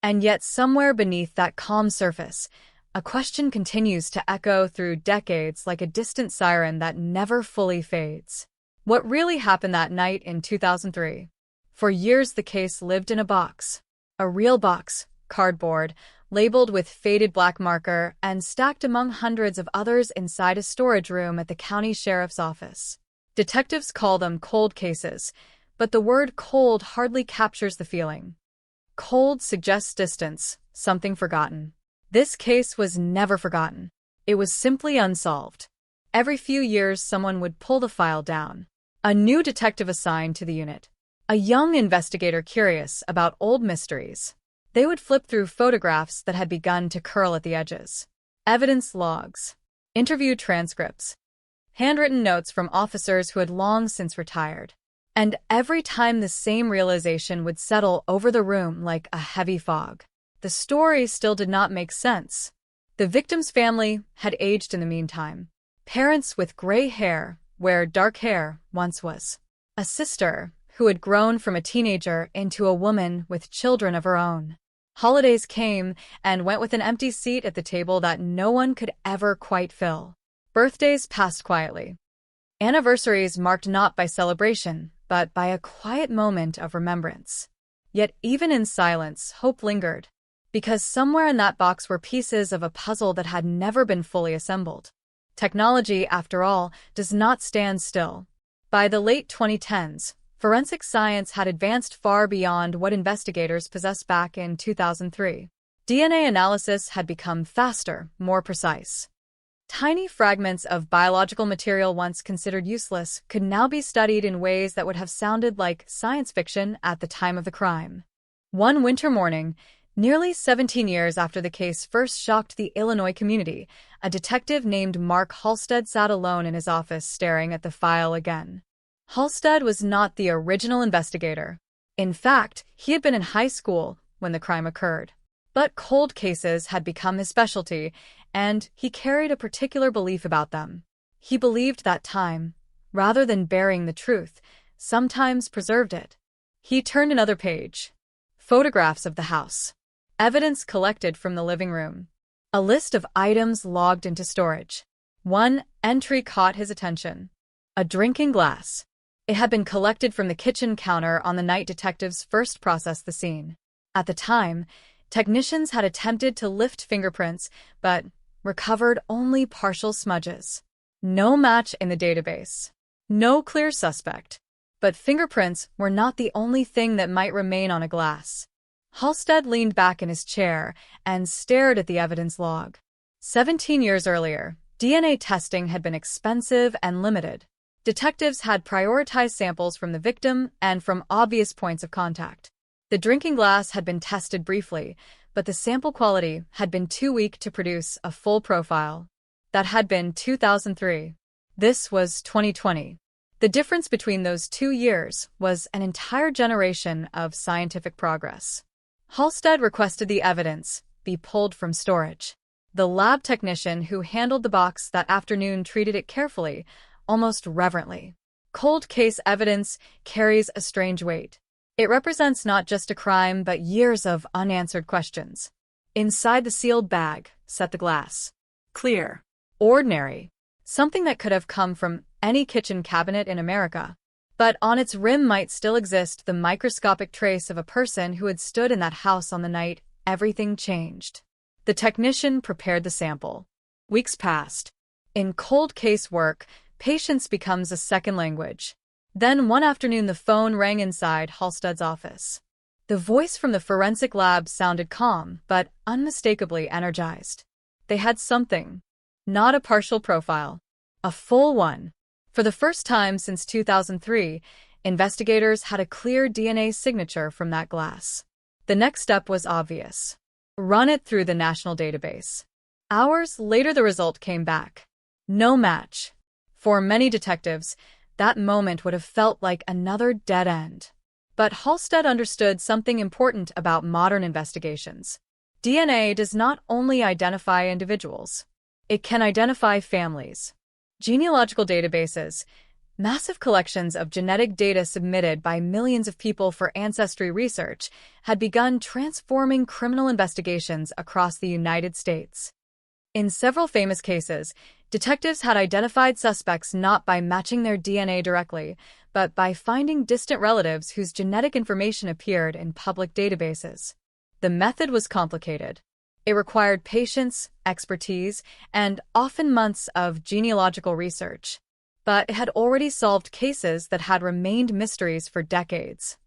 And yet somewhere beneath that calm surface, a question continues to echo through decades like a distant siren that never fully fades. What really happened that night in 2003? For years the case lived in a box. A real box, cardboard, labeled with faded black marker and stacked among hundreds of others inside a storage room at the county sheriff's office. Detectives call them cold cases, but the word cold hardly captures the feeling. Cold suggests distance, something forgotten. This case was never forgotten. It was simply unsolved. Every few years someone would pull the file down. A new detective assigned to the unit. A young investigator curious about old mysteries. They would flip through photographs that had begun to curl at the edges. Evidence logs. Interview transcripts. Handwritten notes from officers who had long since retired. And every time the same realization would settle over the room like a heavy fog. The story still did not make sense. The victim's family had aged in the meantime. Parents with gray hair where dark hair once was. A sister who had grown from a teenager into a woman with children of her own. Holidays came and went with an empty seat at the table that no one could ever quite fill. Birthdays passed quietly. Anniversaries marked not by celebration, but by a quiet moment of remembrance. Yet even in silence, hope lingered, because somewhere in that box were pieces of a puzzle that had never been fully assembled. Technology, after all, does not stand still. By the late 2010s, forensic science had advanced far beyond what investigators possessed back in 2003. DNA analysis had become faster, more precise. Tiny fragments of biological material once considered useless could now be studied in ways that would have sounded like science fiction at the time of the crime. One winter morning, nearly 17 years after the case first shocked the Illinois community, a detective named Mark Halstead sat alone in his office staring at the file again. Halstead was not the original investigator. In fact, he had been in high school when the crime occurred. But cold cases had become his specialty, and he carried a particular belief about them. He believed that time, rather than burying the truth, sometimes preserved it. He turned another page. Photographs of the house. Evidence collected from the living room. A list of items logged into storage. One entry caught his attention. A drinking glass. It had been collected from the kitchen counter on the night detectives first processed the scene. At the time, technicians had attempted to lift fingerprints, but recovered only partial smudges. No match in the database. No clear suspect. But fingerprints were not the only thing that might remain on a glass. Halstead leaned back in his chair and stared at the evidence log. 17 years earlier, DNA testing had been expensive and limited. Detectives had prioritized samples from the victim and from obvious points of contact. The drinking glass had been tested briefly, but the sample quality had been too weak to produce a full profile. That had been 2003. This was 2020. The difference between those 2 years was an entire generation of scientific progress. Halstead requested the evidence be pulled from storage. The lab technician who handled the box that afternoon treated it carefully, almost reverently. Cold case evidence carries a strange weight. It represents not just a crime, but years of unanswered questions. Inside the sealed bag sat the glass. Clear. Ordinary. Something that could have come from any kitchen cabinet in America. But on its rim might still exist the microscopic trace of a person who had stood in that house on the night everything changed. The technician prepared the sample. Weeks passed. In cold case work, patience becomes a second language. Then one afternoon the phone rang inside Halstead's office. The voice from the forensic lab sounded calm, but unmistakably energized. They had something. Not a partial profile. A full one. For the first time since 2003, investigators had a clear DNA signature from that glass. The next step was obvious. Run it through the national database. Hours later the result came back. No match. For many detectives, that moment would have felt like another dead end. But Halstead understood something important about modern investigations. DNA does not only identify individuals. It can identify families. Genealogical databases, massive collections of genetic data submitted by millions of people for ancestry research, had begun transforming criminal investigations across the United States. In several famous cases, detectives had identified suspects not by matching their DNA directly, but by finding distant relatives whose genetic information appeared in public databases. The method was complicated. It required patience, expertise, and often months of genealogical research. But it had already solved cases that had remained mysteries for decades.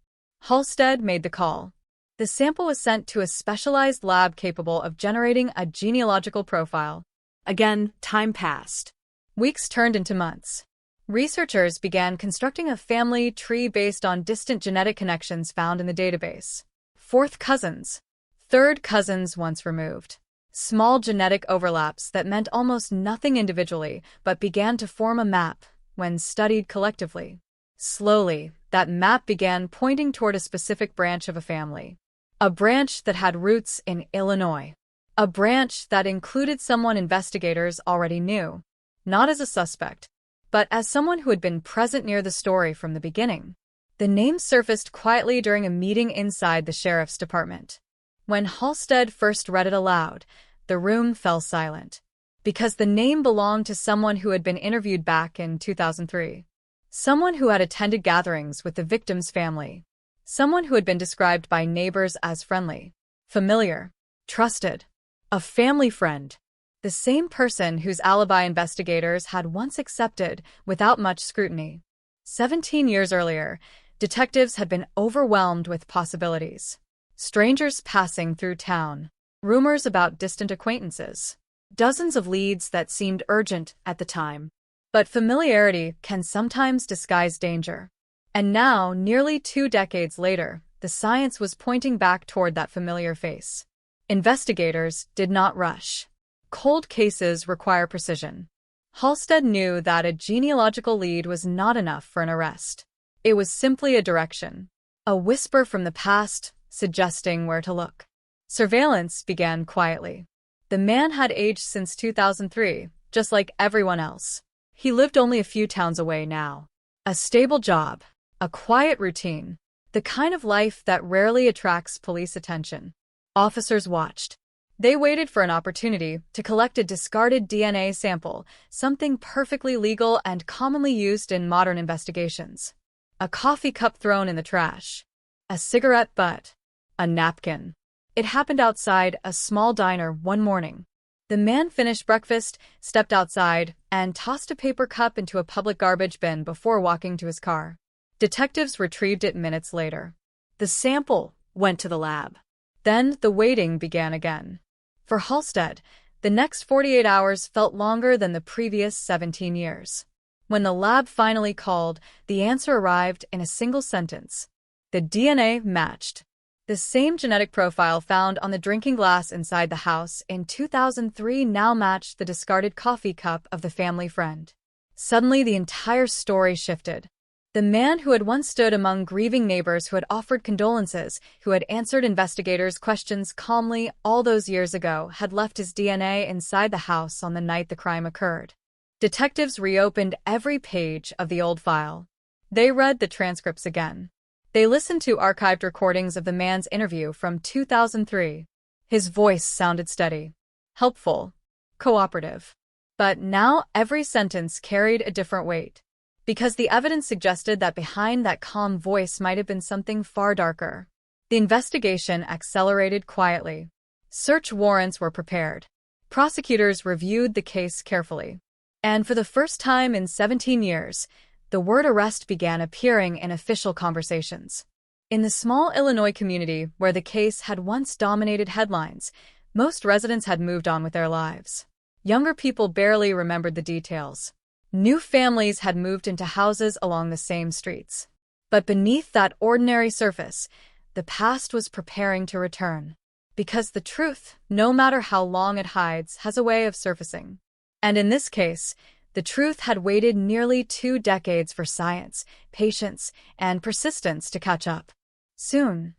Halstead made the call. The sample was sent to a specialized lab capable of generating a genealogical profile. Again, time passed. Weeks turned into months. Researchers began constructing a family tree based on distant genetic connections found in the database. Fourth cousins. Third cousins once removed. Small genetic overlaps that meant almost nothing individually, but began to form a map when studied collectively. Slowly, that map began pointing toward a specific branch of a family. A branch that had roots in Illinois. A branch that included someone investigators already knew, not as a suspect, but as someone who had been present near the story from the beginning. The name surfaced quietly during a meeting inside the sheriff's department. When Halstead first read it aloud, the room fell silent, because the name belonged to someone who had been interviewed back in 2003. Someone who had attended gatherings with the victim's family. Someone who had been described by neighbors as friendly, familiar, trusted. A family friend. The same person whose alibi investigators had once accepted without much scrutiny. 17 years earlier, detectives had been overwhelmed with possibilities. Strangers passing through town. rumors about distant acquaintances, dozens of leads that seemed urgent at the time. But familiarity can sometimes disguise danger. And now, nearly 2 decades later, the science was pointing back toward that familiar face. Investigators did not rush. Cold cases require precision. Halstead knew that a genealogical lead was not enough for an arrest. It was simply a direction, a whisper from the past suggesting where to look. Surveillance began quietly. The man had aged since 2003, just like everyone else. He lived only a few towns away now. A stable job, a quiet routine, the kind of life that rarely attracts police attention. Officers watched. They waited for an opportunity to collect a discarded DNA sample, something perfectly legal and commonly used in modern investigations. A coffee cup thrown in the trash. A cigarette butt. A napkin. It happened outside a small diner one morning. The man finished breakfast, stepped outside, and tossed a paper cup into a public garbage bin before walking to his car. Detectives retrieved it minutes later. The sample went to the lab. Then the waiting began again. For Halstead, the next 48 hours felt longer than the previous 17 years. When the lab finally called, the answer arrived in a single sentence. The DNA matched. The same genetic profile found on the drinking glass inside the house in 2003 now matched the discarded coffee cup of the family friend. Suddenly, the entire story shifted. The man who had once stood among grieving neighbors, who had offered condolences, who had answered investigators' questions calmly all those years ago, had left his DNA inside the house on the night the crime occurred. Detectives reopened every page of the old file. They read the transcripts again. They listened to archived recordings of the man's interview from 2003. His voice sounded steady, helpful, cooperative. But now every sentence carried a different weight, because the evidence suggested that behind that calm voice might have been something far darker. The investigation accelerated quietly. Search warrants were prepared. Prosecutors reviewed the case carefully. And for the first time in 17 years, the word arrest began appearing in official conversations. In the small Illinois community where the case had once dominated headlines, most residents had moved on with their lives. Younger people barely remembered the details. New families had moved into houses along the same streets. But beneath that ordinary surface, the past was preparing to return. Because the truth, no matter how long it hides, has a way of surfacing. And in this case, the truth had waited nearly 2 decades for science, patience, and persistence to catch up. Soon,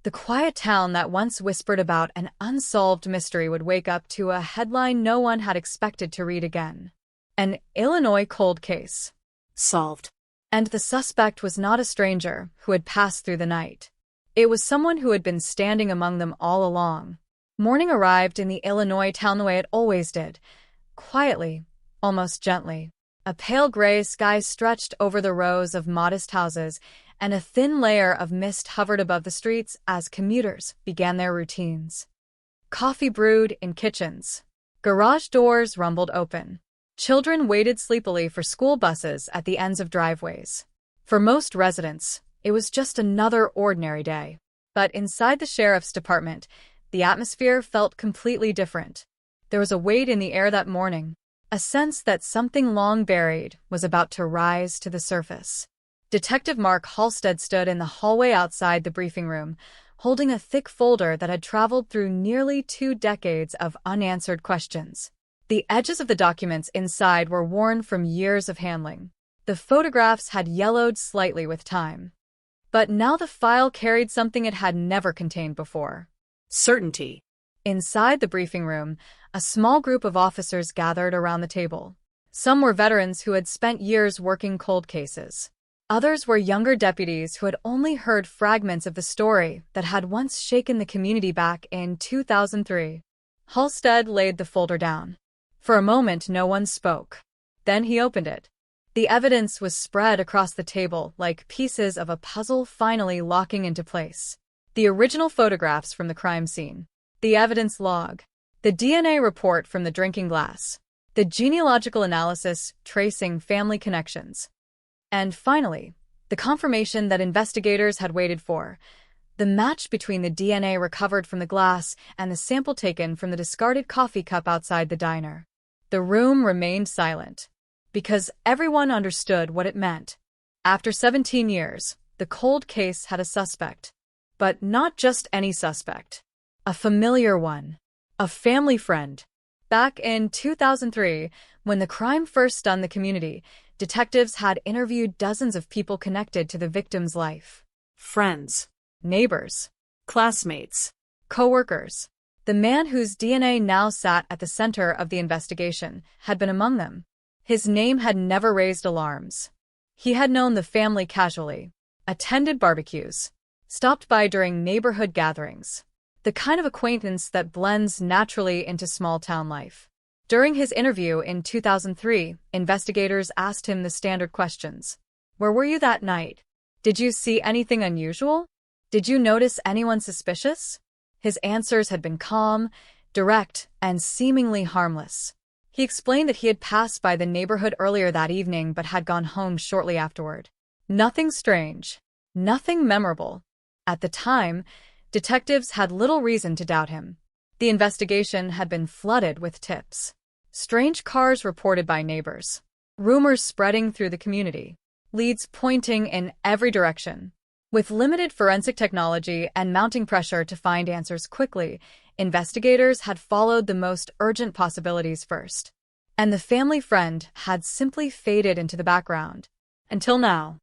the quiet town that once whispered about an unsolved mystery would wake up to a headline no one had expected to read again. An Illinois cold case. Solved. And the suspect was not a stranger who had passed through the night. It was someone who had been standing among them all along. Morning arrived in the Illinois town the way it always did. Quietly, almost gently. A pale gray sky stretched over the rows of modest houses, and a thin layer of mist hovered above the streets as commuters began their routines. Coffee brewed in kitchens. Garage doors rumbled open. Children waited sleepily for school buses at the ends of driveways. For most residents, it was just another ordinary day. But inside the sheriff's department, the atmosphere felt completely different. There was a weight in the air that morning, a sense that something long buried was about to rise to the surface. Detective Mark Halstead stood in the hallway outside the briefing room, holding a thick folder that had traveled through nearly 2 decades of unanswered questions. The edges of the documents inside were worn from years of handling. The photographs had yellowed slightly with time. But now the file carried something it had never contained before. Certainty. Inside the briefing room, a small group of officers gathered around the table. Some were veterans who had spent years working cold cases. Others were younger deputies who had only heard fragments of the story that had once shaken the community back in 2003. Halstead laid the folder down. For a moment, no one spoke. Then he opened it. The evidence was spread across the table like pieces of a puzzle finally locking into place. The original photographs from the crime scene. The evidence log. The DNA report from the drinking glass. The genealogical analysis tracing family connections. And finally, the confirmation that investigators had waited for. The match between the DNA recovered from the glass and the sample taken from the discarded coffee cup outside the diner. The room remained silent, because everyone understood what it meant. After 17 years, the cold case had a suspect. But not just any suspect. A familiar one. A family friend. Back in 2003, when the crime first stunned the community, detectives had interviewed dozens of people connected to the victim's life. Friends, neighbors, classmates, co-workers. The man whose DNA now sat at the center of the investigation had been among them. His name had never raised alarms. He had known the family casually, attended barbecues, stopped by during neighborhood gatherings. The kind of acquaintance that blends naturally into small-town life. During his interview in 2003, investigators asked him the standard questions. Where were you that night? Did you see anything unusual? Did you notice anyone suspicious? His answers had been calm, direct, and seemingly harmless. He explained that he had passed by the neighborhood earlier that evening but had gone home shortly afterward. Nothing strange. Nothing memorable. At the time, detectives had little reason to doubt him. The investigation had been flooded with tips. Strange cars reported by neighbors. Rumors spreading through the community. Leads pointing in every direction. With limited forensic technology and mounting pressure to find answers quickly, investigators had followed the most urgent possibilities first. And the family friend had simply faded into the background. Until now.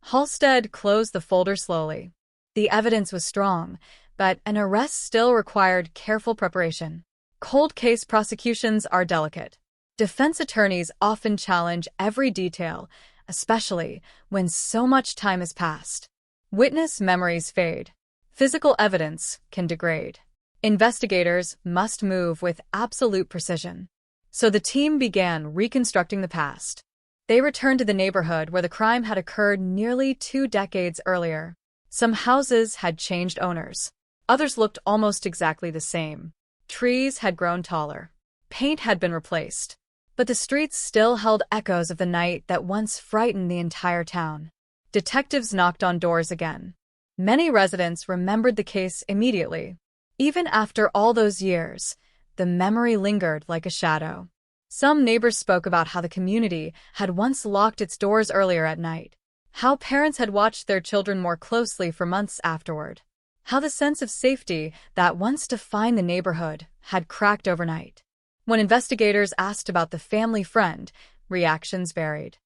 Halstead closed the folder slowly. The evidence was strong, but an arrest still required careful preparation. Cold case prosecutions are delicate. Defense attorneys often challenge every detail, especially when so much time has passed. Witness memories fade. Physical evidence can degrade. Investigators must move with absolute precision. So the team began reconstructing the past. They returned to the neighborhood where the crime had occurred nearly 2 decades earlier. Some houses had changed owners. Others looked almost exactly the same. Trees had grown taller. Paint had been replaced. But the streets still held echoes of the night that once frightened the entire town. Detectives knocked on doors again. Many residents remembered the case immediately. Even after all those years, the memory lingered like a shadow. Some neighbors spoke about how the community had once locked its doors earlier at night. How parents had watched their children more closely for months afterward. How the sense of safety that once defined the neighborhood had cracked overnight. When investigators asked about the family friend, reactions varied.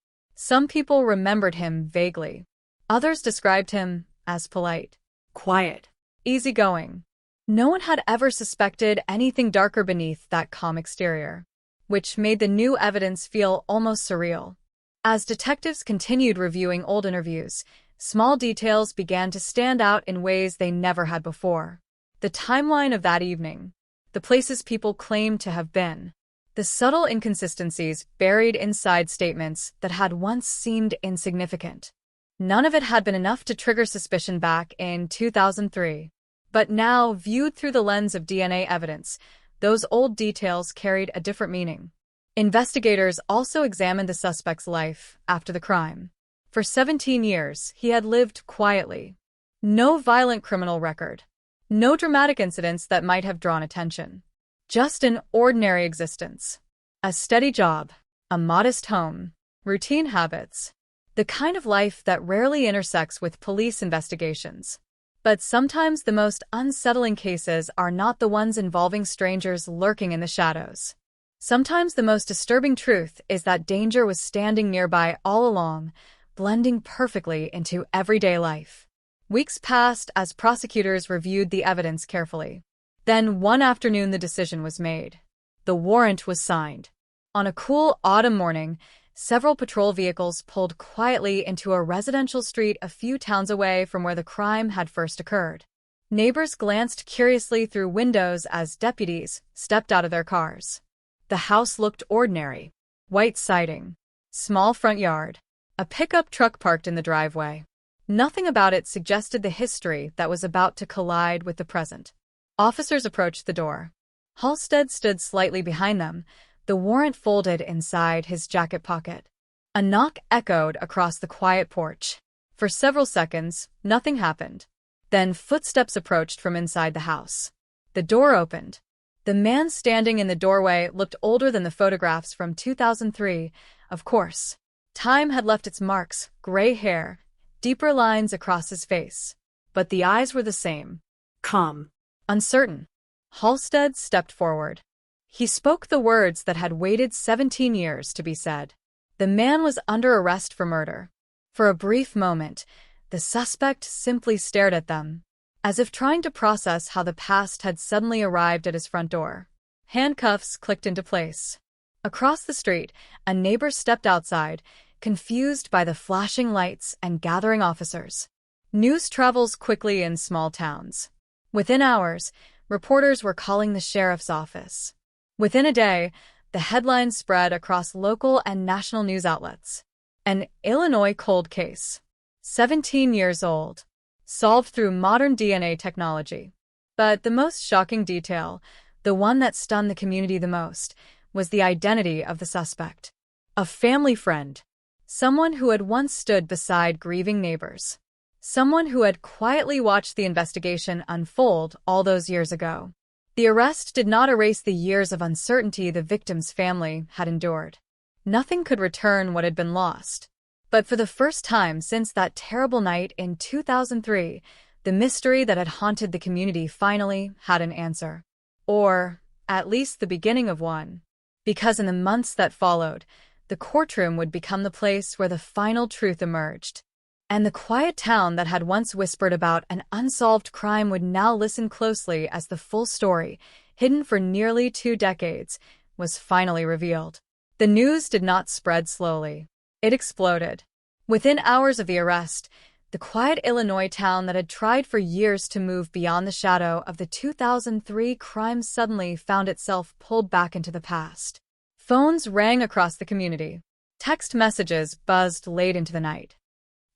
Some people remembered him vaguely. Others described him as polite, quiet, easygoing. No one had ever suspected anything darker beneath that calm exterior, which made the new evidence feel almost surreal. As detectives continued reviewing old interviews, small details began to stand out in ways they never had before. The timeline of that evening, the places people claimed to have been, the subtle inconsistencies buried inside statements that had once seemed insignificant. None of it had been enough to trigger suspicion back in 2003. But now, viewed through the lens of DNA evidence, those old details carried a different meaning. Investigators also examined the suspect's life after the crime. For 17 years, he had lived quietly. No violent criminal record. No dramatic incidents that might have drawn attention. Just an ordinary existence. A steady job. A modest home. Routine habits. The kind of life that rarely intersects with police investigations. But sometimes the most unsettling cases are not the ones involving strangers lurking in the shadows. Sometimes the most disturbing truth is that danger was standing nearby all along, blending perfectly into everyday life. Weeks passed as prosecutors reviewed the evidence carefully. Then one afternoon the decision was made. The warrant was signed. On a cool autumn morning, several patrol vehicles pulled quietly into a residential street a few towns away from where the crime had first occurred. Neighbors glanced curiously through windows as deputies stepped out of their cars. The house looked ordinary. White siding. Small front yard. A pickup truck parked in the driveway. Nothing about it suggested the history that was about to collide with the present. Officers approached the door. Halstead stood slightly behind them, the warrant folded inside his jacket pocket. A knock echoed across the quiet porch. For several seconds, nothing happened. Then footsteps approached from inside the house. The door opened. The man standing in the doorway looked older than the photographs from 2003, of course. Time had left its marks, gray hair, deeper lines across his face. But the eyes were the same. Calm. Uncertain. Halstead stepped forward. He spoke the words that had waited 17 years to be said. The man was under arrest for murder. For a brief moment, the suspect simply stared at them, as if trying to process how the past had suddenly arrived at his front door. Handcuffs clicked into place. Across the street, a neighbor stepped outside, confused by the flashing lights and gathering officers. News travels quickly in small towns. Within hours, reporters were calling the sheriff's office. Within a day, the headlines spread across local and national news outlets. An Illinois cold case. 17 years old. Solved through modern DNA technology. But the most shocking detail, the one that stunned the community the most, was the identity of the suspect. A family friend. Someone who had once stood beside grieving neighbors. Someone who had quietly watched the investigation unfold all those years ago. The arrest did not erase the years of uncertainty the victim's family had endured. Nothing could return what had been lost. But for the first time since that terrible night in 2003, the mystery that had haunted the community finally had an answer. Or, at least the beginning of one. Because in the months that followed, the courtroom would become the place where the final truth emerged. And the quiet town that had once whispered about an unsolved crime would now listen closely as the full story, hidden for nearly 2 decades, was finally revealed. The news did not spread slowly. It exploded. Within hours of the arrest, the quiet Illinois town that had tried for years to move beyond the shadow of the 2003 crime suddenly found itself pulled back into the past. Phones rang across the community. Text messages buzzed late into the night.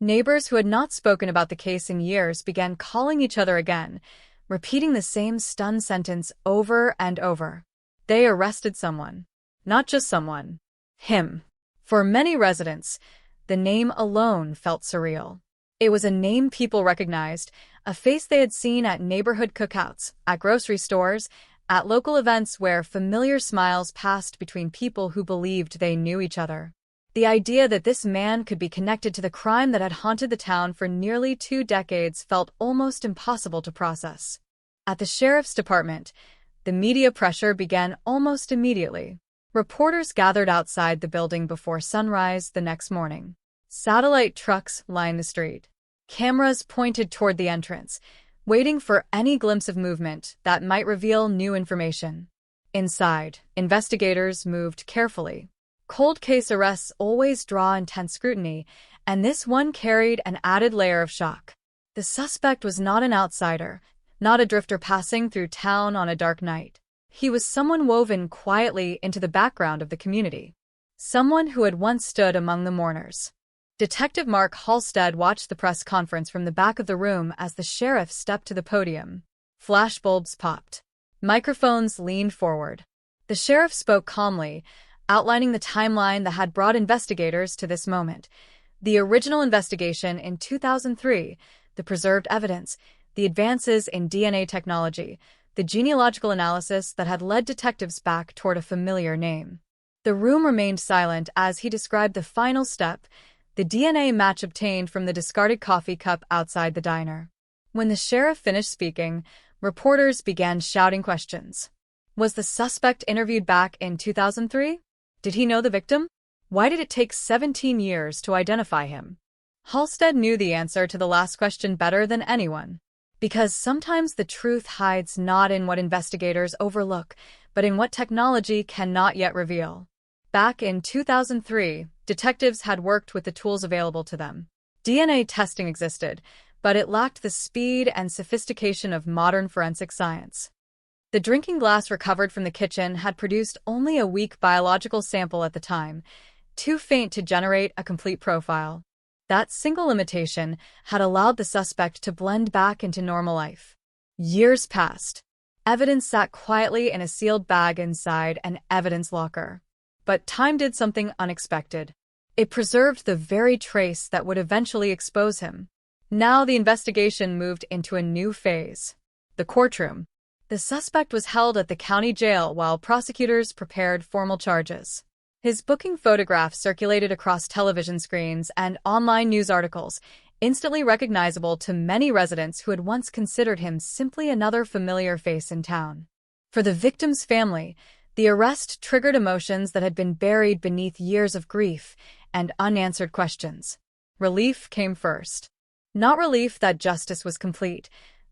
Neighbors who had not spoken about the case in years began calling each other again, repeating the same stunned sentence over and over. They arrested someone. Not just someone. Him. For many residents, the name alone felt surreal. It was a name people recognized, a face they had seen at neighborhood cookouts, at grocery stores, at local events where familiar smiles passed between people who believed they knew each other. The idea that this man could be connected to the crime that had haunted the town for nearly 2 decades felt almost impossible to process. At the sheriff's department, the media pressure began almost immediately. Reporters gathered outside the building before sunrise the next morning. Satellite trucks lined the street. Cameras pointed toward the entrance, waiting for any glimpse of movement that might reveal new information. Inside, investigators moved carefully. Cold case arrests always draw intense scrutiny, and this one carried an added layer of shock. The suspect was not an outsider, not a drifter passing through town on a dark night. He was someone woven quietly into the background of the community. Someone who had once stood among the mourners. Detective Mark Halstead watched the press conference from the back of the room as the sheriff stepped to the podium. Flashbulbs popped. Microphones leaned forward. The sheriff spoke calmly, outlining the timeline that had brought investigators to this moment. The original investigation in 2003, the preserved evidence, the advances in DNA technology, the genealogical analysis that had led detectives back toward a familiar name. The room remained silent as he described the final step, the DNA match obtained from the discarded coffee cup outside the diner. When the sheriff finished speaking, reporters began shouting questions. Was the suspect interviewed back in 2003? Did he know the victim? Why did it take 17 years to identify him? Halstead knew the answer to the last question better than anyone. Because sometimes the truth hides not in what investigators overlook, but in what technology cannot yet reveal. Back in 2003, detectives had worked with the tools available to them. DNA testing existed, but it lacked the speed and sophistication of modern forensic science. The drinking glass recovered from the kitchen had produced only a weak biological sample at the time, too faint to generate a complete profile. That single limitation had allowed the suspect to blend back into normal life. Years passed. Evidence sat quietly in a sealed bag inside an evidence locker. But time did something unexpected. It preserved the very trace that would eventually expose him. Now the investigation moved into a new phase. The courtroom. The suspect was held at the county jail while prosecutors prepared formal charges. His booking photograph circulated across television screens and online news articles, instantly recognizable to many residents who had once considered him simply another familiar face in town. For the victim's family, the arrest triggered emotions that had been buried beneath years of grief and unanswered questions. Relief came first. Not relief that justice was complete,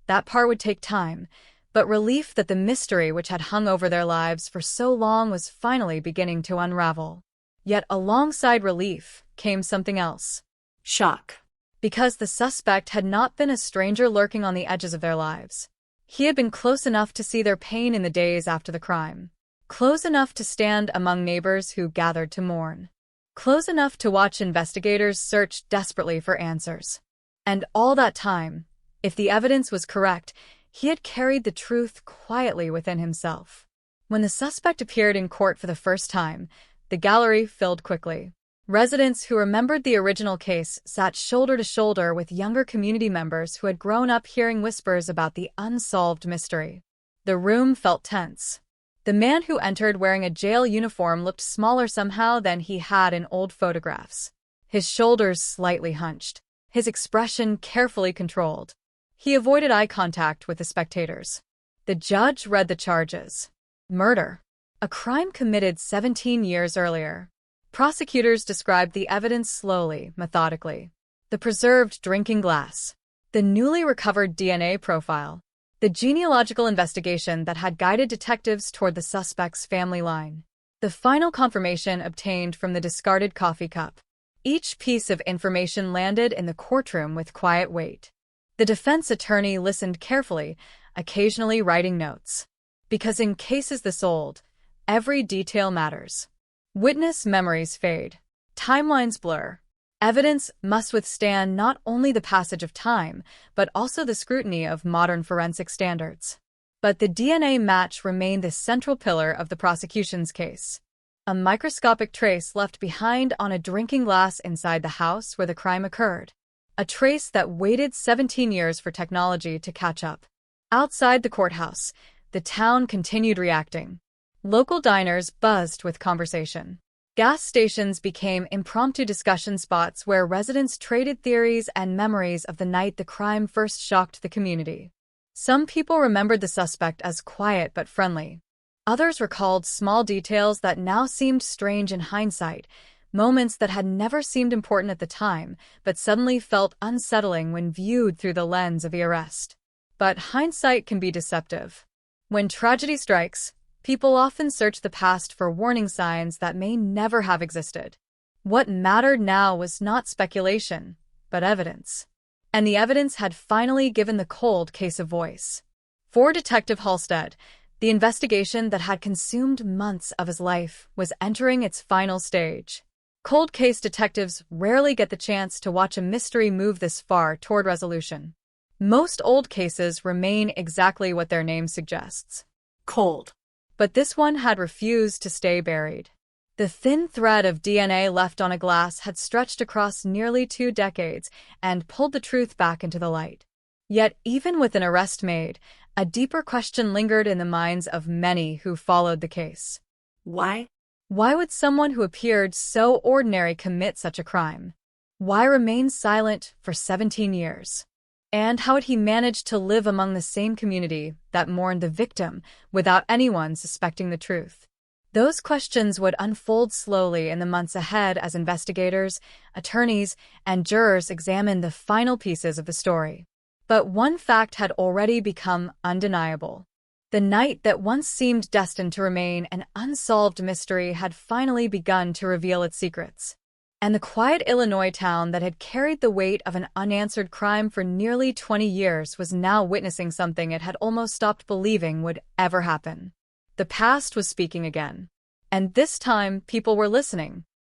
that part would take time, but relief that the mystery which had hung over their lives for so long was finally beginning to unravel. Yet alongside relief came something else. Shock. Because the suspect had not been a stranger lurking on the edges of their lives. He had been close enough to see their pain in the days after the crime. Close enough to stand among neighbors who gathered to mourn. Close enough to watch investigators search desperately for answers. And all that time, if the evidence was correct, he had carried the truth quietly within himself. When the suspect appeared in court for the first time, the gallery filled quickly. Residents who remembered the original case sat shoulder to shoulder with younger community members who had grown up hearing whispers about the unsolved mystery. The room felt tense. The man who entered wearing a jail uniform looked smaller somehow than he had in old photographs. His shoulders slightly hunched, his expression carefully controlled. He avoided eye contact with the spectators. The judge read the charges. Murder. A crime committed 17 years earlier. Prosecutors described the evidence slowly, methodically. The preserved drinking glass. The newly recovered DNA profile. The genealogical investigation that had guided detectives toward the suspect's family line. The final confirmation obtained from the discarded coffee cup. Each piece of information landed in the courtroom with quiet weight. The defense attorney listened carefully, occasionally writing notes. Because in cases this old, every detail matters. Witness memories fade. Timelines blur. Evidence must withstand not only the passage of time, but also the scrutiny of modern forensic standards. But the DNA match remained the central pillar of the prosecution's case. A microscopic trace left behind on a drinking glass inside the house where the crime occurred. A trace that waited 17 years for technology to catch up. Outside the courthouse, the town continued reacting. Local diners buzzed with conversation. Gas stations became impromptu discussion spots where residents traded theories and memories of the night the crime first shocked the community. Some people remembered the suspect as quiet but friendly. Others recalled small details that now seemed strange in hindsight, moments that had never seemed important at the time, but suddenly felt unsettling when viewed through the lens of the arrest. But hindsight can be deceptive. When tragedy strikes, people often search the past for warning signs that may never have existed. What mattered now was not speculation, but evidence. And the evidence had finally given the cold case a voice. For Detective Halstead, the investigation that had consumed months of his life was entering its final stage. Cold case detectives rarely get the chance to watch a mystery move this far toward resolution. Most old cases remain exactly what their name suggests. Cold. But this one had refused to stay buried. The thin thread of DNA left on a glass had stretched across nearly 2 decades and pulled the truth back into the light. Yet even with an arrest made, a deeper question lingered in the minds of many who followed the case. Why? Why would someone who appeared so ordinary commit such a crime? Why remain silent for 17 years? And how had he managed to live among the same community that mourned the victim without anyone suspecting the truth? Those questions would unfold slowly in the months ahead as investigators, attorneys, and jurors examined the final pieces of the story. But one fact had already become undeniable. The night that once seemed destined to remain an unsolved mystery had finally begun to reveal its secrets. And the quiet Illinois town that had carried the weight of an unanswered crime for nearly 20 years was now witnessing something it had almost stopped believing would ever happen. The past was speaking again. And this time, people were listening.